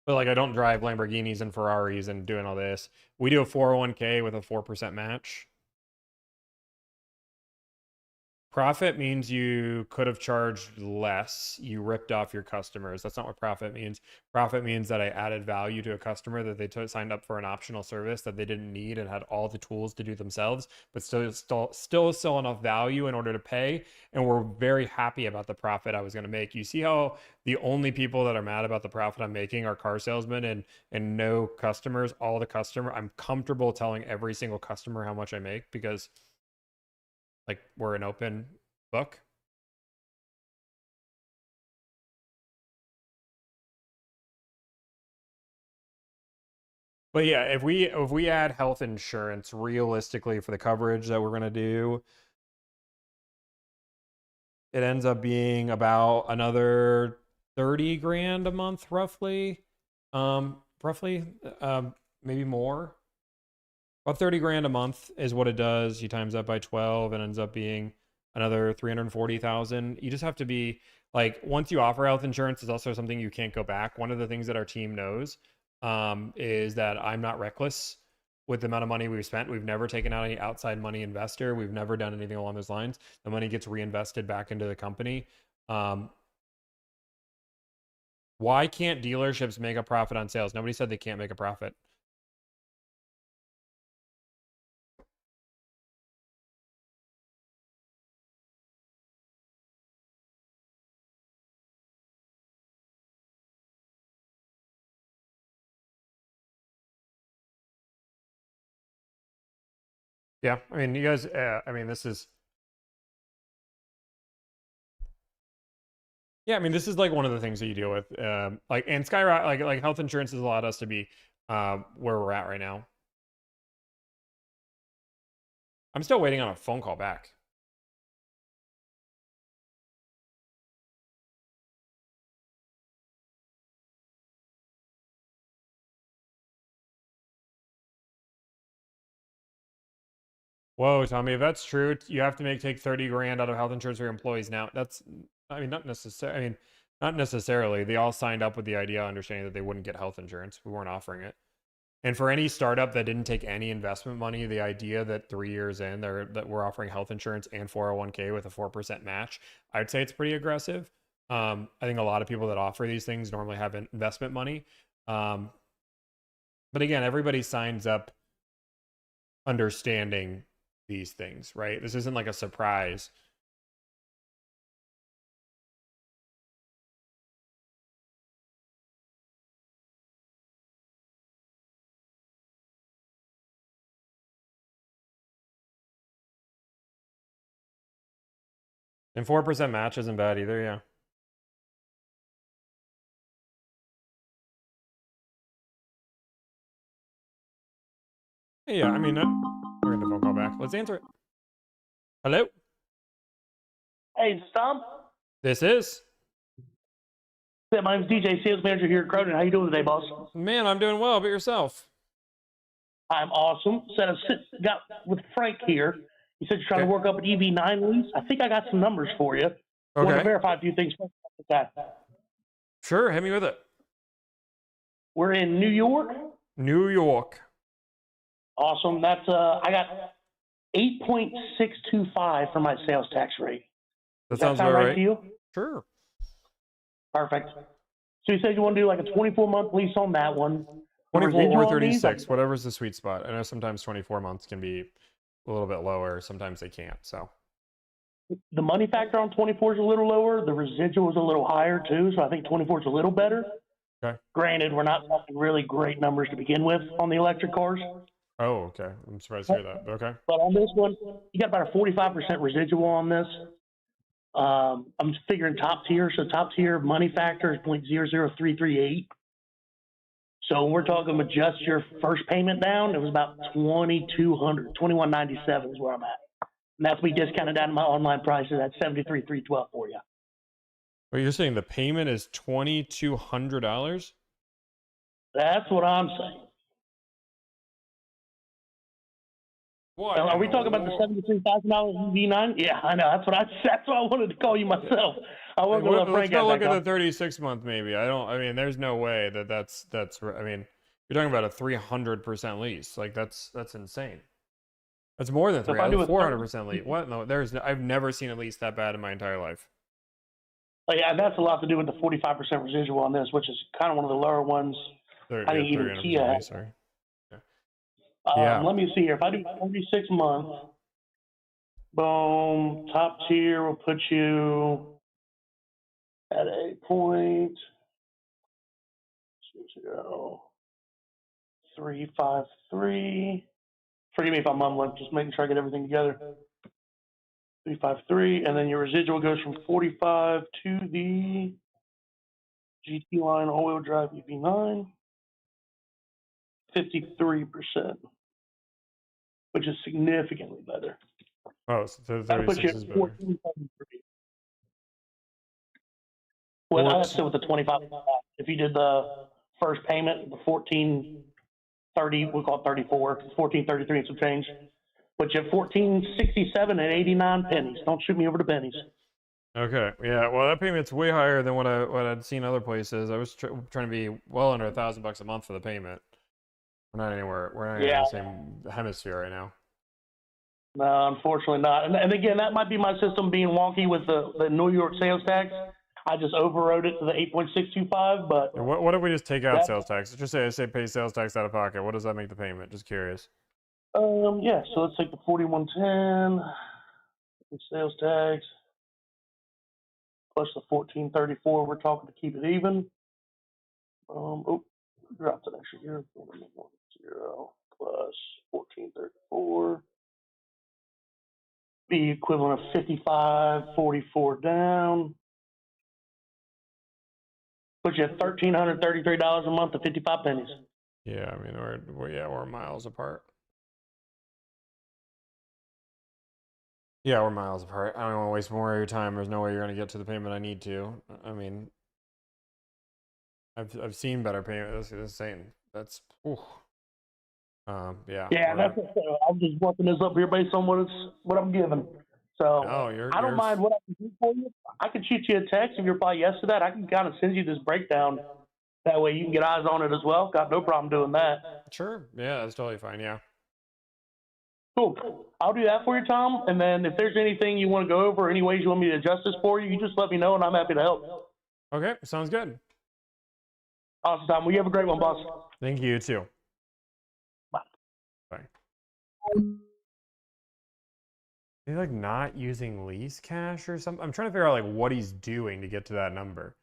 But like, I don't drive Lamborghinis and Ferraris and doing all this. We do a 401k with a 4% match. Profit means you could have charged less. You ripped off your customers. That's not what profit means. Profit means that I added value to a customer, that they signed up for an optional service that they didn't need and had all the tools to do themselves, but still enough value in order to pay. And we're very happy about the profit I was going to make. You see how the only people that are mad about the profit I'm making are car salesmen and no customers. All the customer, I'm comfortable telling every single customer how much I make because like we're an open book. But yeah, if we add health insurance realistically for the coverage that we're going to do, it ends up being about another 30 grand a month roughly. Maybe more. About 30 grand a month is what it does. You times that by 12 and ends up being another 340,000. You just have to be like, once you offer health insurance, it's also something you can't go back. One of the things that our team knows is that I'm not reckless with the amount of money we've spent. We've never taken out any outside money investor. We've never done anything along those lines. The money gets reinvested back into the company. Why can't dealerships make a profit on sales? Nobody said they can't make a profit. Yeah, I mean, you guys, I mean, this is, yeah, I mean, this is like one of the things that you deal with, like, and Skyrock, like health insurance has allowed us to be where we're at right now. I'm still waiting on a phone call back. Whoa, Tommy, if that's true, you have to take 30 grand out of health insurance for your employees now. That's, I mean, not necessarily. They all signed up with the idea, understanding that they wouldn't get health insurance. We weren't offering it. And for any startup that didn't take any investment money, the idea that 3 years in, that we're offering health insurance and 401k with a 4% match, I'd say it's pretty aggressive. I think a lot of people that offer these things normally have investment money. But again, everybody signs up understanding these things, right? This isn't like a surprise. And 4% match isn't bad either, yeah. Yeah, I mean, we're getting the phone call back. Let's answer it. Hello? Hey, is this Tom? This is. Yeah, my name's DJ, sales manager here at Cronin. How you doing today, boss? Man, I'm doing well. How about yourself? I'm awesome. Said I got with Frank here. He said you're trying to work up an EV9 lease. I think I got some numbers for you. I want to verify a few things with that. Sure, hit me with it. We're in New York. New York. Awesome. That's I got 8.625 for my sales tax rate. That Does sounds about right to you? Sure. Perfect. So you said you want to do like a 24-month lease on that one. 24 Residual or on these? 36, whatever's the sweet spot. I know sometimes 24 months can be a little bit lower. Sometimes they can't, so. The money factor on 24 is a little lower. The residual is a little higher too, so I think 24 is a little better. Okay. Granted, we're not talking really great numbers to begin with on the electric cars. Oh, okay. I'm surprised to hear that, but okay. But on this one, you got about a 45% residual on this. I'm figuring top tier, so top tier money factor is 0.00338. So when we're talking with just your first payment down, it was about 2,200, 2,197 is where I'm at. And that's me discounted down to my online prices at 73,312 for you. Well, you're saying the payment is $2,200? That's what I'm saying. What? Are we talking about the $73,000 V9? Yeah, I know. That's what I wanted to call you myself. I wasn't going to let Let's Frank go out look that at the 36-month maybe. I mean, there's no way that's I mean, you're talking about a 300% lease. Like that's insane. That's more than 400% lease. What? No, I've never seen a lease that bad in my entire life. Yeah, that's a lot to do with the 45% residual on this, which is kind of one of the lower ones. I think even Kia has. Yeah. Let me see here. If I do 46 months, boom, top tier will put you at a point 353. Forgive me if I'm mumbling, just making sure I get everything together. 353, and then your residual goes from 45 to the GT line all-wheel drive EV9, 53%, which is significantly better. Oh, so That puts you 36 is at better. 1473. Well, that's still with the 25. If you did the first payment, the 1430, we'll call it 34, 1433 and some change. But you have 1467 and 89 pennies. Don't shoot me over the pennies. Okay, yeah. Well, that payment's way higher than what I'd seen other places. I was trying to be well under $1,000 a month for the payment. We're not anywhere. We're not in the same hemisphere right now. No, unfortunately not. And again, that might be my system being wonky with the New York sales tax. I just overrode it to the 8.625. But What if we just take out sales tax? Just say pay sales tax out of pocket. What does that make the payment? Just curious. Yeah. So let's take the 4110 sales tax plus the 1434. We're talking to keep it even. Dropped an extra here. 0 plus 1434. Be equivalent of 5544 down. Put you at $1,333 a month to 55 pennies. Yeah, I mean we're miles apart. Yeah, we're miles apart. I don't want to waste more of your time. There's no way you're going to get to the payment I need to. I mean, I've seen better payment. This is insane. That's yeah. Yeah, that's I'm just working this up here based on what I'm given. So I don't mind what I can do for you. I can shoot you a text if you're probably yes to that. I can kind of send you this breakdown. That way you can get eyes on it as well. Got no problem doing that. Sure. Yeah, that's totally fine. Yeah. Cool. I'll do that for you, Tom. And then if there's anything you want to go over, any ways you want me to adjust this for you, you just let me know and I'm happy to help. Okay, sounds good. Awesome, Tom. Well, you have a great one, boss. Thank you, too. Bye. Bye. Are they like not using lease cash or something? I'm trying to figure out like what he's doing to get to that number.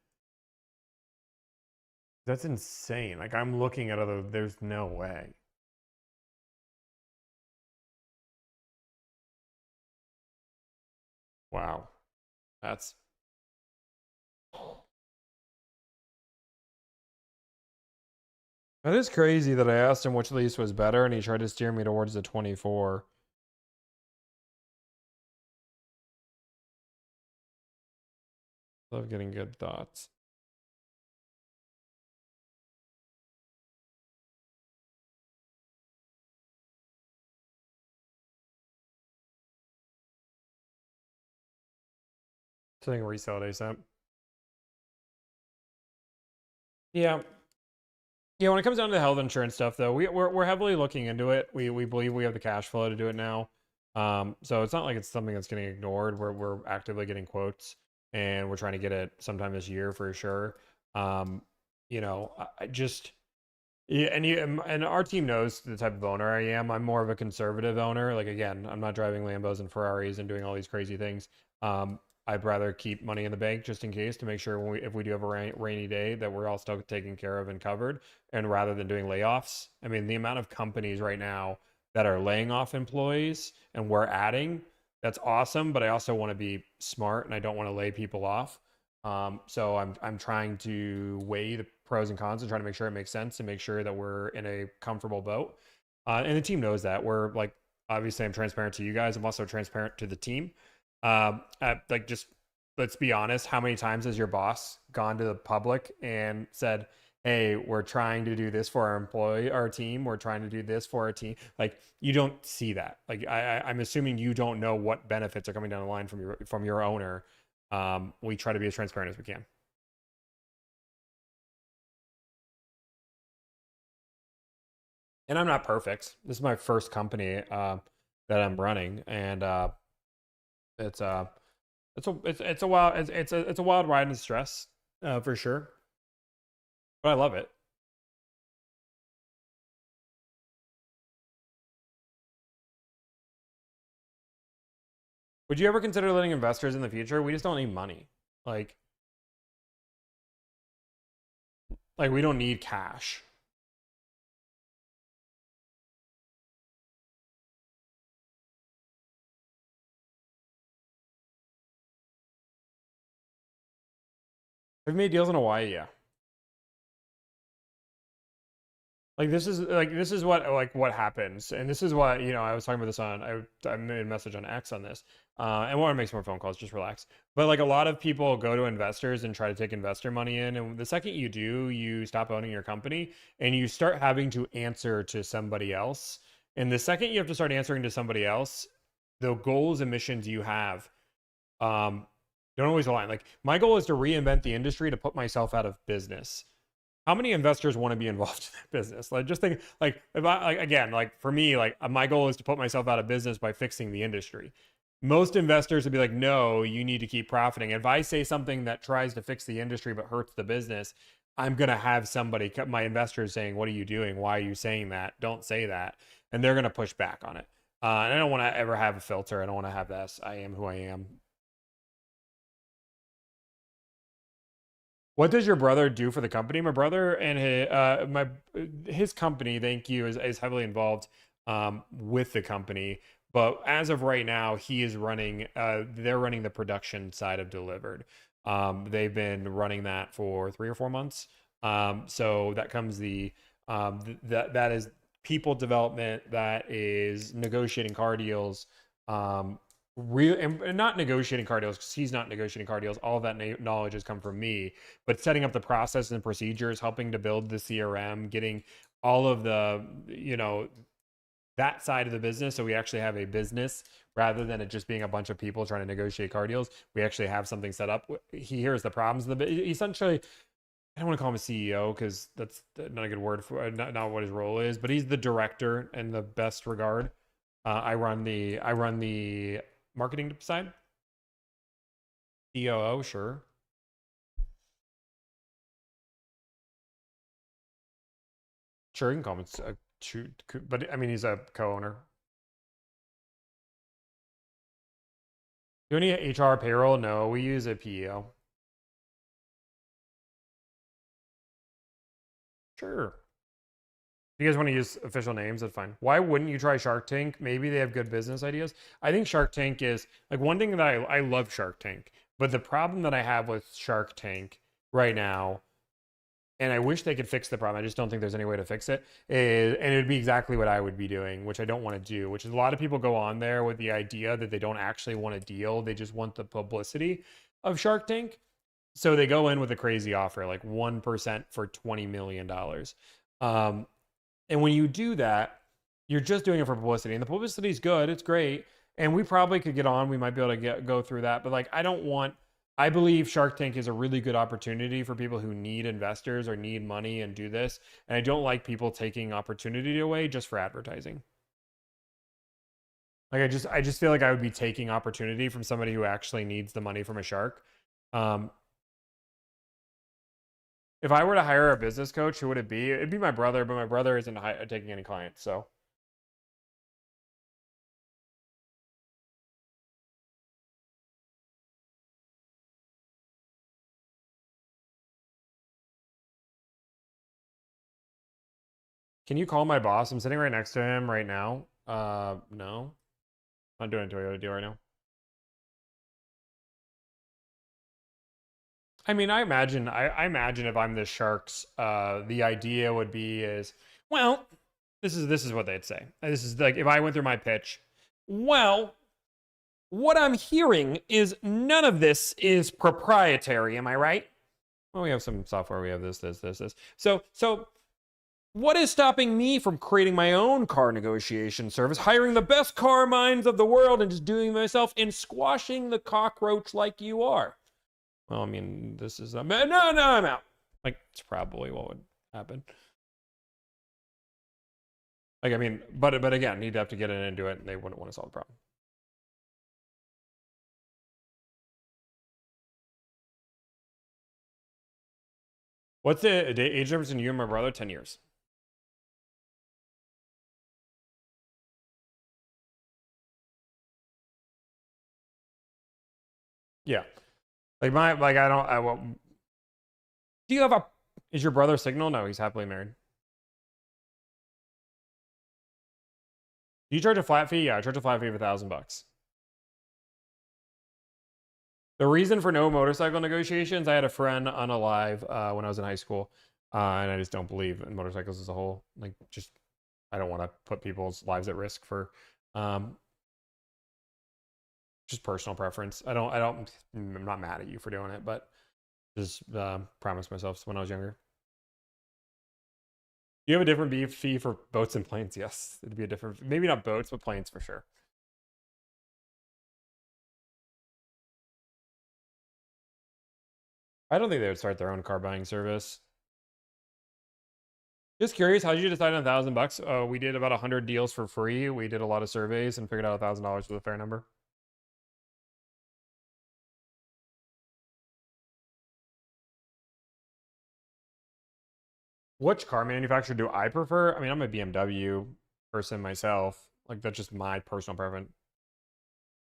That's insane. Like I'm looking at there's no way. Wow. That is crazy that I asked him which lease was better and he tried to steer me towards the 24. Love getting good thoughts. So I think resell it ASAP. Yeah. Yeah, when it comes down to the health insurance stuff, though, we're heavily looking into it. We believe we have the cash flow to do it now. So it's not like it's something that's getting ignored. We're actively getting quotes, and we're trying to get it sometime this year for sure. You know, I just yeah, and our team knows the type of owner I am. I'm more of a conservative owner. Like again, I'm not driving Lambos and Ferraris and doing all these crazy things. I'd rather keep money in the bank just in case to make sure if we do have a rainy day that we're all still taken care of and covered. And rather than doing layoffs, I mean, the amount of companies right now that are laying off employees and we're adding, that's awesome. But I also want to be smart and I don't want to lay people off. So I'm trying to weigh the pros and cons and trying to make sure it makes sense and make sure that we're in a comfortable boat. And the team knows that. We're like, obviously I'm transparent to you guys. I'm also transparent to the team. Like, just let's be honest. How many times has your boss gone to the public and said, hey, we're trying to do this for our team. We're trying to do this for our team. Like, you don't see that. Like, I'm assuming you don't know what benefits are coming down the line from your owner. We try to be as transparent as we can. And I'm not perfect. This is my first company that I'm running, and it's a wild ride and stress for sure, but I love it. Would you ever consider letting investors in the future? We just don't need money. Like we don't need cash. Have you made deals in Hawaii? Yeah. Like this is what happens, and this is what, I was talking about this I made a message on X on this, and want to make some more phone calls. Just relax. But like, a lot of people go to investors and try to take investor money in, and the second you do, you stop owning your company and you start having to answer to somebody else. And the second you have to start answering to somebody else, the goals and missions you have don't always align. Like, my goal is to reinvent the industry to put myself out of business. How many investors want to be involved in that business? Like, just think, like, if I, like, again, like, for me, like, my goal is to put myself out of business by fixing the industry. Most investors would be like, no, you need to keep profiting. If I say something that tries to fix the industry but hurts the business, I'm going to have somebody, my investors, saying, what are you doing? Why are you saying that? Don't say that. And they're going to push back on it. And I don't want to ever have a filter. I don't want to have this. I am who I am. What does your brother do for the company? My brother and his company, thank you, is heavily involved with the company. But as of right now, he is running. They're running the production side of Delivered. They've been running that for 3 or 4 months. So that comes that is people development. That is negotiating car deals. And not negotiating car deals, because he's not negotiating car deals. All of that knowledge has come from me, but setting up the processes and procedures, helping to build the CRM, getting all of the, that side of the business. So we actually have a business rather than it just being a bunch of people trying to negotiate car deals. We actually have something set up. He hears the problems of the essentially. I don't want to call him a CEO because that's not a good word for not what his role is, but he's the director in the best regard. I run the marketing side. COO, sure. Sure, you can call him but I mean, he's a co-owner. Do any HR payroll? No, we use a PEO. Sure. If you guys want to use official names, that's fine. Why wouldn't you try Shark Tank? Maybe they have good business ideas. I think Shark Tank is like one thing that I love Shark Tank, but the problem that I have with Shark Tank right now, and I wish they could fix the problem, I just don't think there's any way to fix it, and it would be exactly what I would be doing, which I don't want to do, which is a lot of people go on there with the idea that they don't actually want a deal. They just want the publicity of Shark Tank. So they go in with a crazy offer, like 1% for $20 million. And when you do that, you're just doing it for publicity. And the publicity is good. It's great. And we probably could get on. We might be able to go through that. But like, I believe Shark Tank is a really good opportunity for people who need investors or need money and do this. And I don't like people taking opportunity away just for advertising. Like, I just feel like I would be taking opportunity from somebody who actually needs the money from a shark. If I were to hire a business coach, who would it be? It'd be my brother, but my brother isn't taking any clients, so. Can you call my boss? I'm sitting right next to him right now. No. I'm not doing a Toyota deal right now. I mean, I imagine if I'm the Sharks, the idea would be is, well, this is what they'd say. This is like if I went through my pitch. Well, what I'm hearing is none of this is proprietary. Am I right? Well, we have some software. We have this. So what is stopping me from creating my own car negotiation service, hiring the best car minds of the world, and just doing it myself and squashing the cockroach like you are? Well, I mean, this is no, I'm out. Like, it's probably what would happen. Like, I mean, but again, you'd have to get in and do it, and they wouldn't want to solve the problem. What's the age difference in you and my brother? 10 years. Yeah. Like I won't. Do you have a, is your brother Signal? No, he's happily married. Do you charge a flat fee? Yeah, I charge a flat fee of $1,000. The reason for no motorcycle negotiations, I had a friend on a live when I was in high school, and I just don't believe in motorcycles as a whole. Like, just, I don't want to put people's lives at risk for, just personal preference. I'm not mad at you for doing it, but just promised myself when I was younger. Do you have a different fee for boats and planes? Yes, it'd be a different, maybe not boats, but planes for sure. I don't think they would start their own car buying service. Just curious, how did you decide on $1,000? We did about 100 deals for free. We did a lot of surveys and figured out $1,000 was a fair number. Which car manufacturer do I prefer? I mean, I'm a BMW person myself. Like, that's just my personal preference.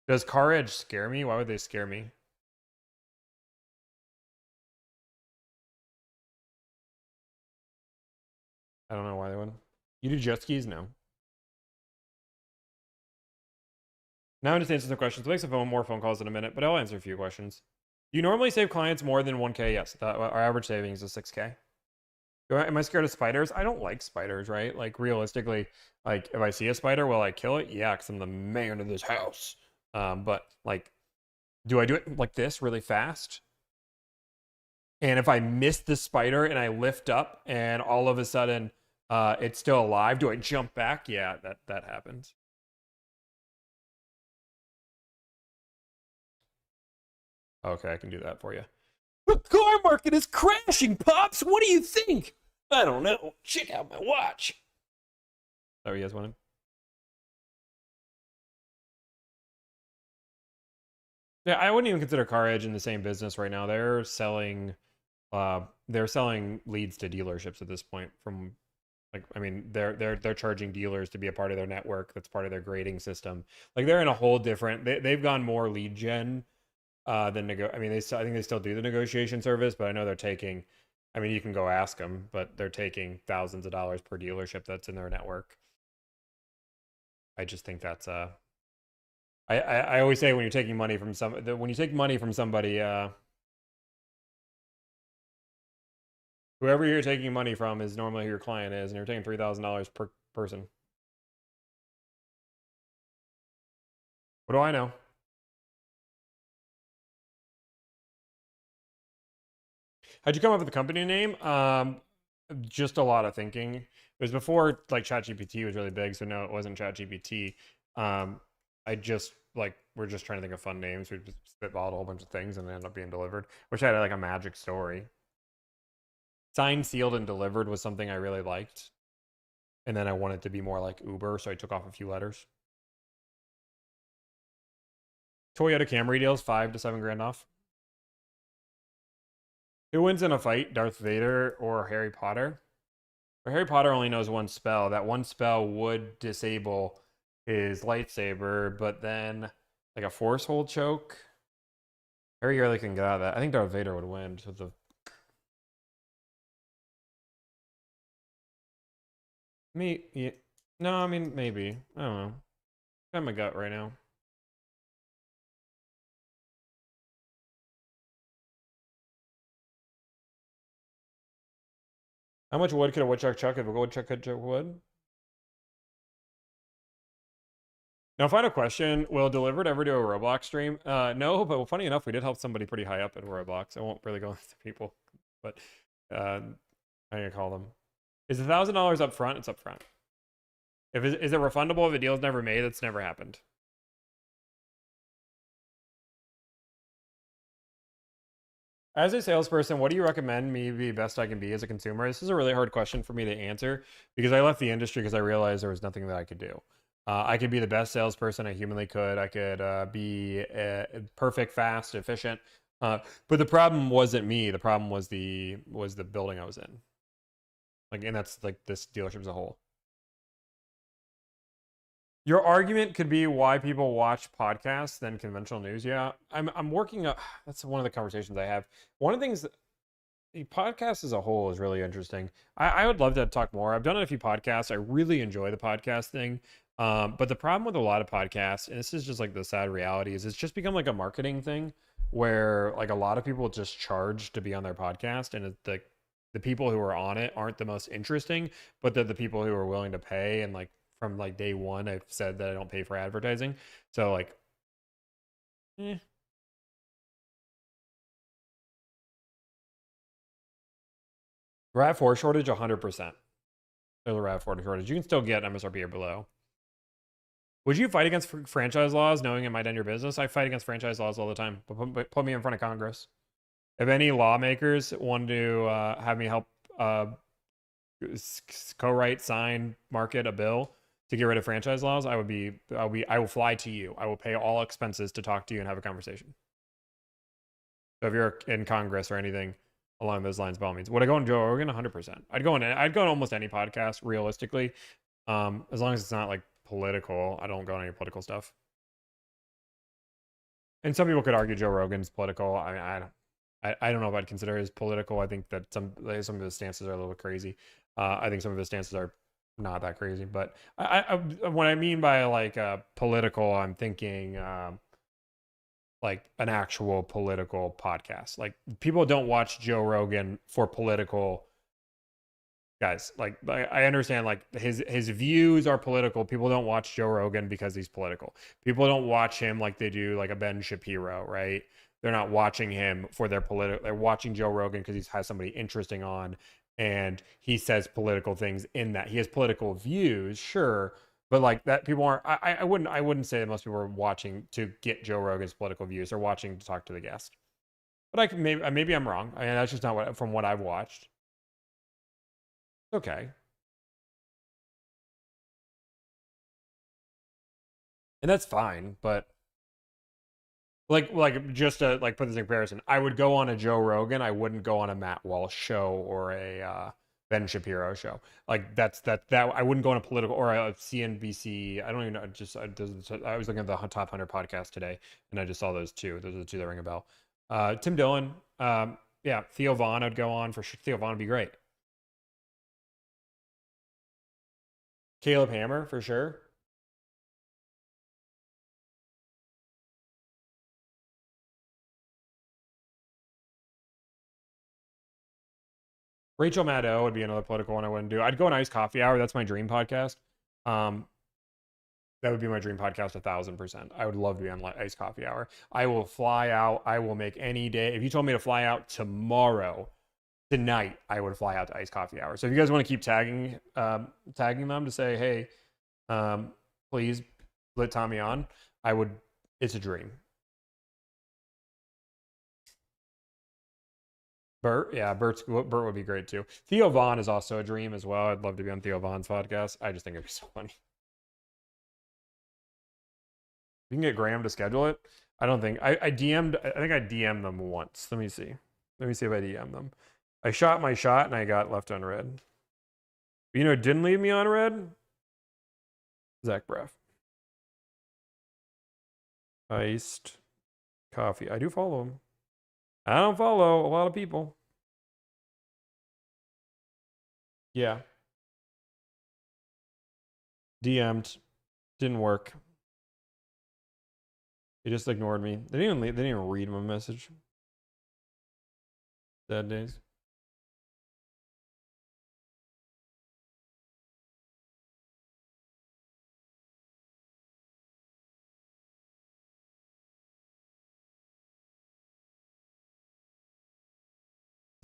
Does CarEdge scare me? Why would they scare me? I don't know why they would. You do jet skis? No. Now I'm just answering some questions. We'll make some more phone calls in a minute, but I'll answer a few questions. Do you normally save clients more than 1K? Yes. Our average savings is 6K. Am I scared of spiders? I don't like spiders, right? Like, realistically, like, if I see a spider, will I kill it? Yeah, because I'm the man of this house. But, like, do I do it like this really fast? And if I miss the spider and I lift up and all of a sudden it's still alive, do I jump back? Yeah, that happens. Okay, I can do that for you. The car market is crashing, Pops! What do you think? I don't know. Check out my watch. Oh, you guys wanted? Yeah, I wouldn't even consider CarEdge in the same business right now. They're selling leads to dealerships at this point. From, like, I mean, they're charging dealers to be a part of their network. That's part of their grading system. Like, they're in a whole different. They've gone more lead gen than I mean, I think they still do the negotiation service, but I know they're taking. I mean, you can go ask them, but they're taking thousands of dollars per dealership that's in their network. I just think that's I always say when you're taking money from when you take money from somebody, whoever you're taking money from is normally who your client is, and you're taking $3,000 per person. What do I know? How'd you come up with the company name? Just a lot of thinking. It was before, like, ChatGPT was really big, so no, it wasn't ChatGPT. I just, like, we're just trying to think of fun names. We just spitballed a whole bunch of things and they ended up being delivered. Wish I had, like, a magic story. Signed, sealed, and delivered was something I really liked. And then I wanted to be more like Uber, so I took off a few letters. Toyota Camry deals, $5 to $7 grand off. Who wins in a fight, Darth Vader or Harry Potter? Well, Harry Potter only knows one spell. That one spell would disable his lightsaber, but then, like, a force hold choke. Harry really can get out of that. I think Darth Vader would win. So no, I mean, maybe. I don't know. I have my gut right now. How much wood could a woodchuck chuck if a woodchuck could chuck wood? Now, final question. Will Delivered ever do a Roblox stream? No, but funny enough, we did help somebody pretty high up in Roblox. I won't really go into people, but I'm going to call them. Is $1,000 up front? It's up front. Is it refundable if a deal's never made? That's never happened. As a salesperson, what do you recommend me be best I can be as a consumer? This is a really hard question for me to answer because I left the industry because I realized there was nothing that I could do. I could be the best salesperson I humanly could. I could be perfect, fast, efficient. But the problem wasn't me. The problem was the building I was in. Like, and that's like this dealership as a whole. Your argument could be why people watch podcasts than conventional news. Yeah, I'm working up. That's one of the conversations I have. One of the things that the podcast as a whole is really interesting. I would love to talk more. I've done a few podcasts. I really enjoy the podcast thing. But the problem with a lot of podcasts, and this is just like the sad reality, is it's just become like a marketing thing where like a lot of people just charge to be on their podcast, and the people who are on it aren't the most interesting, but they're the people who are willing to pay. And like from like day one, I've said that I don't pay for advertising. So like, RAV4 shortage, 100%. There's a RAV4 shortage. You can still get MSRP or below. Would you fight against franchise laws knowing it might end your business? I fight against franchise laws all the time. Put me in front of Congress. If any lawmakers want to have me help co-write, sign, market a bill to get rid of franchise laws, I will fly to you. I will pay all expenses to talk to you and have a conversation. So if you're in Congress or anything along those lines, by all means. Would I go on Joe Rogan? 100%. I'd go on almost any podcast, realistically. As long as it's not like political. I don't go on any political stuff. And some people could argue Joe Rogan's political. I don't know if I'd consider it as political. I think that some of his stances are a little crazy. I think some of his stances are not that crazy. But what I mean by like political, I'm thinking like an actual political podcast. Like people don't watch Joe Rogan for political guys. Like I understand like his views are political. People don't watch Joe Rogan because he's political. People don't watch him like they do like a Ben Shapiro, right? They're not watching him for their political. They're watching Joe Rogan because he has somebody interesting on, and he says political things in that. He has political views, sure, but like that, people aren't. I wouldn't say that most people are watching to get Joe Rogan's political views. They're watching to talk to the guest. But maybe I'm wrong. I mean, that's just not from what I've watched. Okay. And that's fine, but like just to like put this in comparison, I would go on a Joe Rogan. I wouldn't go on a Matt Walsh show or a Ben Shapiro show. Like that I wouldn't go on a political or a CNBC. I don't even know. I was looking at the Top 100 podcast today, and I just saw those two. Those are the two that ring a bell. Tim Dillon, yeah, Theo Vaughn. I'd go on for sure. Theo Vaughn would be great. Caleb Hammer for sure. Rachel Maddow would be another political one I wouldn't do. I'd go on Iced Coffee Hour. That's my dream podcast. That would be my dream podcast 1,000%. I would love to be on Iced Coffee Hour. I will fly out. I will make any day. If you told me to fly out tomorrow, tonight, I would fly out to Iced Coffee Hour. So if you guys want to keep tagging them to say, hey, please let Tommy on, I would. It's a dream. Bert, yeah, Bert would be great too. Theo Vaughn is also a dream as well. I'd love to be on Theo Vaughn's podcast. I just think it'd be so funny. We can get Graham to schedule it. I don't think I think I DM'd them once. Let me see if I DM'd them. I shot my shot and I got left unread. But you know, it didn't leave me unread. Zach Braff. Iced Coffee. I do follow him. I don't follow a lot of people. Yeah. DM'd. Didn't work. He just ignored me. They didn't even read my message. Sad days.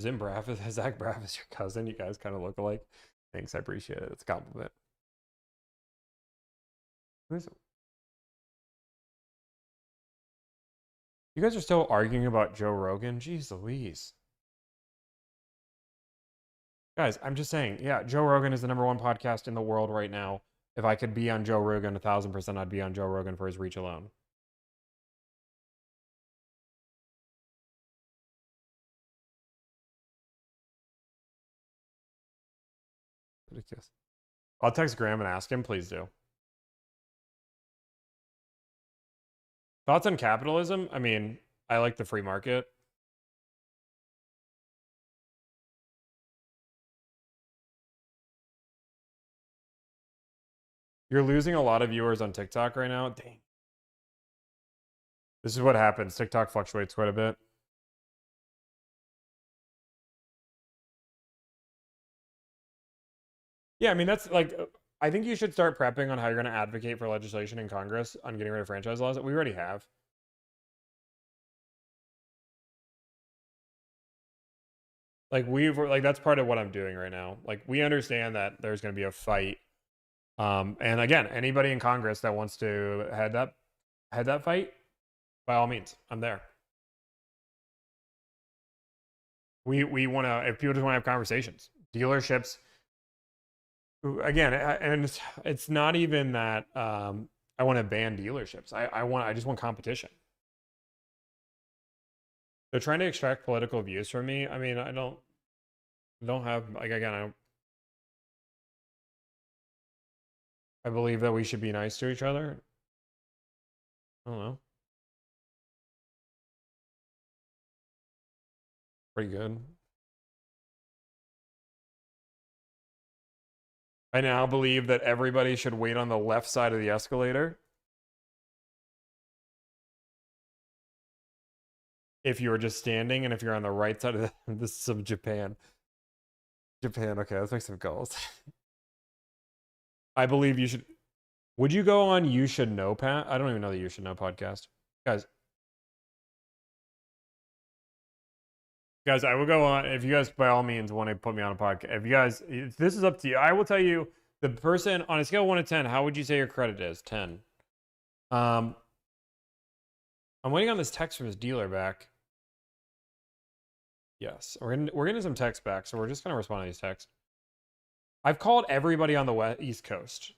Zach Braff is your cousin. You guys kind of look alike. Thanks, I appreciate it. It's a compliment. Who's it? You guys are still arguing about Joe Rogan? Jeez Louise. Guys, I'm just saying, yeah, Joe Rogan is the #1 podcast in the world right now. If I could be on Joe Rogan 1,000%, I'd be on Joe Rogan for his reach alone. Ridiculous. I'll text Graham and ask him. Please do. Thoughts on capitalism? I mean, I like the free market. You're losing a lot of viewers on TikTok right now. Dang. This is what happens. TikTok fluctuates quite a bit. Yeah, I mean, that's like, I think you should start prepping on how you're going to advocate for legislation in Congress on getting rid of franchise laws. We already have. Like, that's part of what I'm doing right now. Like, we understand that there's going to be a fight. And again, anybody in Congress that wants to head that fight, by all means, I'm there. We want to, if people just want to have conversations, dealerships, again, and it's not even that I want to ban dealerships. I just want competition. They're trying to extract political views from me. I mean, I don't have, like, again, I believe that we should be nice to each other. I don't know. Pretty good. I now believe that everybody should wait on the left side of the escalator. If you were just standing, and if you're on the right side of this is of Japan. Japan, okay, let's make some calls. I believe you should. Would you go on You Should Know, Pat? I don't even know the You Should Know podcast. Guys, I will go on. If you guys, by all means, want to put me on a podcast, if this is up to you. I will tell you, the person on a scale of 1 to 10, how would you say your credit is? 10. I'm waiting on this text from his dealer back. Yes, we're getting some text back, so we're just gonna respond to these texts. I've called everybody on the East Coast.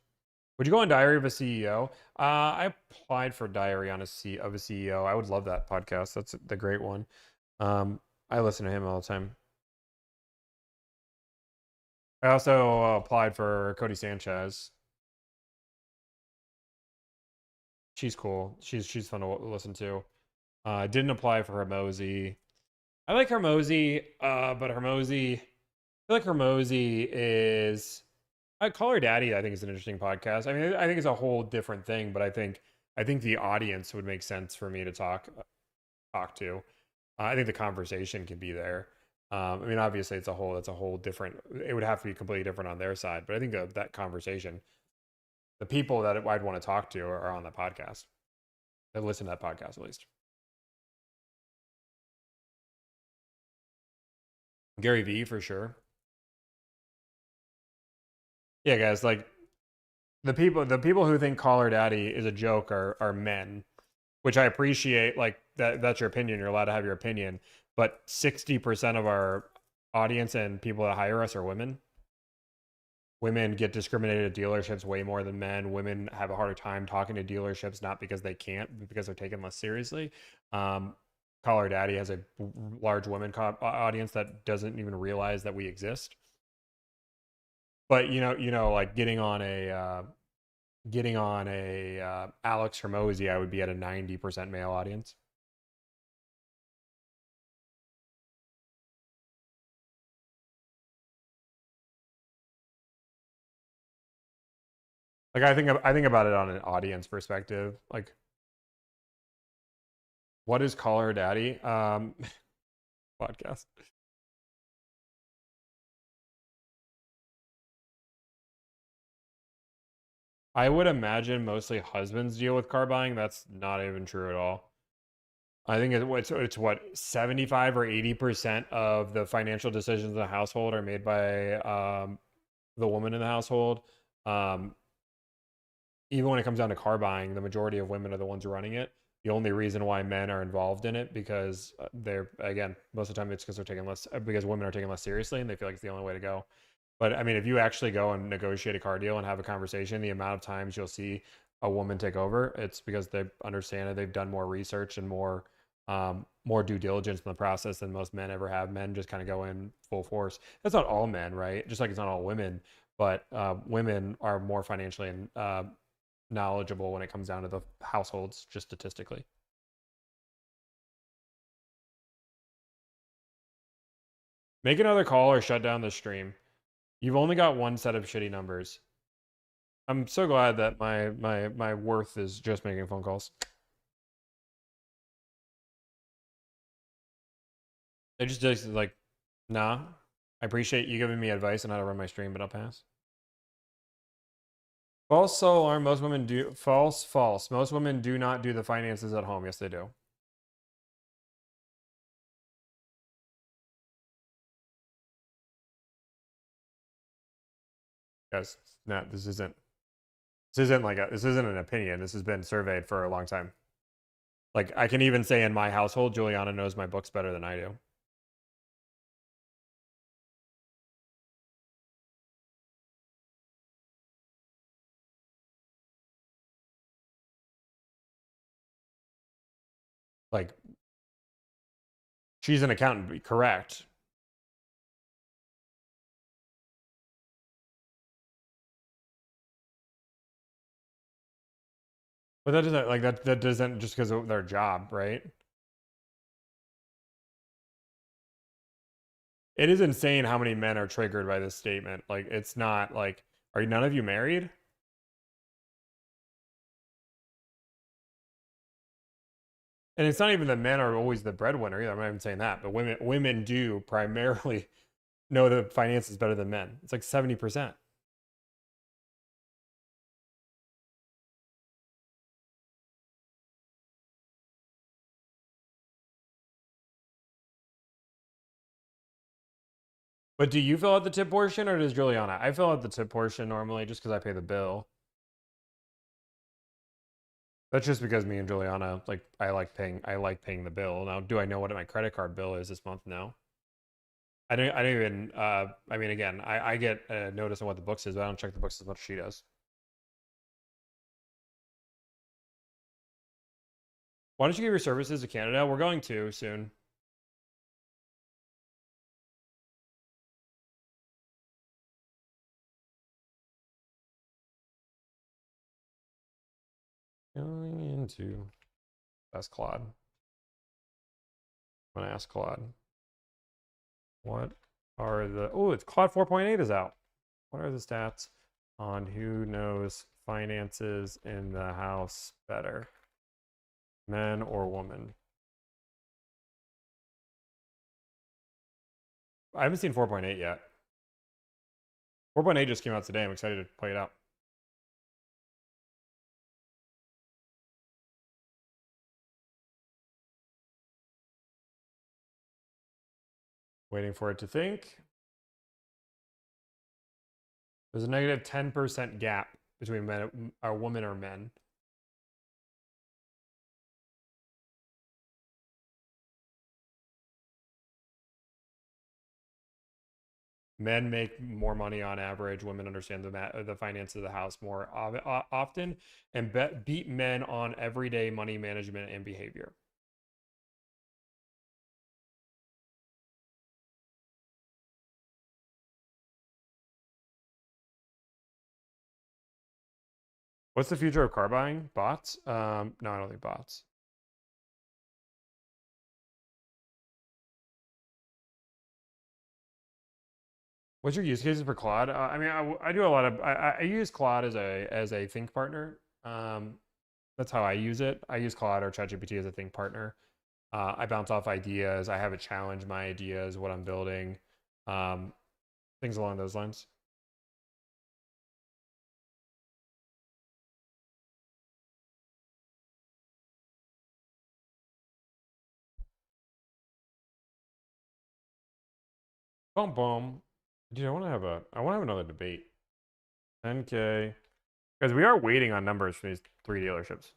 Would you go on Diary of a CEO? I applied for Diary of a CEO. I would love that podcast. That's the great one. I listen to him all the time. I also applied for Cody Sanchez. She's cool. She's fun to listen to. Didn't apply for Hermosi. I like Hermosi, but Hermosi, I feel like Hermosi is. Call Her Daddy, I think, is an interesting podcast. I mean, I think it's a whole different thing, but I think the audience would make sense for me to talk to. I think the conversation can be there. I mean, obviously, it's a whole different. It would have to be completely different on their side, but I think that conversation, the people that I'd want to talk to are on the podcast. That listen to that podcast at least. Gary Vee for sure. Yeah, guys, like the people who think Call Her Daddy is a joke are men, which I appreciate. Like that's your opinion. You're allowed to have your opinion. But 60% of our audience and people that hire us are women. Women get discriminated at dealerships way more than men. Women have a harder time talking to dealerships, not because they can't, but because they're taken less seriously. Call Her Daddy has a large women audience that doesn't even realize that we exist. But you know, like getting on a Alex Hermosi, I would be at a 90% male audience. Like I think about it on an audience perspective. Like, what is Call Her Daddy? Podcast. I would imagine mostly husbands deal with car buying. That's not even true at all. I think it's what 75 or 80% of the financial decisions in the household are made by the woman in the household. Even when it comes down to car buying, the majority of women are the ones running it. The only reason why men are involved in it because they're, again, most of the time it's because they're taking less, because women are taking less seriously and they feel like it's the only way to go. But I mean, if you actually go and negotiate a car deal and have a conversation, the amount of times you'll see a woman take over, it's because they understand it. They've done more research and more due diligence in the process than most men ever have. Men just kind of go in full force. That's not all men, right? Just like it's not all women, but women are more financially knowledgeable when it comes down to the households, just statistically. Make another call or shut down the stream. You've only got one set of shitty numbers. I'm so glad that my worth is just making phone calls. I just like, nah. I appreciate you giving me advice on how to run my stream, but I'll pass. False soul alarm. Most women do. False. Most women do not do the finances at home. Yes, they do. Guys, no, this isn't an opinion. This has been surveyed for a long time. Like, I can even say in my household, Juliana knows my books better than I do. Like, she's an accountant, correct? But that doesn't, like, that doesn't just because of their job, right? It is insane how many men are triggered by this statement. Like, it's not like, are none of you married? And it's not even that men are always the breadwinner either. I'm not even saying that, but women do primarily know the finances better than men. It's like 70%. But do you fill out the tip portion or does Juliana? I fill out the tip portion normally just because I pay the bill. That's just because me and Juliana, like, I like paying the bill. Now, do I know what my credit card bill is this month? No. I don't even, I mean, again, I get a notice on what the books is, but I don't check the books as much as she does. Why don't you give your services to Canada? We're going to soon. Going into, that's Claude. I'm gonna ask Claude. What are the, oh, it's Claude 4.8 is out. What are the stats on who knows finances in the house better? Men or women? I haven't seen 4.8 yet. 4.8 just came out today. I'm excited to play it out. Waiting for it to think. There's a negative 10% gap between men, or women or men. Men make more money on average. Women understand the finances of the house more often and beat men on everyday money management and behavior. What's the future of car buying? Bots? No, I don't think bots. What's your use cases for Claude? I mean, I do a lot of, I use Claude as a think partner. That's how I use it. I use Claude or ChatGPT as a think partner. I bounce off ideas. I have it challenge my ideas, what I'm building, things along those lines. Boom, boom. Dude, I want to have another debate. 10K. Because we are waiting on numbers for these 3 dealerships.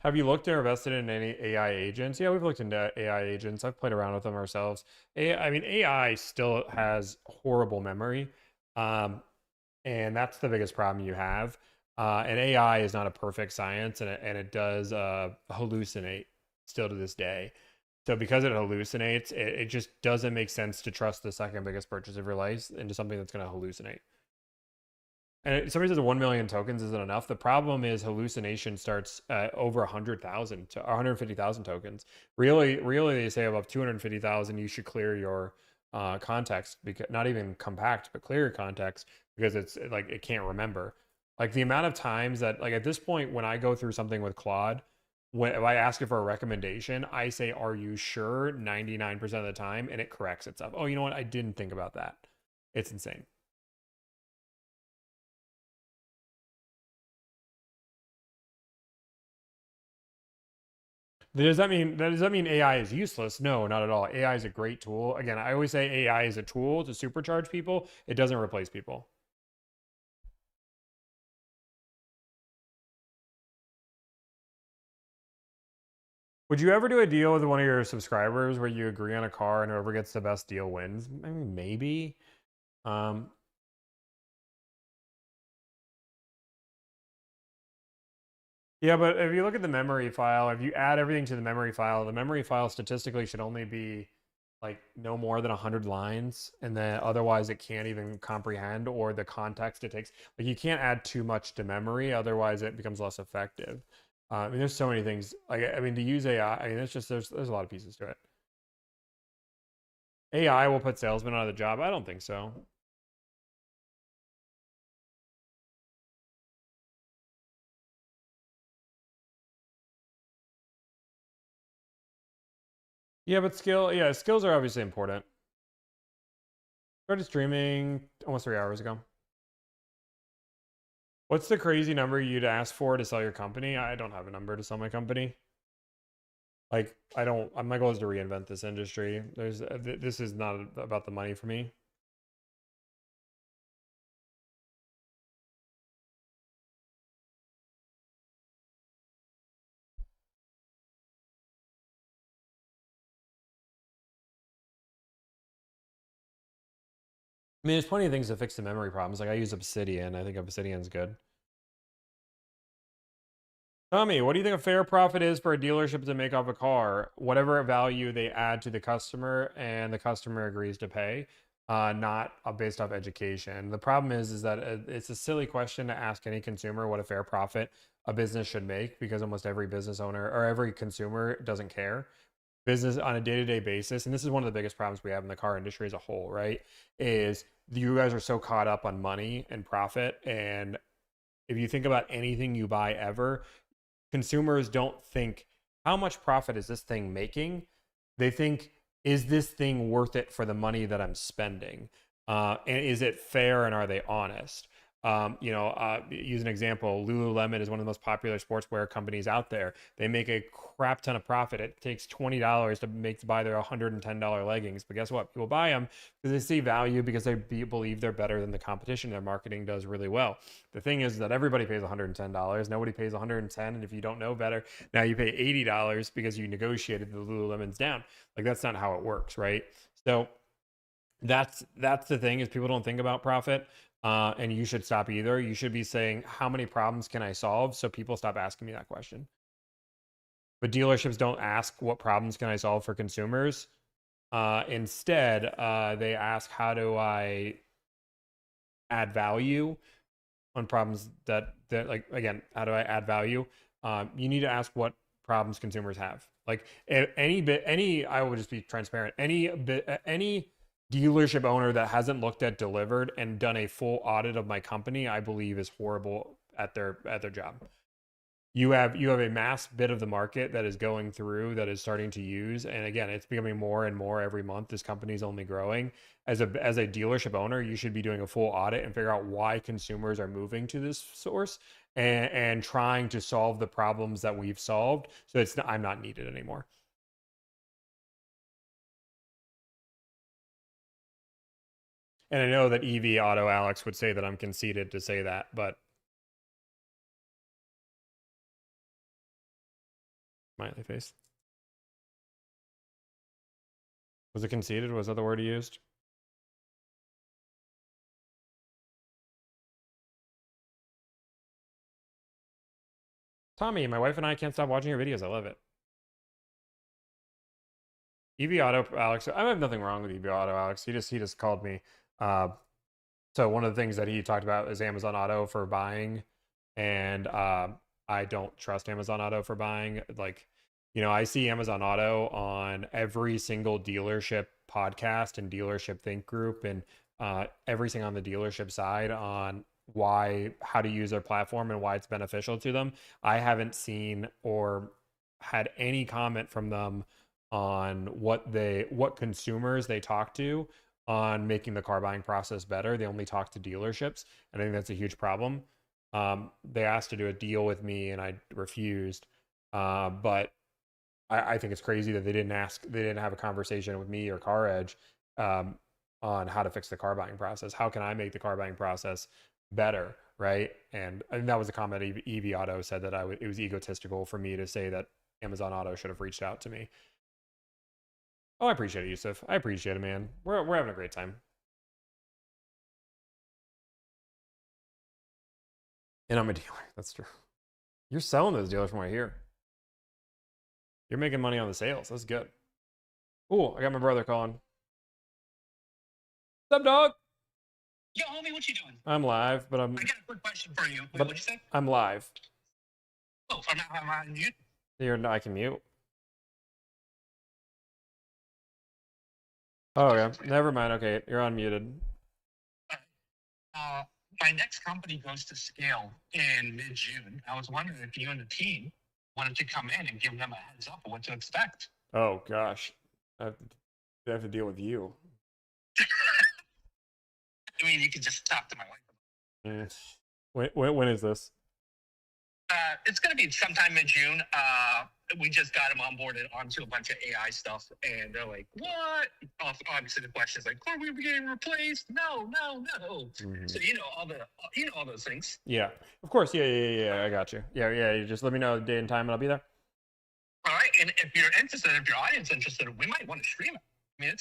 Have you looked or invested in any AI agents? Yeah, we've looked into AI agents. I've played around with them ourselves. I mean, AI still has horrible memory. And that's the biggest problem you have. And AI is not a perfect science, and it does hallucinate still to this day. So because it hallucinates, it just doesn't make sense to trust the second biggest purchase of your life into something that's going to hallucinate. And somebody says 1 million tokens isn't enough. The problem is hallucination starts at over 100,000 to 150,000 tokens. Really, they say above 250,000, you should clear your context, because not even compact, but clear your context, because it's like it can't remember. Like the amount of times that, like at this point, when I go through something with Claude, if I ask it for a recommendation, I say, "Are you sure?" 99% of the time, and it corrects itself. Oh, you know what? I didn't think about that. It's insane. Does that mean AI is useless? No, not at all. AI is a great tool. Again, I always say AI is a tool to supercharge people. It doesn't replace people. Would you ever do a deal with one of your subscribers where you agree on a car and whoever gets the best deal wins? I mean, maybe. Yeah, but if you look at the memory file, if you add everything to the memory file statistically should only be like no more than 100 lines, and then otherwise it can't even comprehend, or the context it takes. Like you can't add too much to memory, otherwise it becomes less effective. I mean, there's so many things. Like, I mean, to use AI, I mean, it's just there's a lot of pieces to it. AI will put salesmen out of the job. I don't think so. Yeah, but skills are obviously important. Started streaming almost 3 hours ago. What's the crazy number you'd ask for to sell your company? I don't have a number to sell my company. Like, I don't, my goal is to reinvent this industry. This is not about the money for me. I mean, there's plenty of things to fix the memory problems. Like I use Obsidian. I think Obsidian's good. Tommy, what do you think a fair profit is for a dealership to make off a car? Whatever value they add to the customer and the customer agrees to pay, not based off education. The problem is that it's a silly question to ask any consumer what a fair profit a business should make, because almost every business owner or every consumer doesn't care. Business on a day-to-day basis, and this is one of the biggest problems we have in the car industry as a whole, right? Is you guys are so caught up on money and profit, and if you think about anything you buy ever, consumers don't think, how much profit is this thing making? They think, is this thing worth it for the money that I'm spending? And is it fair, and are they honest? Use an example. Lululemon is one of the most popular sportswear companies out there. They make a crap ton of profit. It takes $20 to buy their $110 leggings. But guess what? People buy them because they see value, because they believe they're better than the competition. Their marketing does really well. The thing is that everybody pays $110. Nobody pays $110. And if you don't know better, now you pay $80 because you negotiated the Lululemons down. Like, that's not how it works, right? So that's the thing, is people don't think about profit. And you should stop either. You should be saying, how many problems can I solve? So people stop asking me that question. But dealerships don't ask, what problems can I solve for consumers? Instead, they ask, how do I add value on problems that like, again, how do I add value? You need to ask what problems consumers have. Like I will just be transparent. Any dealership owner that hasn't looked at Delivered and done a full audit of my company, I believe is horrible at their job. You have a mass bit of the market that is going through, that is starting to use, and again, it's becoming more and more every month. This company's only growing. As a dealership owner, you should be doing a full audit and figure out why consumers are moving to this source, and trying to solve the problems that we've solved, so I'm not needed anymore. And I know that EV Auto Alex would say that I'm conceited to say that, but smiley face. Was it conceited? Was that the word he used? Tommy, my wife and I can't stop watching your videos. I love it. EV Auto Alex. I have nothing wrong with EV Auto Alex. He just called me. So one of the things that he talked about is Amazon Auto for buying, and I don't trust Amazon Auto for buying. Like, I see Amazon Auto on every single dealership podcast and dealership think group, and everything on the dealership side on how to use their platform and why it's beneficial to them. I haven't seen or had any comment from them on what consumers they talk to on making the car buying process better. They only talk to dealerships, and I think that's a huge problem. They asked to do a deal with me and I refused, but I think it's crazy that they didn't have a conversation with me or CarEdge on how to fix the car buying process. How can I make the car buying process better, right? And that was a comment EV Auto said, that it was egotistical for me to say that Amazon Auto should have reached out to me. Oh, I appreciate it, Yusuf. I appreciate it, man. We're having a great time. And I'm a dealer. That's true. You're selling those dealers from right here. You're making money on the sales. That's good. Cool. I got my brother calling. What's up, dog? Yo, homie, what you doing? I'm live, but I'm. I got a quick question for you. Wait, what'd you say? I'm live. Oh, I'm on mute. I can mute. Oh, yeah. Never mind. Okay, you're unmuted. My next company goes to scale in mid-June. I was wondering if you and the team wanted to come in and give them a heads up of what to expect. Oh, gosh. I have to deal with you. I mean, you could just talk to my wife. When is this? It's going to be sometime mid-June. We just got them onboarded onto a bunch of AI stuff, and they're like, what? Obviously, the question is like, are we getting replaced? No. Mm-hmm. So all those things. Yeah, of course. Yeah. I got you. Yeah. You just let me know the day and time, and I'll be there. All right, and if you're interested, if your audience is interested, we might want to stream it. I mean,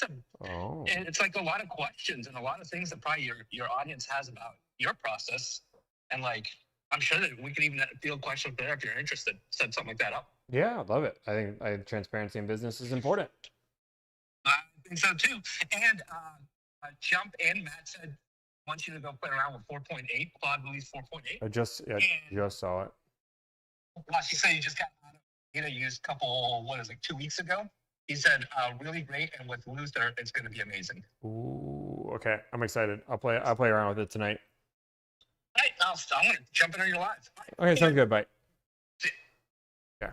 it's like a lot of questions and a lot of things that probably your audience has about your process, and like I'm sure that we can even field questions there if you're interested. Set something like that up. Yeah, I love it. I think transparency in business is important. I think so too. And Jump and Matt said wants you to go play around with 4.8. Claude released 4.8. I just saw it. Well, she said you just got out of beta used a couple, 2 weeks ago. He said really great, and with Luther, it's going to be amazing. Ooh, okay. I'm excited. I'll play around with it tonight. All right, I'm going to jump into your live. Okay, sounds good. Bye. Yeah.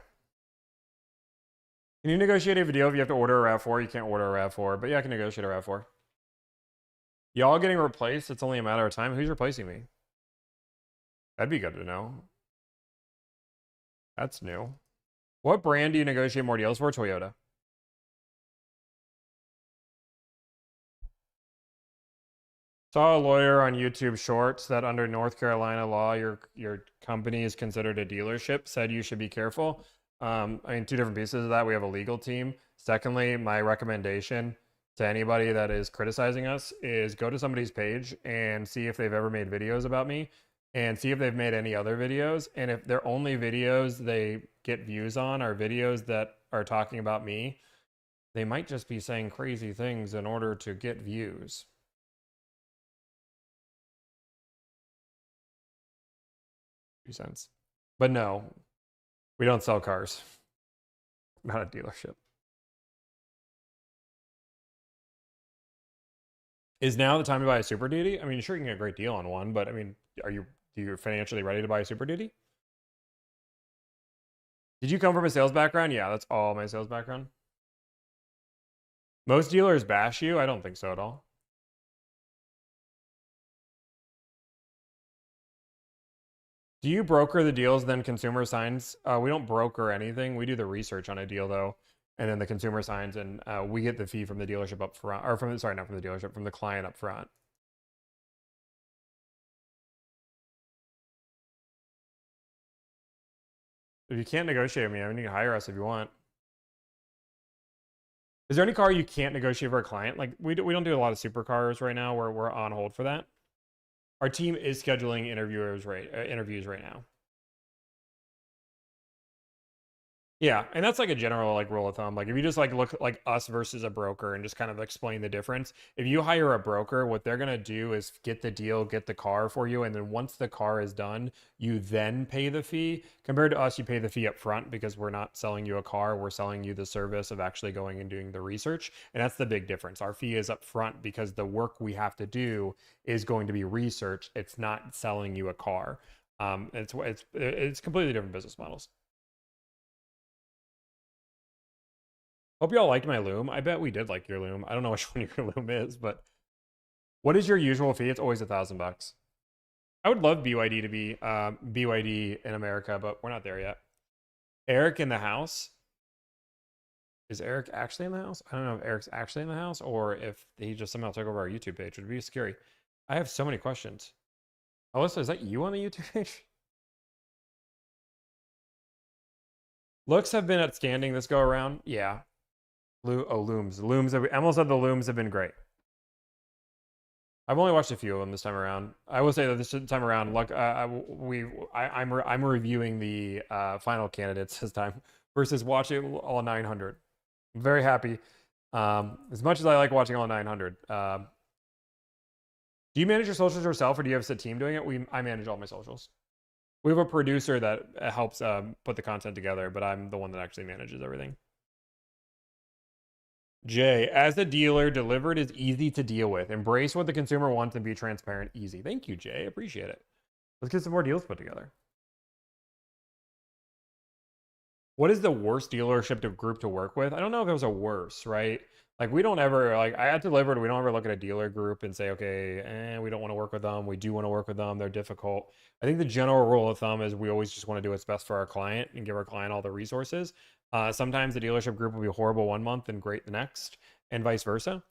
Can you negotiate a video if you have to order a RAV4? You can't order a RAV4, but yeah, I can negotiate a RAV4. Y'all getting replaced? It's only a matter of time. Who's replacing me? That'd be good to know. That's new. What brand do you negotiate more deals for? Toyota. Saw a lawyer on YouTube Shorts that under North Carolina law, your company is considered a dealership. Said you should be careful. I mean, two different pieces of that. We have a legal team. Secondly, my recommendation to anybody that is criticizing us is go to somebody's page and see if they've ever made videos about me, and see if they've made any other videos. And if their only videos they get views on are videos that are talking about me, they might just be saying crazy things in order to get views. Cents. But no, we don't sell cars. Not a dealership. Is now the time to buy a Super Duty? I mean, sure, you can get a great deal on one, but I mean, are you financially ready to buy a Super Duty? Did you come from a sales background? Yeah, that's all my sales background. Most dealers bash you? I don't think so at all. Do you broker the deals, then consumer signs? We don't broker anything. We do the research on a deal, though, and then the consumer signs, and we get the fee from the dealership up front, or not from the dealership, from the client up front. If you can't negotiate with me, I mean, you can hire us if you want. Is there any car you can't negotiate for a client? Like, we don't do a lot of supercars right now where we're on hold for that. Our team is scheduling interviews right now. Yeah, and that's like a general like rule of thumb. Like if you just like look like us versus a broker and just kind of explain the difference. If you hire a broker, what they're gonna do is get the deal, get the car for you, and then once the car is done, you then pay the fee. Compared to us, you pay the fee up front because we're not selling you a car, we're selling you the service of actually going and doing the research. And that's the big difference. Our fee is up front because the work we have to do is going to be research. It's not selling you a car. It's completely different business models. Hope y'all liked my loom. I bet we did like your loom. I don't know which one your loom is, but what is your usual fee? It's always $1,000. I would love BYD to be BYD in America, but we're not there yet. Eric in the house. Is Eric actually in the house? I don't know if Eric's actually in the house or if he just somehow took over our YouTube page. It would be scary. I have so many questions. Alyssa, is that you on the YouTube page? Looks have been outstanding this go around. Yeah. Looms. Emil said the looms have been great. I've only watched a few of them this time around. I will say that this time around, look, I'm reviewing the final candidates this time versus watching all 900. I'm very happy. As much as I like watching all 900. Do you manage your socials yourself, or do you have a team doing it? I manage all my socials. We have a producer that helps put the content together, but I'm the one that actually manages everything. Jay, as a dealer, delivered is easy to deal with. Embrace what the consumer wants and be transparent. Easy. Thank you, Jay. Appreciate it. Let's get some more deals put together. What is the worst dealership group to work with? I don't know if there was a worse, right? Like we don't ever, like I at Delivered, we don't ever look at a dealer group and say, okay, we don't want to work with them. We do want to work with them. They're difficult. I think the general rule of thumb is we always just want to do what's best for our client and give our client all the resources. Sometimes the dealership group will be horrible one month and great the next, and vice versa.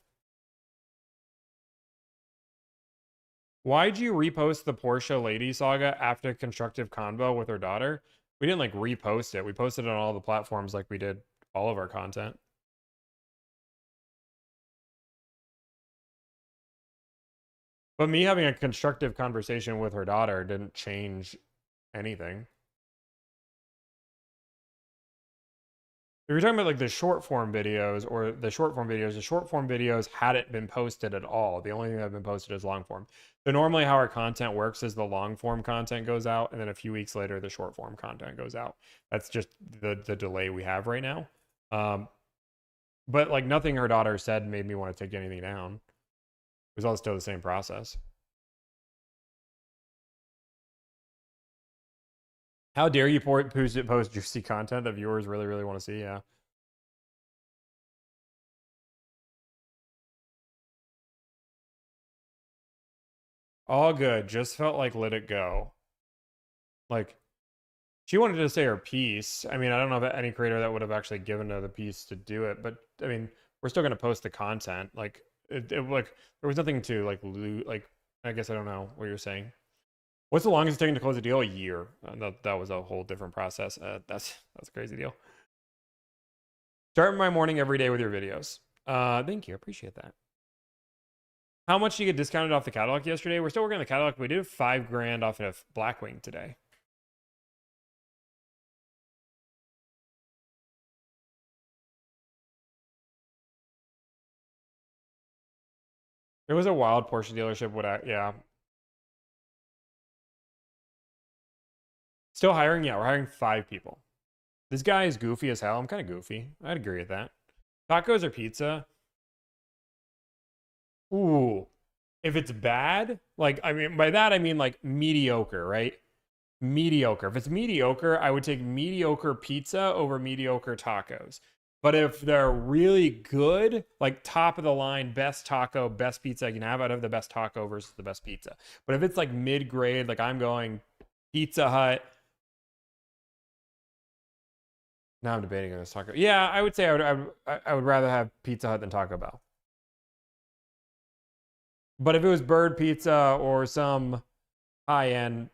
Why'd you repost the Porsche Lady Saga after Constructive Convo with her daughter? We didn't like repost it. We posted it on all the platforms like we did all of our content. But me having a constructive conversation with her daughter didn't change anything. If you're talking about like the short form videos the short form videos hadn't been posted at all. The only thing that had been posted is long form. So normally how our content works is the long form content goes out and then a few weeks later the short form content goes out. That's just the delay we have right now. But like nothing her daughter said made me want to take anything down. It was all still the same process. How dare you post juicy content that viewers really, really want to see? Yeah. All good. Just felt like let it go. Like, she wanted to say her piece. I mean, I don't know about any creator that would have actually given her the piece to do it, but I mean, we're still going to post the content. Like, like there was nothing to like I guess I don't know what you're saying. What's the longest taking to close a deal? A year. That was a whole different process. That's a crazy deal. Start my morning every day with your videos. Thank you. Appreciate that. How much did you get discounted off the catalog yesterday? We're still working on the catalog. We did $5,000 off of Blackwing today. It was a wild Porsche dealership. Yeah. Still hiring? Yeah, we're hiring 5 people. This guy is goofy as hell. I'm kind of goofy. I'd agree with that. Tacos or pizza? Ooh. If it's bad, like, I mean, by that I mean like mediocre, right? Mediocre. If it's mediocre, I would take mediocre pizza over mediocre tacos. But if they're really good, like top of the line, best taco, best pizza I can have, I'd have the best taco versus the best pizza. But if it's like mid-grade, like I'm going Pizza Hut. Now I'm debating on this taco. Yeah, I would say I would rather have Pizza Hut than Taco Bell. But if it was Bird Pizza or some high end,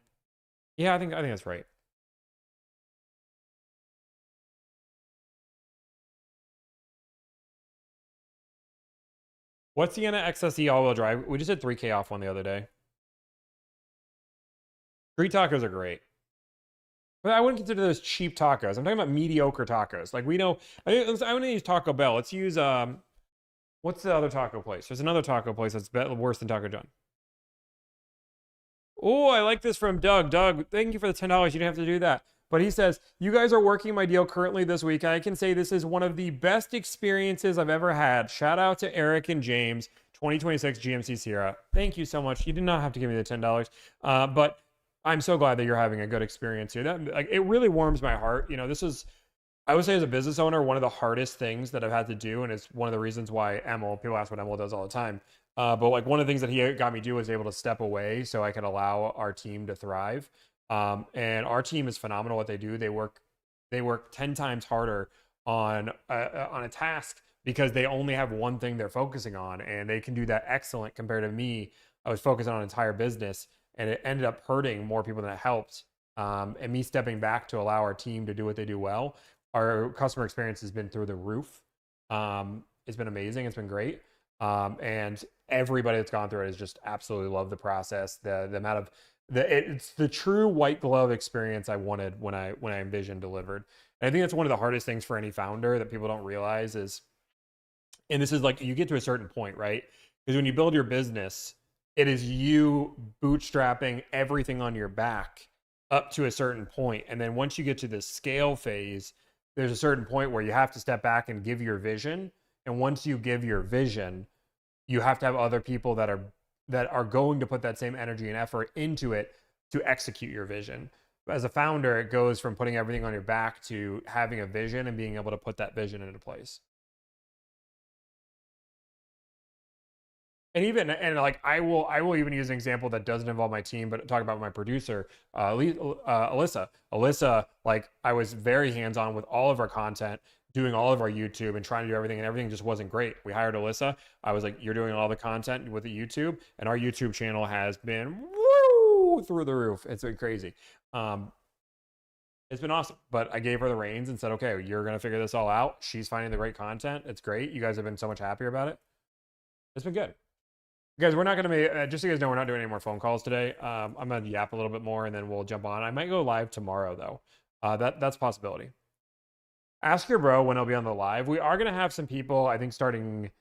yeah, I think that's right. What's Sienna XSE all-wheel drive? We just did 3K off one the other day. Street tacos are great. But I wouldn't consider those cheap tacos. I'm talking about mediocre tacos. Like we know, I want to use Taco Bell. Let's use what's the other taco place? There's another taco place that's worse than Taco John. Oh, I like this from Doug. Doug, thank you for the $10. You didn't have to do that. But he says, you guys are working my deal currently this week. I can say this is one of the best experiences I've ever had. Shout out to Eric and James, 2026 GMC Sierra. Thank you so much. You did not have to give me the $10. But I'm so glad that you're having a good experience here. That, like, it really warms my heart. You know, this is, I would say as a business owner, one of the hardest things that I've had to do. And it's one of the reasons why Emil, people ask what Emil does all the time. But like one of the things that he got me to do was able to step away so I could allow our team to thrive. And our team is phenomenal what they do. They work 10 times harder on a task because they only have one thing they're focusing on, and they can do that excellent compared to me. I was focusing on an entire business, and it ended up hurting more people than it helped. And me stepping back to allow our team to do what they do well, our customer experience has been through the roof. It's been amazing. It's been great. And everybody that's gone through it has just absolutely loved the process. The amount of it's the true white glove experience I wanted when I envisioned delivered. And I think that's one of the hardest things for any founder that people don't realize is, and this is like, you get to a certain point, right? Because when you build your business, it is you bootstrapping everything on your back up to a certain point. And then once you get to the scale phase, there's a certain point where you have to step back and give your vision. And once you give your vision, you have to have other people that are going to put that same energy and effort into it to execute your vision. As a founder, it goes from putting everything on your back to having a vision and being able to put that vision into place. And like I will even use an example that doesn't involve my team, but talk about my producer, Alyssa. Alyssa, like I was very hands-on with all of our content, doing all of our YouTube and trying to do everything, and everything just wasn't great. We hired Alyssa. I was like, you're doing all the content with the YouTube, and our YouTube channel has been through the roof. It's been crazy. It's been awesome. But I gave her the reins and said, okay, you're going to figure this all out. She's finding the great content. It's great. You guys have been so much happier about it. It's been good. Guys, we're not going to be, just so you guys know, we're not doing any more phone calls today. I'm going to yap a little bit more, and then we'll jump on. I might go live tomorrow, though. That's a possibility. Ask your bro when I'll be on the live. We are going to have some people, I think, starting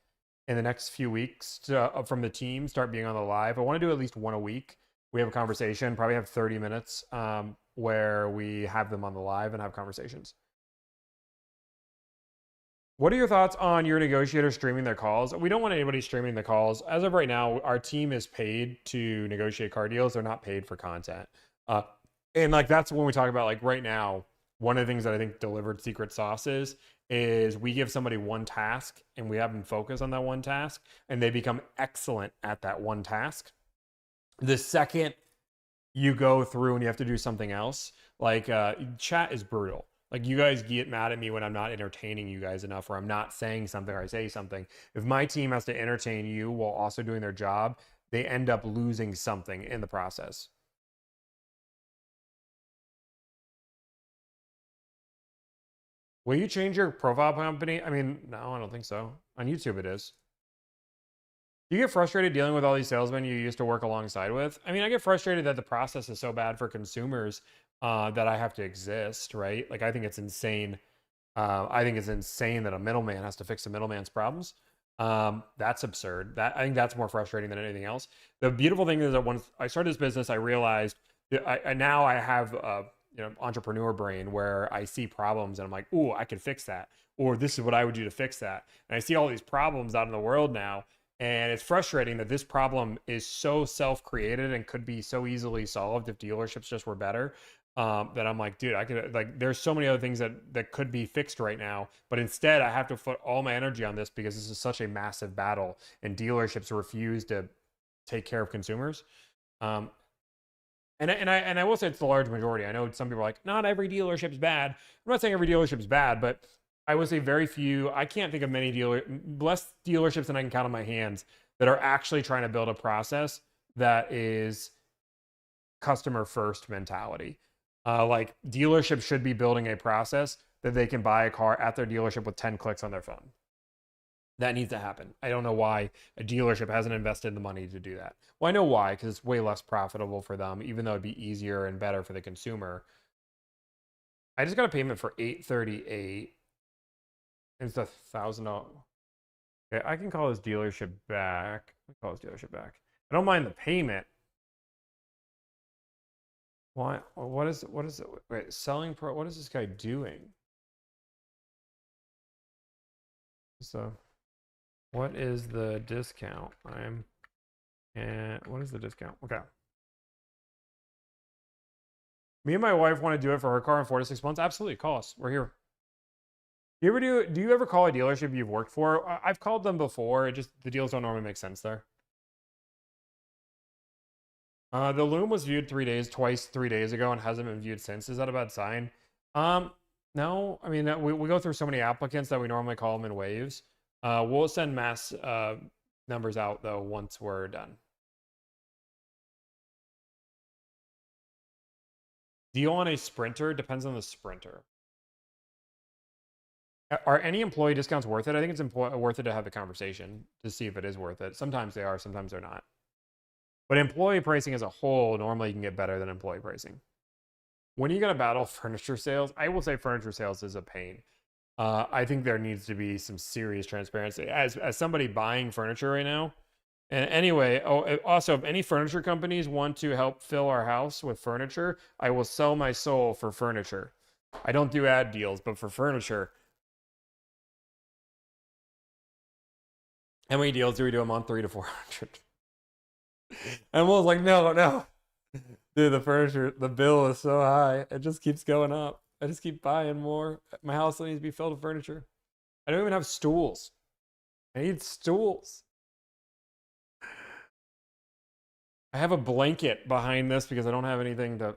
in the next few weeks from the team start being on the live. I want to do at least one a week. We have a conversation, probably have 30 minutes where we have them on the live and have conversations. What are your thoughts on your negotiators streaming their calls? We don't want anybody streaming the calls. As of right now, our team is paid to negotiate car deals. They're not paid for content. And like that's when we talk about like right now, one of the things that I think delivered secret sauce is we give somebody one task and we have them focus on that one task and they become excellent at that one task. The second you go through and you have to do something else, like chat is brutal. Like you guys get mad at me when I'm not entertaining you guys enough, or I'm not saying something, or I say something. If my team has to entertain you while also doing their job, they end up losing something in the process. Will you change your profile company? I mean, no, I don't think so. On YouTube it is. You get frustrated dealing with all these salesmen you used to work alongside with? I mean, I get frustrated that the process is so bad for consumers that I have to exist, right? Like, I think it's insane. I think it's insane that a middleman has to fix a middleman's problems. That's absurd. I think that's more frustrating than anything else. The beautiful thing is that once I started this business, I realized that now I have entrepreneur brain where I see problems and I'm like, ooh, I can fix that. Or this is what I would do to fix that. And I see all these problems out in the world now. And it's frustrating that this problem is so self-created and could be so easily solved if dealerships just were better. That I'm like, dude, I could, like, there's so many other things that could be fixed right now, but instead I have to put all my energy on this because this is such a massive battle and dealerships refuse to take care of consumers. And I will say it's the large majority. I know some people are like, not every dealership's bad. I'm not saying every dealership's bad, but I would say very few. I can't think of many less dealerships than I can count on my hands that are actually trying to build a process that is customer first mentality. Like dealerships should be building a process that they can buy a car at their dealership with 10 clicks on their phone. That needs to happen. I don't know why a dealership hasn't invested the money to do that. Well, I know why, because it's way less profitable for them, even though it'd be easier and better for the consumer. I just got a payment for $838. It's $1,000. Okay, I can call this dealership back. I don't mind the payment. Why? What is it? Wait, selling pro. What is this guy doing? So, what is the discount? What is the discount? Okay. Me and my wife want to do it for her car in 4 to 6 months. Absolutely, call us. We're here. Do you ever call a dealership you've worked for? I've called them before. The deals don't normally make sense there. The Loom was viewed 3 days ago and hasn't been viewed since. Is that a bad sign? No. I mean, we go through so many applicants that we normally call them in waves. We'll send mass numbers out though once we're done. Deal on a Sprinter depends on the Sprinter. Are any employee discounts worth it? I think it's worth it to have the conversation to see if it is worth it. Sometimes they are, sometimes they're not. But employee pricing as a whole, normally you can get better than employee pricing. When are you going to battle furniture sales? I will say furniture sales is a pain. I think there needs to be some serious transparency. As somebody buying furniture right now, and anyway, also, if any furniture companies want to help fill our house with furniture, I will sell my soul for furniture. I don't do ad deals, but for furniture. How many deals do we do a month? 300 to 400. And Will's like, no. Dude, the bill is so high. It just keeps going up. I just keep buying more. My house needs to be filled with furniture. I don't even have stools. I need stools. I have a blanket behind this because I don't have anything to...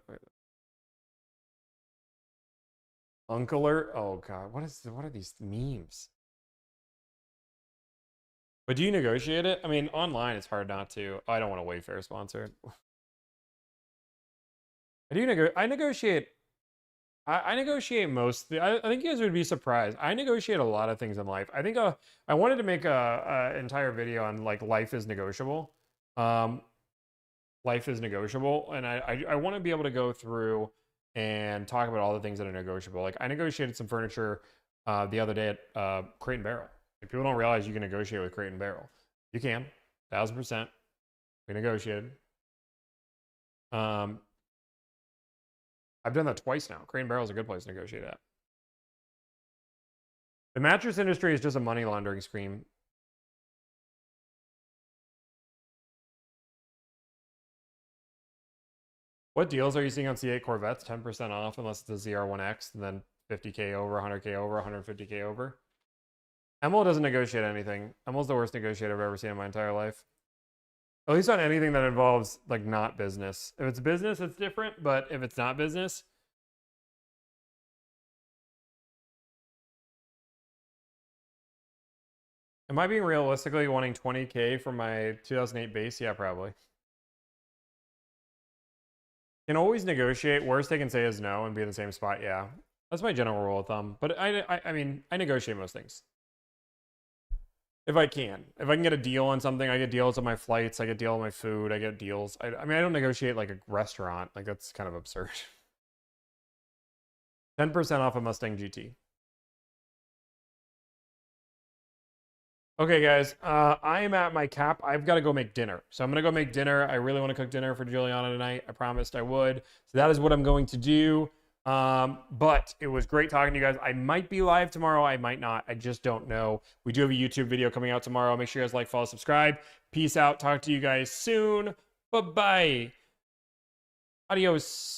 Uncler? Oh, God. What are these memes? But do you negotiate it? I mean, online it's hard not to. I don't want a Wayfair sponsor. I negotiate. I negotiate most. I think you guys would be surprised. I negotiate a lot of things in life. I think I wanted to make a entire video on like life is negotiable. Life is negotiable, and I want to be able to go through and talk about all the things that are negotiable. Like I negotiated some furniture the other day at Crate and Barrel. If people don't realize you can negotiate with Crate and Barrel, you can, 1000%. We negotiated. I've done that twice now. Crate and Barrel is a good place to negotiate at. The mattress industry is just a money laundering scheme. What deals are you seeing on C8 Corvettes? 10% off unless it's a ZR1X, and then 50K over, 100K over, 150K over. Emil doesn't negotiate anything. Emil's the worst negotiator I've ever seen in my entire life. At least on anything that involves, like, not business. If it's business, it's different, but if it's not business... Am I being realistically wanting 20K for my 2008 base? Yeah, probably. Can always negotiate. Worst they can say is no and be in the same spot. Yeah, that's my general rule of thumb. But I mean, I negotiate most things. If I can get a deal on something, I get deals on my flights. I get deal on my food. I get deals. I mean, I don't negotiate like a restaurant. Like that's kind of absurd. 10% off a Mustang GT. Okay, guys, I am at my cap. I've got to go make dinner. So I'm going to go make dinner. I really want to cook dinner for Juliana tonight. I promised I would. So that is what I'm going to do. But it was great talking to you guys. I might be live tomorrow. I might not. I just don't know. We do have a YouTube video coming out tomorrow. Make sure you guys like, follow, subscribe. Peace out. Talk to you guys soon. Bye-bye. Adios.